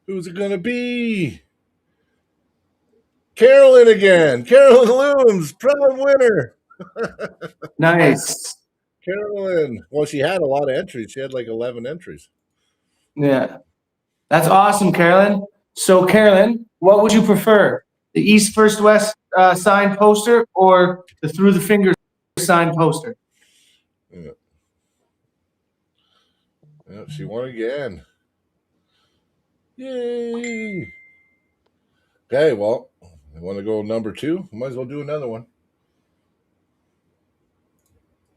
Who's it gonna be? Carolyn again. Carolyn Looms, proud winner. Nice. Carolyn. Well, she had a lot of entries. She had like 11 entries. Yeah. That's awesome, Carolyn. So, Carolyn, what would you prefer? The East First West signed poster or the Through the Fingers signed poster? Yeah, she won again. Yay. Okay, well, I want to go number 2. Might as well do another one.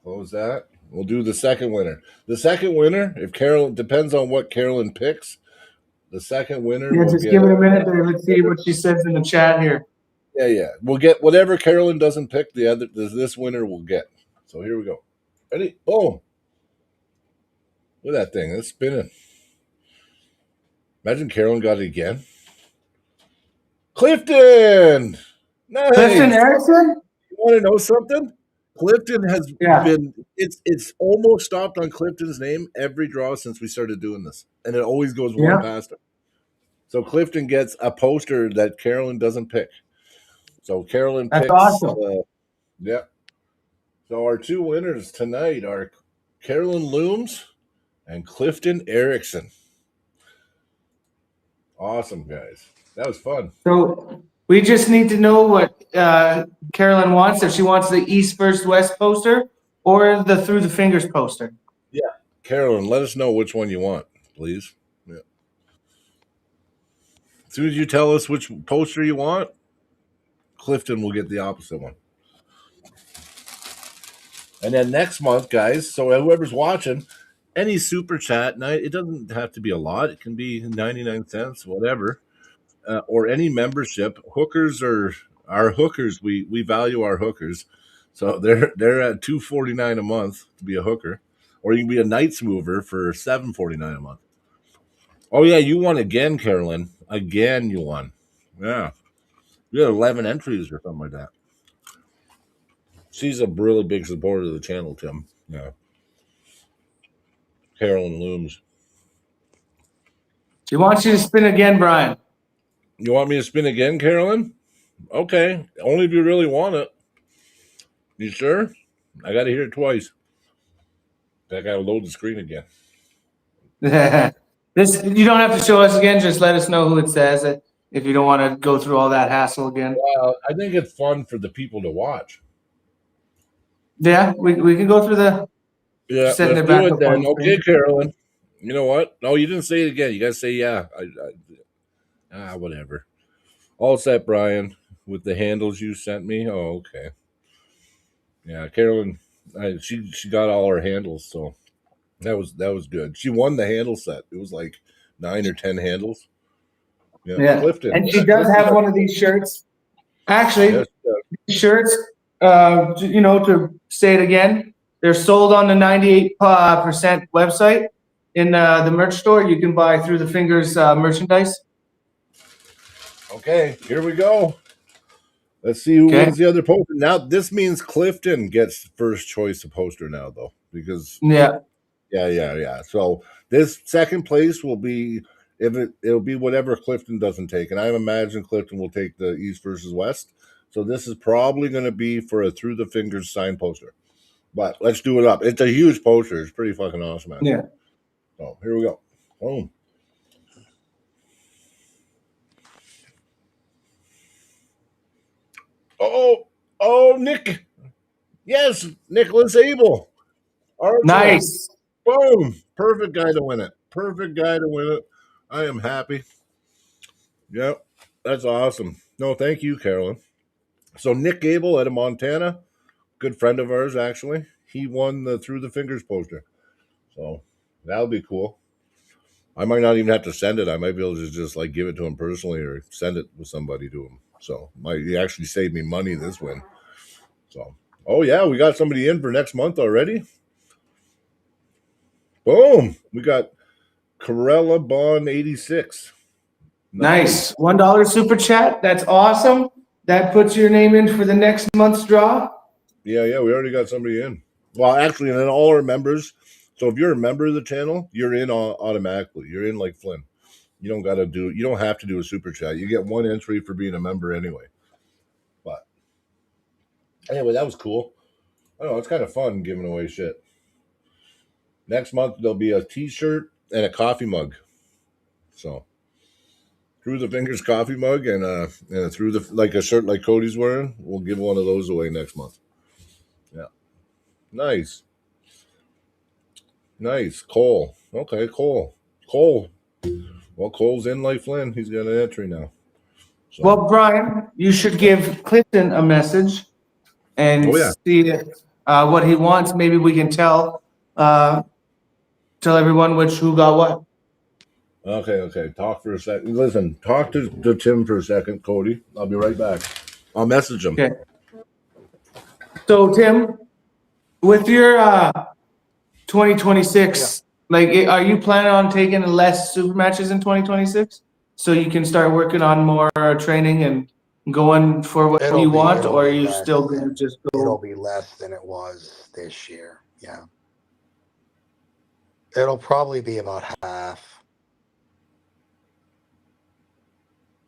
Close that. We'll do the second winner. The second winner, if Carolyn, depends on what Carolyn picks. The second winner Yeah, will just get. give it a minute there. Let's see what she says in the chat here. Yeah. We'll get whatever Carolyn doesn't pick. This winner will get. So here we go. Ready? Boom. Look at that thing. It's spinning. Imagine Carolyn got it again. Clifton. Nice. Clifton Erickson? You want to know something? Clifton has Yeah. been. It's almost stopped on Clifton's name every draw since we started doing this, and it always goes one Yeah. past him. So Clifton gets a poster that Carolyn doesn't pick. So Carolyn That's picks. awesome. Yeah. So our 2 winners tonight are Carolyn Looms and Clifton Erickson. Awesome, guys. That was fun. So we just need to know what Carolyn wants. If she wants the East First West poster or the Through the Fingers poster. Yeah. Carolyn, let us know which one you want, please. Yeah. As soon as you tell us which poster you want, Clifton will get the opposite one. And then next month, guys, so whoever's watching, any super chat night, it doesn't have to be a lot. It can be 99 cents, whatever, or any membership. Hookers are our hookers. We value our hookers. So they're at $2.49 a month to be a hooker. Or you can be a Knights mover for $7.49 a month. Oh yeah, you won again, Carolyn. Again you won. Yeah. You had 11 entries or something like that. She's a really big supporter of the channel, Tim. Yeah. Carolyn Looms. She wants you to spin again, Brian. You want me to spin again, Carolyn? Okay. Only if you really want it. You sure? I got to hear it twice. I got to load the screen again. This you don't have to show us again. Just let us know who it says if you don't want to go through all that hassle again. Well, I think it's fun for the people to watch. Yeah, we can go through the Yeah, setting let's it back do it up on then. the Okay, screen. Carolyn. You know what? No, you didn't say it again. You got to say yeah. Whatever. All set, Brian, with the handles you sent me. Oh, okay. Yeah, Carolyn, she got all her handles, so that was good. She won the handle set. It was like 9 or 10 handles. Yeah, Yeah, Clifton. and she does have one of these shirts. Actually, Yes, these shirts, to say it again, they're sold on the 98% website in the merch store. You can buy Through the Fingers merchandise. okay, here we go. Let's see who Okay. wins the other poster. Now, this means Clifton gets first choice of poster now, though, because Yeah. yeah. So this second place will be it'll be whatever Clifton doesn't take, and I imagine Clifton will take the East versus West. So this is probably going to be for a Through the Fingers sign poster. But let's do it up. It's a huge poster. It's pretty fucking awesome, man. Yeah. So here we go. Boom. Oh, Nick. Yes, Nicholas Abel. Archer. Nice. Boom. Perfect guy to win it. Perfect guy to win it. I am happy. Yep. That's awesome. No, thank you, Carolyn. So Nick Abel out of Montana, good friend of ours, actually. He won the Through the Fingers poster. So that'll be cool. I might not even have to send it. I might be able to just like give it to him personally or send it with somebody to him. So he actually saved me money this win. So, oh yeah, we got somebody in for next month already. Boom. We got Corella Bond 86. Nice. $1 super chat. That's awesome. That puts your name in for the next month's draw. Yeah, we already got somebody in. Well, actually, and then all our members. So if you're a member of the channel, you're in automatically. You're in like Flynn. You don't have to do a super chat. You get one entry for being a member anyway. But anyway, that was cool. I don't know, it's kind of fun giving away shit. Next month there'll be a t-shirt and a coffee mug. So Through the Fingers coffee mug and through the like a shirt like Cody's wearing, we'll give one of those away next month. Yeah. Nice. Cole. Okay, Cole. Well, Cole's in like Flynn. He's got an entry now. So. Well, Brian, you should give Clifton a message and see what he wants. Maybe we can tell everyone who got what. Okay. Talk for a second. Listen, talk to Tim for a second, Cody. I'll be right back. I'll message him. Okay. So, Tim, with your 2026, are you planning on taking less super matches in 2026 so you can start working on more training and going for what you want, or are you still going to just go? It'll be less than it was this year. Yeah. It'll probably be about half.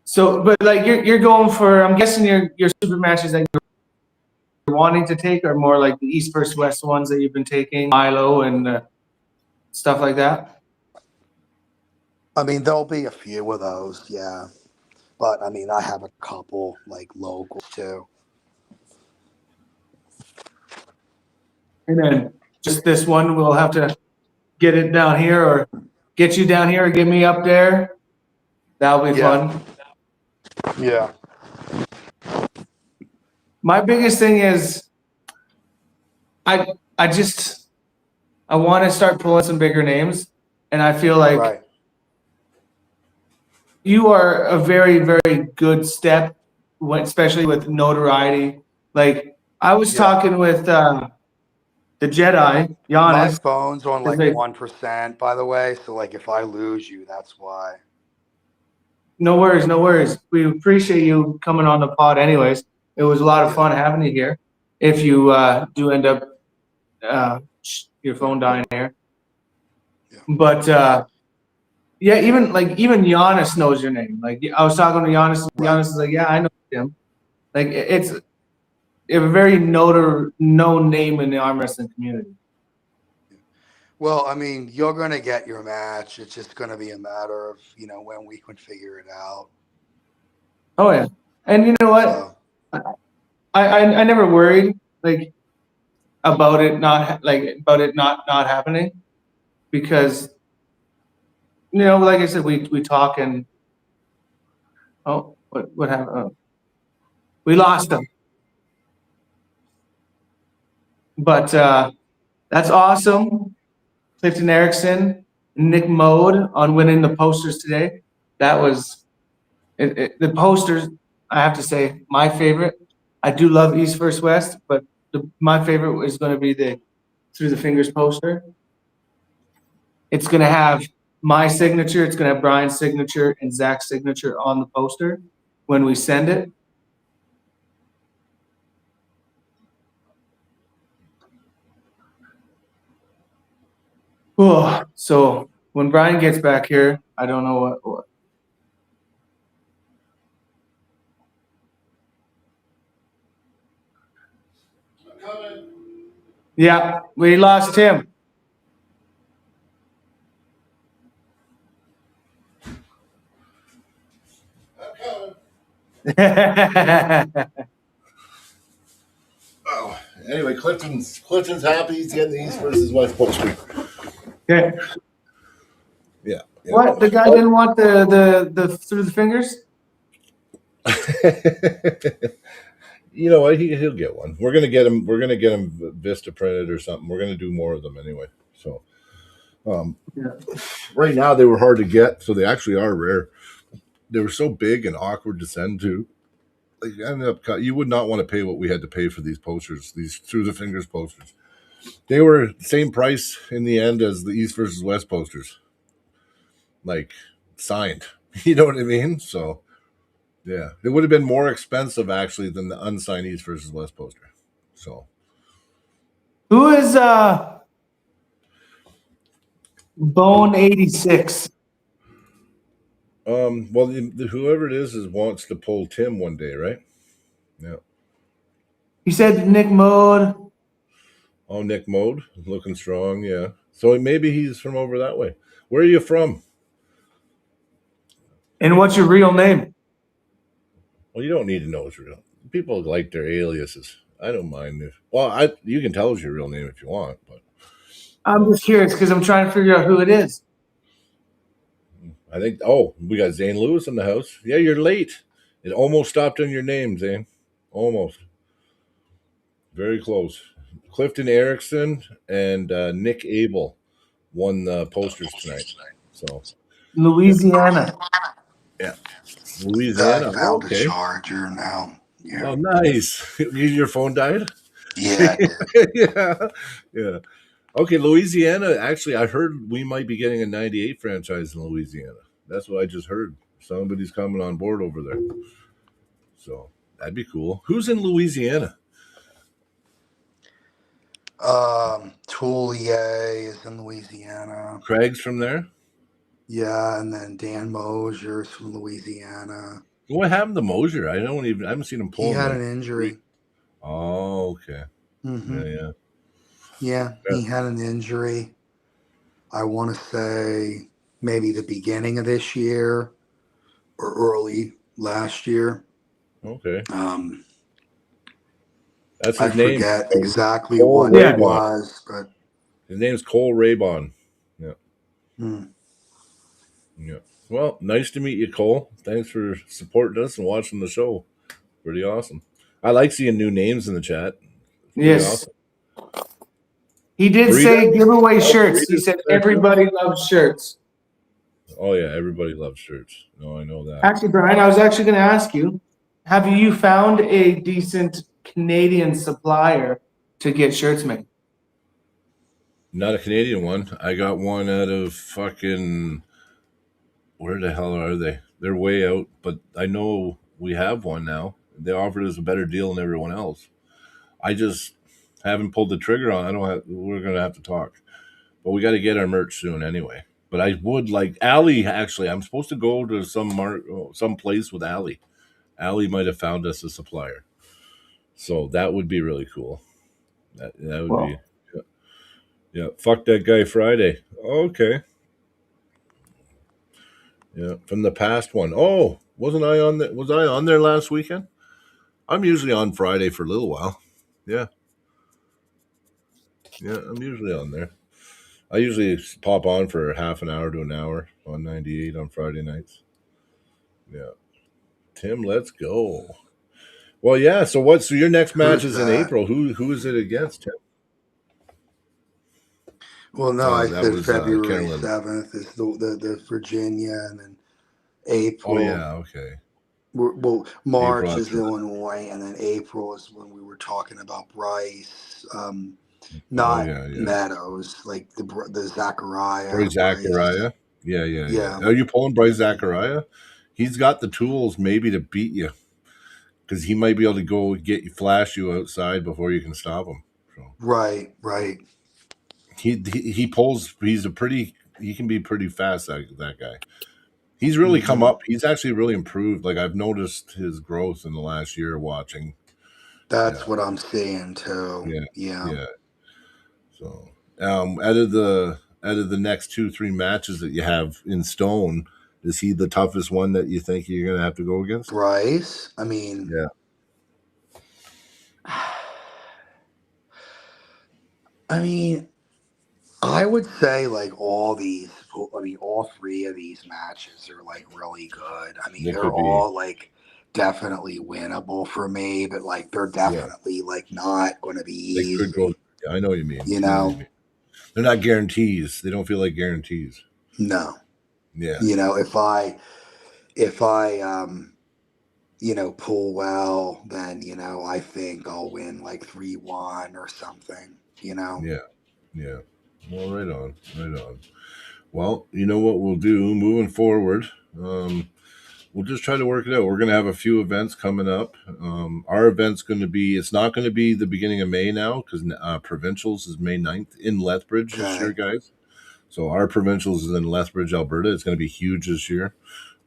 So, but like you're going for, I'm guessing your super matches that you're wanting to take are more like the East versus West ones that you've been taking, Milo and stuff like that. I mean, there'll be a few of those, yeah. But I mean, I have a couple like locals too. And then just this one, we'll have to get it down here or get you down here or get me up there. That'll be fun. Yeah. My biggest thing is I want to start pulling some bigger names, and I feel like Right. you are a very, very good step, especially with notoriety. Like I was Yeah. talking with the Jedi, My Giannis. phone's on Is like like, 1%, by the way. So like if I lose you, that's why. no worries, no worries. We appreciate you coming on the pod. Anyways, it was a lot of Yeah. fun having you here. If you do end up your phone dying here, Yeah. but yeah, even Giannis knows your name. Like I was talking to Giannis, and Right. Giannis is like, yeah, I know him. Like it's a very known name in the arm wrestling community. Well, I mean, you're gonna get your match. It's just gonna be a matter of when we can figure it out. Oh yeah, and you know what? So I never worried like about it not happening because like I said, we talk and what happened? Oh, we lost him, but that's awesome. Clifton Erickson, Nick Mode on winning the posters today. That was the posters. I have to say, my favorite. I do love East First West, but my favorite is going to be the Through the Fingers poster. It's going to have my signature. It's going to have Brian's signature and Zach's signature on the poster when we send it. Oh, so when Brian gets back here, I don't know what. Yeah, we lost him. Oh, anyway, Clifton's happy. He's getting the East versus West poster. Okay. Yeah. What? The guy didn't want the Through the Fingers? You know what? He'll get one. We're gonna get him. We're gonna get him Vista printed or something. We're gonna do more of them anyway. So, Yeah. right now they were hard to get, so they actually are rare. They were so big and awkward to send to. Like, ended up, you would not want to pay what we had to pay for these posters, these Through the Fingers posters. They were the same price in the end as the East versus West posters, like signed. You know what I mean? So, yeah, it would have been more expensive actually than the unsigned East versus West poster. So, Who is Bone 86? well, whoever it is wants to pull Tim one day, right? Yeah. You said Nick Mode. Oh, Nick Mode, looking strong. Yeah. So maybe he's from over that way. Where are you from? And what's your real name? Well, you don't need to know his real. People like their aliases. I don't mind if. Well, you can tell us your real name if you want, but I'm just curious because I'm trying to figure out who it is. I think. Oh, we got Zane Lewis in the house. Yeah, you're late. It almost stopped on your name, Zane. Almost. Very close. Clifton Erickson and Nick Abel won the posters tonight. So Louisiana. yeah, I Louisiana. Oh, found a okay. charger now. Yeah. Oh, nice. Your phone died. Yeah, it did. Yeah, yeah. Okay, Louisiana. Actually, I heard we might be getting a '98 franchise in Louisiana. That's what I just heard. Somebody's coming on board over there. So that'd be cool. Who's in Louisiana? Toulier is in Louisiana. Craig's from there. Yeah, and then Dan Mosier's from Louisiana. What happened to Mosier? I haven't seen him pull. He had an injury. Oh, okay. Mm-hmm. Yeah. Yeah, he had an injury. I want to say maybe the beginning of this year or early last year. Okay. That's I his name. forget exactly Cole what it Raybon. was, but His name's Cole Raybon. Yeah. hmm. Yeah. Well, nice to meet you, Cole. Thanks for supporting us and watching the show. Pretty awesome. I like seeing new names in the chat. It's pretty Yes. awesome. He did Brita? say giveaway Oh, shirts. He Brita's said there too. everybody loves shirts. Oh yeah, everybody loves shirts. No, I know that. Actually, Brian, I was actually going to ask you, have you found a decent Canadian supplier to get shirts made? Not a Canadian one. I got one out of fucking. Where the hell are they? They're way out, but I know we have one now. They offered us a better deal than everyone else. I just haven't pulled the trigger on. I don't have. We're gonna have to talk, but we got to get our merch soon anyway. But I would like Allie. Actually, I'm supposed to go to some place with Allie. Allie might have found us a supplier, so that would be really cool. That would be. Well, Yeah, yeah. Fuck that guy Friday. Okay. Yeah, from the past one. Oh, wasn't I on that? Was I on there last weekend? I'm usually on Friday for a little while. Yeah, yeah, I'm usually on there. I usually pop on for half an hour to an hour on 98 on Friday nights. Yeah, Tim, let's go. Well, yeah. So what? So your next match Who's is in that? April. Who is it against, Tim? Well, no, I That said was February Carolyn. 7th is the Virginia, and then Oh April. yeah, okay. Well, April March is after that. Illinois, and then April is when we were talking about Bryce, Oh not yeah, yeah. Meadows, like the Zachariah Bryce Bryce. Zachariah. Yeah, yeah, yeah. Yeah, Are you pulling Bryce Zachariah? He's got the tools maybe to beat you because he might be able to go get you, flash you outside before you can stop him. So right. he pulls. He can be pretty fast. That guy. He's really come Hmm. up. He's actually really improved. Like I've noticed his growth in the last year watching. That's Yeah, what I'm seeing too. yeah, Yeah, yeah. So out of the next 2-3 matches that you have in Stone, is he the toughest one that you think you're gonna have to go against? Bryce. I mean, Yeah. I mean, I would say like all these. I mean, all three of these matches are like really good. I mean, They they're could be. all like definitely winnable for me, but like they're Yeah. definitely like not going to be They could go. easy. Yeah, I know what you mean. You I know what you know, mean. They're not guarantees. They don't feel like guarantees. no. Yeah. You know, if I pull well, then I think I'll win like 3-1 or something. You know. Yeah. Yeah. Well, right on. Right on. Well, you know what we'll do moving forward. We'll just try to work it out. We're going to have a few events coming up. Our event's going to be, it's not going to be the beginning of May now because Provincials is May 9th in Lethbridge this year, Okay. guys. So our Provincials is in Lethbridge, Alberta. It's going to be huge this year.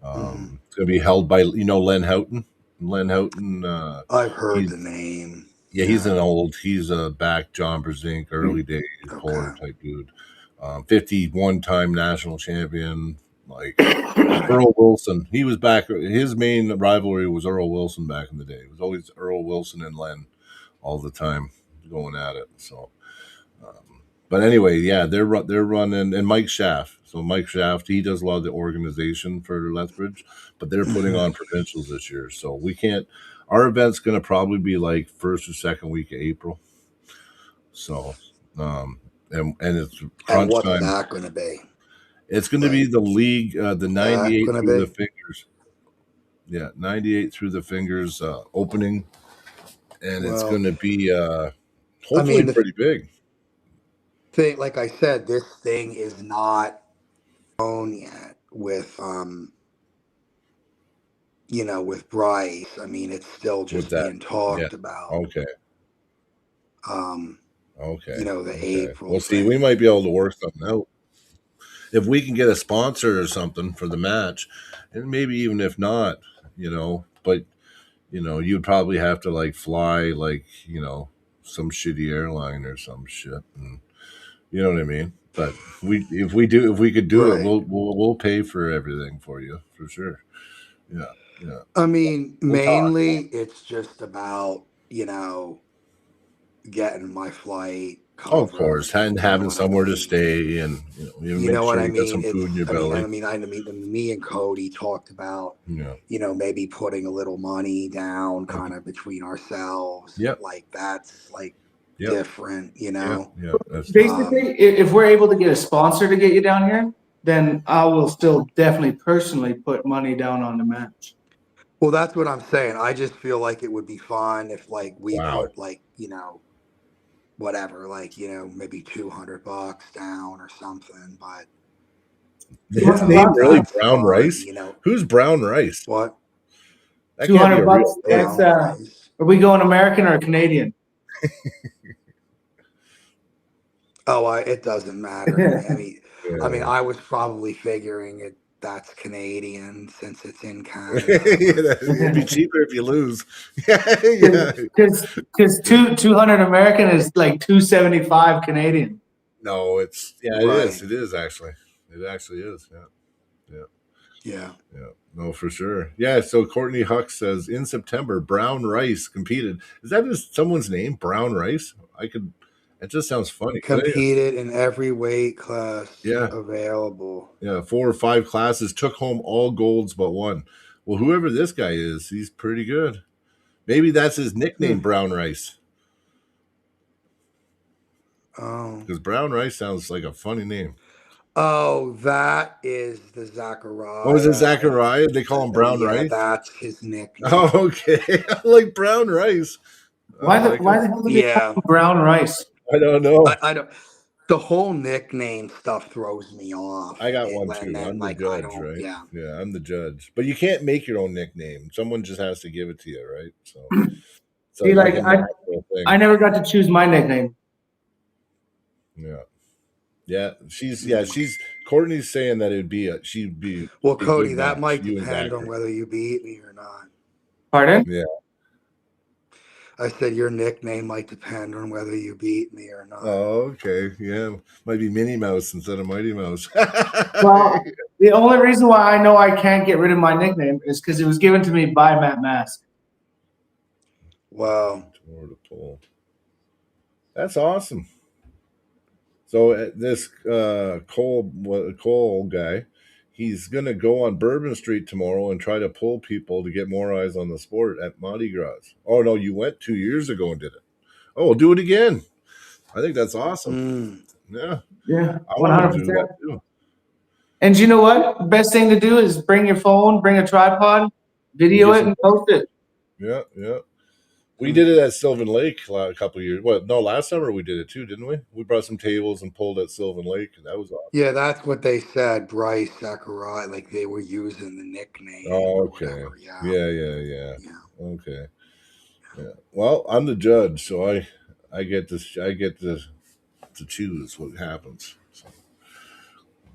Hmm. It's going to be held by, Len Houghton. Len Houghton, I've heard he's, the name. yeah, he's Yeah. he's a back John Brzezinski, early days Okay. puller type dude. 51-time national champion, like Earl Wilson. He was back. His main rivalry was Earl Wilson back in the day. It was always Earl Wilson and Len all the time going at it. So, but anyway, yeah, they're running, and Mike Schaff. So Mike Schaff, he does a lot of the organization for Lethbridge, but they're putting Hmm. on provincials this year. So we can't. Our event's going to probably be like first or second week of April. So, and it's And crunch what's time. that going to be? It's going to be Like, the league, the that 98 going to through the be? fingers. Yeah, 98 through the fingers opening, and it's Well, going to be I hopefully mean, the pretty big. thing, like I said, this thing is not known yet with Bryce. I mean, it's still With just that. being Yeah. talked about. Okay. Um, Okay. the Okay. April Well, see, we thing. might be able to work something out if we can get a sponsor or something for the match, and maybe even if not, But you'd probably have to like fly like some shitty airline or some shit, and you know what I mean. But if we could do it, Right. we'll pay for everything for you for sure. Yeah. Yeah. I mean, We'll talk. mainly it's just about, getting my flight, Oh, of cover. course, and You know having what I somewhere to mean? stay, and you You make know what sure I you got mean? some food in your I mean, belly. me and Cody talked about, Yeah. maybe putting a little money down Mhm. kind of between ourselves. Yep. Like that's like Yep. different, Yeah. Yeah. That's Basically, if we're able to get a sponsor to get you down here, then I will still definitely personally put money down on the match. Well, that's what I'm saying. I just feel like it would be fun if like we wow. put like, whatever, like, maybe $200 down or something, but His name $200. really that's Brown fun, Rice? Who's Brown Rice? what? That Two can't be hundred a real bucks. name. That's Brown rice. are we going American or Canadian? Oh, it doesn't matter to me. I mean, Yeah. I was probably figuring that's Canadian since it's in Canada, but It'd be cheaper if you lose. Yeah. Yeah. Because 200 American is like 275 Canadian. No, it is. right. It is actually. It actually is. Yeah. Yeah. Yeah. Yeah, no, for sure. Yeah, so Courtney Huck says in September, Brown Rice competed. Is that someone's name, Brown Rice? I could. It just sounds funny. But anyway, Competed in every weight class yeah, available. yeah. 4 or 5 classes, took home all golds but one. Well, whoever this guy is, he's pretty good. Maybe that's his nickname, Brown Rice, Oh. because Brown Rice sounds like a funny name. Oh, that is the What was it, Zachariah. Zachariah? They call him Brown Yeah, Rice. that's his nickname. Oh, okay. I like Brown Rice. Why I the like why him. the hell do they call Yeah. him brown rice? I don't know. I don't. The whole nickname stuff throws me off. I got one And too. then I'm the like I judge, don't. right? Yeah. Yeah, I'm the judge. But you can't make your own nickname. Someone just has to give it to you, right? So See, it's like like a natural I thing. never got to choose my nickname. Yeah. She's Courtney's saying that she'd be Well, a good Cody, that match, might you and depend on Zachary. whether you beat me or not. Pardon? Yeah. I said your nickname might depend on whether you beat me or not. Oh, okay. Yeah. Might be Minnie Mouse instead of Mighty Mouse. Well, the only reason why I know I can't get rid of my nickname is because it was given to me by Matt Mask. Wow. Toward the pole. That's awesome. So this Cole guy, he's gonna go on Bourbon Street tomorrow and try to pull people to get more eyes on the sport at Mardi Gras. Oh no, you went 2 years ago and did it. Oh, we'll do it again. I think that's awesome. Yeah, Yeah, I want to do 100%. that too. And you know what? The best thing to do is bring your phone, bring a tripod, video Get it, some- and post it. Yeah, yeah. We did it at Sylvan Lake a couple of years. What? No, last summer we did it too, didn't we? We brought some tables and pulled at Sylvan Lake. That was awesome. Yeah, that's what they said, Bryce, Zachariah, like they were using the nickname Oh, or okay. whatever. Yeah. Yeah. Okay. Yeah. Well, I'm the judge, so I get to choose what happens. So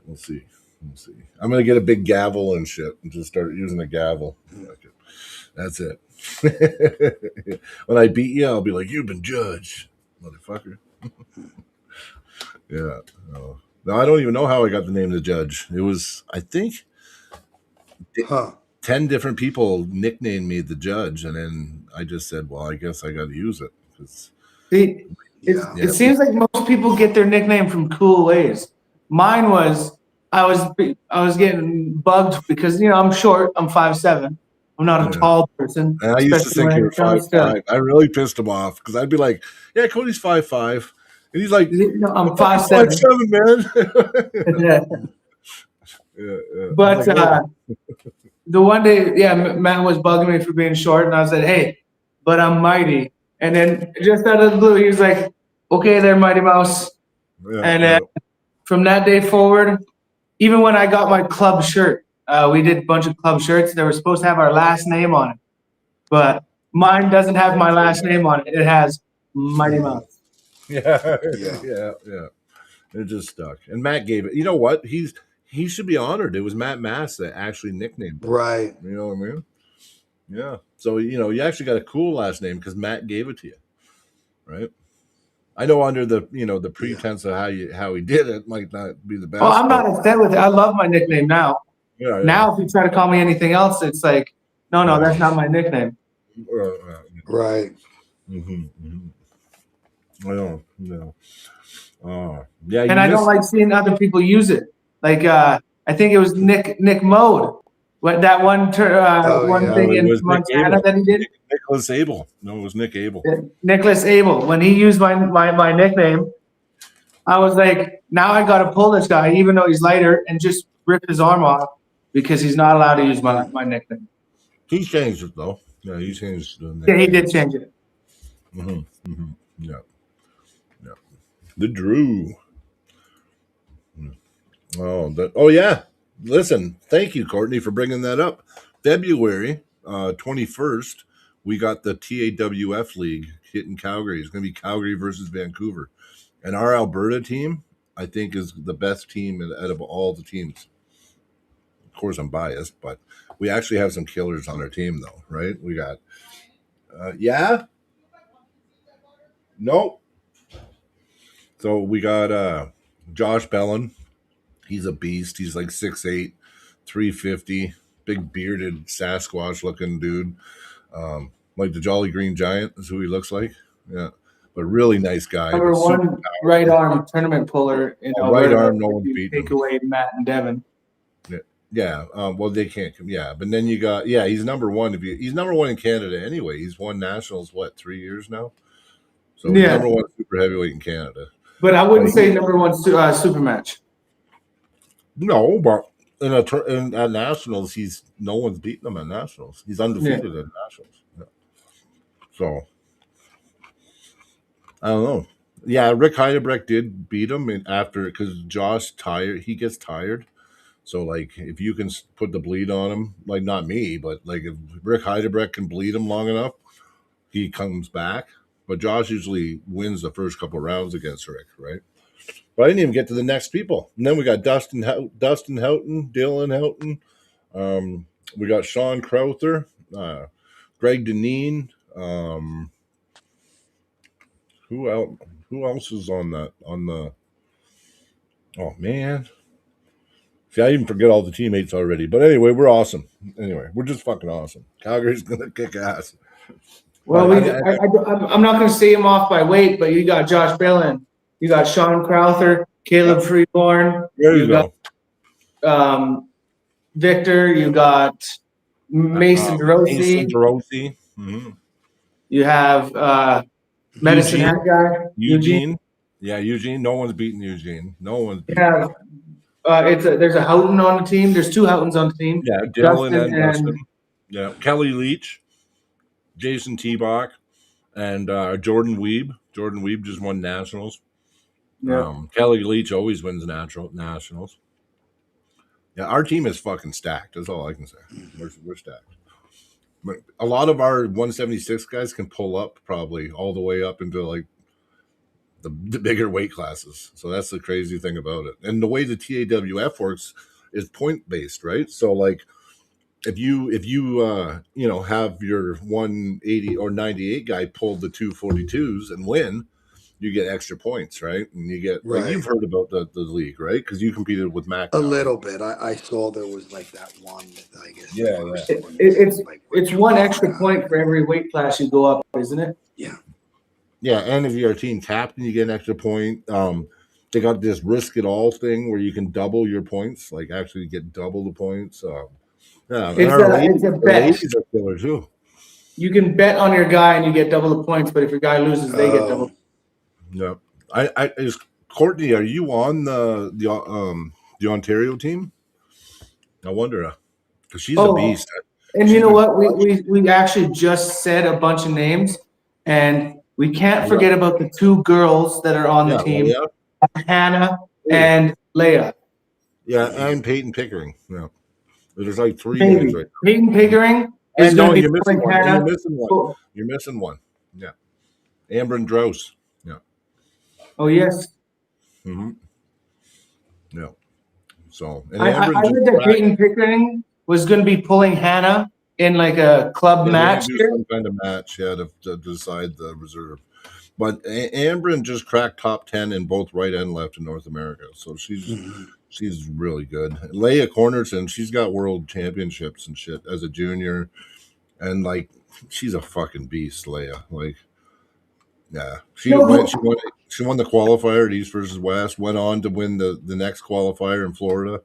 we'll see. We'll see. I'm gonna get a big gavel and shit and just start using a gavel. That's it. When I beat you, I'll be like, "You've been judged, motherfucker." Yeah. No, I don't even know how I got the name of the judge. It was, I think, Huh. 10 different people nicknamed me the judge, and then I just said, "Well, I guess I got to use it." 'Cause, See, Yeah. it seems like most people get their nickname from cool ways. Mine was I was getting bugged because I'm short. I'm 5'7". I'm not a Yeah. tall person, And I used to especially think when you were it comes to 5'5". I really pissed him off because I'd be like, "Yeah, Cody's 5'5", and he's like, I'm "I'm 5'7". 5'7", man." Yeah. Yeah. But I'm like, the one day, yeah, Matt was bugging me for being short, and I said, "Hey, but I'm mighty." And then just out of the blue, he was like, "Okay, there, Mighty Mouse." yeah, And yeah. from that day forward, even when I got my club shirt, we did a bunch of club shirts. They were supposed to have our last name on it, but mine doesn't have my last name on it. It has Mighty Mouse. Yeah. Yeah. It just stuck. And Matt gave it. You know what? He should be honored. It was Matt Mass that actually nicknamed him. Right. You know what I mean? Yeah. So you actually got a cool last name because Matt gave it to you, right? I know under the the pretense of how he did it might not be the best. Oh, I'm not upset with it. I love my nickname now. Yeah. Now, if you try to call me anything else, it's like, no, that's not my nickname. Right. Mm-hmm. I don't know. Yeah, And you I don't missed. like seeing other people use it. Like I think it was Nick Mode. What that Oh, one yeah. thing No, it in was Nick Montana Abel. that he did? Nicholas Abel. No, it was Nick Abel. Nicholas Abel. When he used my nickname, I was like, now I gotta pull this guy, even though he's lighter, and just rip his arm off because he's not allowed to use my nickname. He changed it though. Yeah, he changed the Yeah, he nickname. did change it. Yeah, yeah. The Drew. Oh yeah. Listen, thank you, Courtney, for bringing that up. February 21st, we got the TAWF League hit in Calgary. It's going to be Calgary versus Vancouver, and our Alberta team, I think, is the best team out of all the teams. Of course, I'm biased, but we actually have some killers on our team, though, right? We got, yeah, no. So we got Josh Bellin. He's a beast. He's like 6'8", 350, big bearded Sasquatch looking dude. Like the Jolly Green Giant is who he looks like. Yeah. But really nice guy. Number But super one right arm tournament puller in right Alberta. arm, no If one's you beating take him. away Matt and Devin. Yeah. Well, they can't come. Yeah. But then you got, yeah, he's number one. He's number one in Canada anyway. He's won nationals, 3 years now? So he's Yeah, number one super heavyweight in Canada. but I wouldn't But say number one super match. No, but at nationals, no one's beaten him at nationals. He's undefeated at nationals. Yeah. So I don't know. Yeah, Rick Heidebrecht did beat him after because Josh tired. He gets tired. So like, if you can put the bleed on him, like not me, but like if Rick Heidebrecht can bleed him long enough, he comes back. But Josh usually wins the first couple rounds against Rick, right? But I didn't even get to the next people. And then we got Dustin Houghton, Dylan Houghton. We got Sean Crowther, Greg Deneen. Who else? Who else is on that? On the oh man, see, I even forget all the teammates already. But anyway, we're awesome. Anyway, we're just fucking awesome. Calgary's gonna kick ass. Well, But I'm not going to say him off by weight, but you got Josh Bellin, you got Sean Crowther, Caleb Freeborn, there you you got go. Victor, you got Mason Mason DeRossi, DeRossi. Mm-hmm. you have Medicine Eugene. Hat guy, Eugene. Yeah, Eugene. No one's beating Eugene. No one's beating Yeah, him. there's a Houghton on the team. There's two Houghtons on the team. Yeah, Dylan Dustin and Dustin. Yeah, Kelly Leach, Jason T-Bach, and Jordan Weeb. Jordan Weeb just won nationals. Yeah. Kelly Leach always wins nationals. Yeah, our team is fucking stacked. That's all I can say. We're stacked. But a lot of our 176 guys can pull up probably all the way up into like the bigger weight classes. So that's the crazy thing about it. And the way the TAWF works is point based, right? So like if you have your 180 or 98 guy pull the 242s and win, you get extra points, right? And you get like Right. you've heard about the league, right? Because you competed with Mac. A little bit. I saw there was like that one. I guess Yeah, the first one. It's one extra point for every weight class you go up, isn't it? Yeah. Yeah, and if you're a team captain, you get an extra point. They got this risk it all thing where you can double your points, like actually get double the points. Yeah, and It's a our bet. ladies are killer too. You can bet on your guy and you get double the points, but if your guy loses, they get double. Yeah, I is Courtney. Are you on the Ontario team? I wonder because she's a beast. And you know what? We actually just said a bunch of names, and we can't forget about the two girls that are on the team, Leia. Hannah and Leia. Yeah, and Peyton Pickering. Yeah, there's like three names right now. Peyton Pickering is And going no, to be you're missing one. Hannah. You're missing one. You're missing one. Yeah, Amber Drose. Yeah. Oh yes. Mm-hmm. Yeah. So and I Amber heard that Peyton Pickering was going to be pulling Hannah in like a club match. Do some kind of match, to decide the reserve. But Ambrin just cracked top 10 in both right and left in North America, so she's really good. Leia Cornerton, she's got world championships and shit as a junior, and like she's a fucking beast, Leia. Like Yeah, she No, went. She won the qualifier at East versus West. Went on to win the next qualifier in Florida.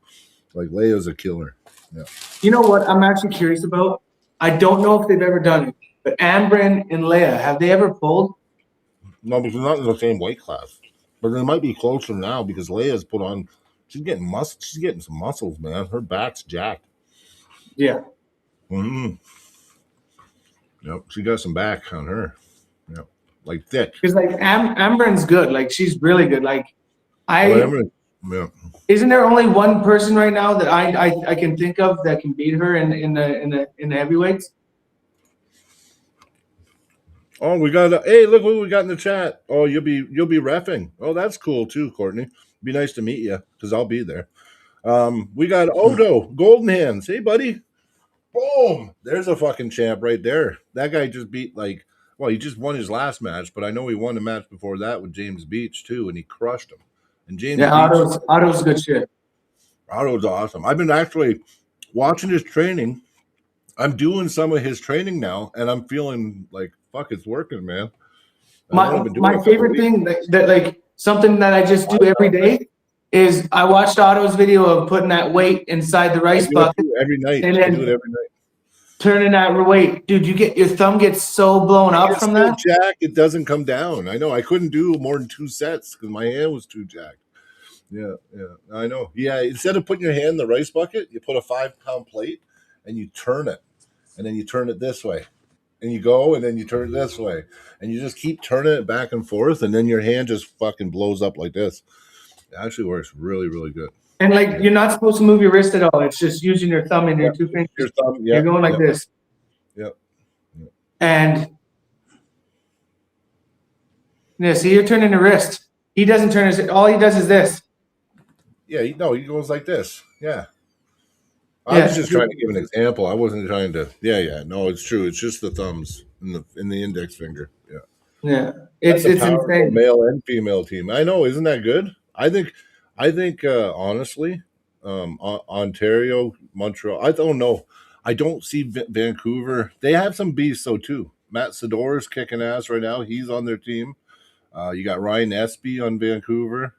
Like Leia's a killer. Yeah. you know what I'm actually curious about? I don't know if they've ever done it, but Ambrin and Leia, have they ever pulled? No, because they're not in the same weight class. But they might be closer now because Leia's put on. She's getting She's getting some muscles, man. Her back's jacked. Yeah. Mm-hmm. Yep, she got some back on her. Yep, like thick. Because like Ambrin's good. Like she's really good. Like Yeah. isn't there only one person right now that I can think of that can beat her in the heavyweights? Oh, we got. Hey, look what we got in the chat. Oh, you'll be reffing. Oh, that's cool too, Courtney. Be nice to meet you because I'll be there. We got Odo Golden Hands. Hey, buddy. Boom. There's a fucking champ right there. That guy just beat well, he just won his last match, but I know he won a match before that with James Beach too, and he crushed him. And James Yeah, Beach, Otto's good shit. Otto's awesome. I've been actually watching his training. I'm doing some of his training now, and I'm feeling like fuck, it's working, man. My favorite thing that like something that I just do every day is I watched Otto's video of putting that weight inside the rice bucket every night. and I do then it every night. turning that weight. Dude, your thumb gets so blown up from that. Jack, it doesn't come down. I know. I couldn't do more than 2 sets because my hand was too jacked. Yeah, I know. Yeah, instead of putting your hand in the rice bucket, you put a 5-pound plate and you turn it, and then you turn it this way, and you go, and then you turn it this way, and you just keep turning it back and forth, and then your hand just fucking blows up like this. It actually works really, really good. And like you're not supposed to move your wrist at all. It's just using your thumb and your 2 fingers. Your thumb, You're going like this. Yep. And yeah, see, you're turning the wrist. He doesn't turn his. All he does is this. Yeah, he goes like this. Yeah. I was just trying to give an example. I wasn't trying to. Yeah. No, it's true. It's just the thumbs in the index finger. Yeah. Yeah, It's insane. Male and female team. I know, isn't that good? I think honestly, Ontario, Montreal. I don't know. I don't see Vancouver. They have some beasts though too. Matt Sador is kicking ass right now. He's on their team. You got Ryan Espy on Vancouver.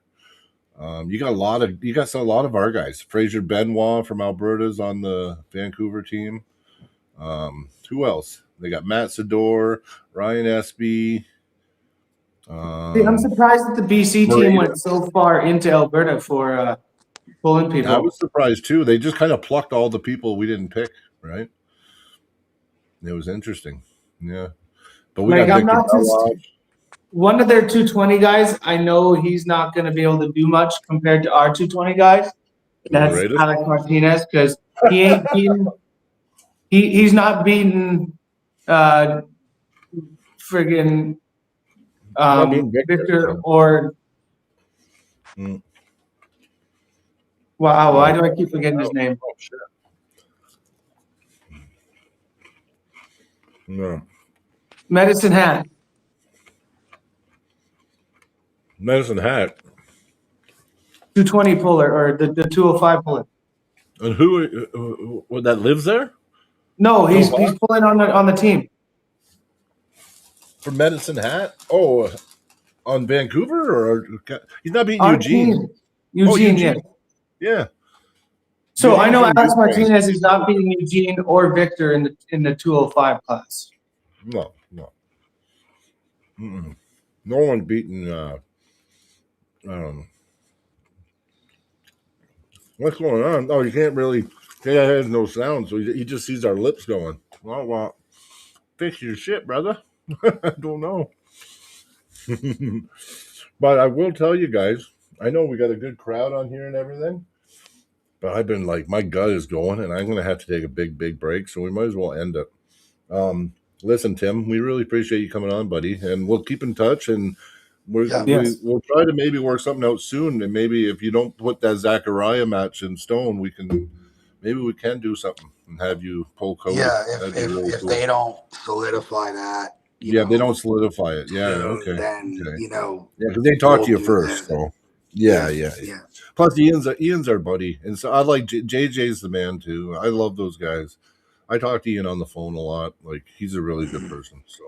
You got a lot of our guys. Fraser Benoit from Alberta's on the Vancouver team. Who else? They got Matt Sador, Ryan Espy. I'm surprised that the BC team went so far into Alberta for pulling people. I was surprised too. They just kind of plucked all the people we didn't pick, right? It was interesting. Yeah. But we got Victor one of their 220 guys, I know he's not going to be able to do much compared to our 220 guys. That's Alex Martinez because he ain't beaten. He's not beaten friggin' Victor or wow, why do I keep forgetting his name? Oh shit. No. Medicine Hat. 220 puller or the 205 puller. And who that lives there? No, he's pulling on the team. For Medicine Hat? Oh, on Vancouver or he's not beating Eugene. Eugene. Yeah. So Eugene, I know Alex Martinez is not beating Eugene or Victor in the 205 class. No. No one beating what's going on? Oh, you can't really. He has no sound, so he just sees our lips going. Well, fix your shit, brother. I don't know. But I will tell you guys, I know we got a good crowd on here and everything, but I've been like, my gut is going, and I'm going to have to take a big break, so we might as well end it. Listen, Tim, we really appreciate you coming on, buddy, and we'll keep in touch, and we'll try to maybe work something out soon, and maybe if you don't put that Zachariah match in stone, we can do something and have you pull Cody. Yeah, if they don't solidify that. They don't solidify it. Yeah, okay. Then because they talk to you first. So yeah. Plus, Ian's our buddy, and so I like JJ's the man too. I love those guys. I talk to Ian on the phone a lot. Like he's a really good person. So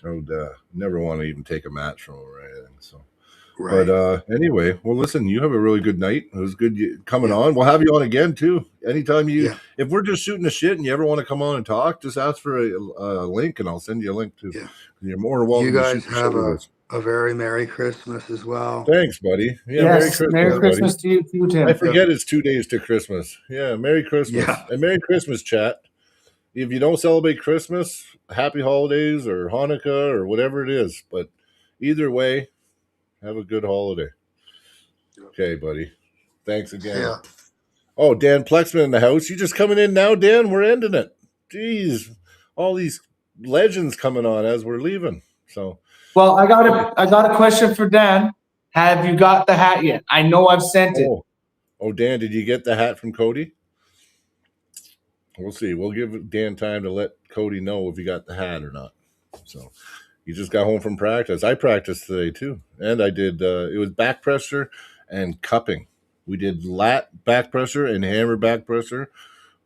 I would never want to even take a match from him or anything. So, Right. but anyway, well, listen, you have a really good night. It was good coming Yeah. on. We'll have you on again too. Anytime Yeah. if we're just shooting the shit and you ever want to come on and talk, just ask for a link and I'll send you a link too. Yeah. You're more than welcome You to guys shoot the shit have with us. a very Merry Christmas as well. Thanks, buddy. Yeah, Merry Yes, Christmas, Merry buddy. Christmas to you too, I Tim. forget it's 2 days to Christmas. Yeah, Merry Christmas. Yeah. And Merry Christmas, chat. If you don't celebrate Christmas, happy holidays or Hanukkah or whatever it is. But either way, have a good holiday. Okay, buddy. Thanks again. Yeah. Oh, Dan Plexman in the house. You just coming in now, Dan? We're ending it. Jeez. All these legends coming on as we're leaving. So Well, I got a question for Dan. Have you got the hat yet? I know I've sent it. Oh, Dan, did you get the hat from Cody? We'll see. We'll give Dan time to let Cody know if he got the hat or not. So he just got home from practice. I practiced today too, and I did. It was back pressure and cupping. We did lat back pressure and hammer back pressure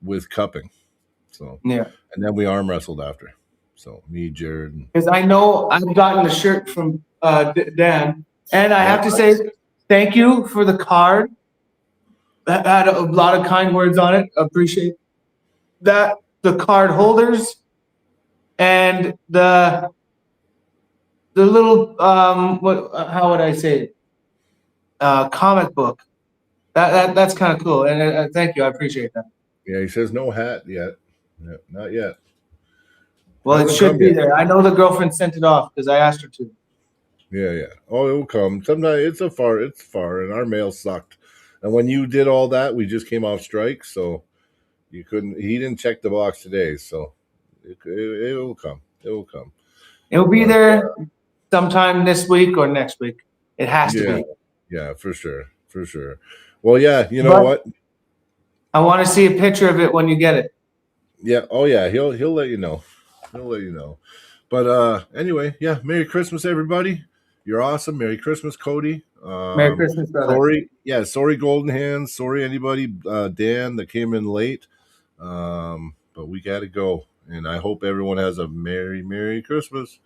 with cupping. So Yeah. and then we arm wrestled after. So me, Jared, and Because I know I've gotten a shirt from Dan, and I have to say thank you for the card. That had a lot of kind words on it. Appreciate that. The card holders and the little how would I say it? Comic book. That's kind of cool. And thank you. I appreciate that. yeah, he says no hat yet. Yeah, not yet. Well, it Hasn't should come be yet. there. I know the girlfriend sent it off because I asked her to. Yeah. Oh, it will come. Sometimes it's far, and our mail sucked. And when you did all that, we just came off strike, so you couldn't. He didn't check the box today, so it will come. It will come. It'll be there sometime this week or next week. It has to be. Yeah, for sure. Well, yeah, you know what? I want to see a picture of it when you get it. Yeah. Oh, yeah. He'll let you know. But anyway, yeah. Merry Christmas, everybody. You're awesome. Merry Christmas, Cody. Merry Christmas, brother. Sorry, Golden Hands. Sorry, anybody, Dan, that came in late. But we got to go. And I hope everyone has a Merry Christmas.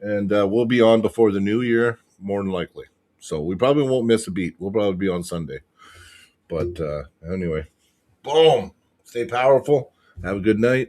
And we'll be on before the new year, more than likely. So we probably won't miss a beat. We'll probably be on Sunday. But anyway, boom. Stay powerful. Have a good night.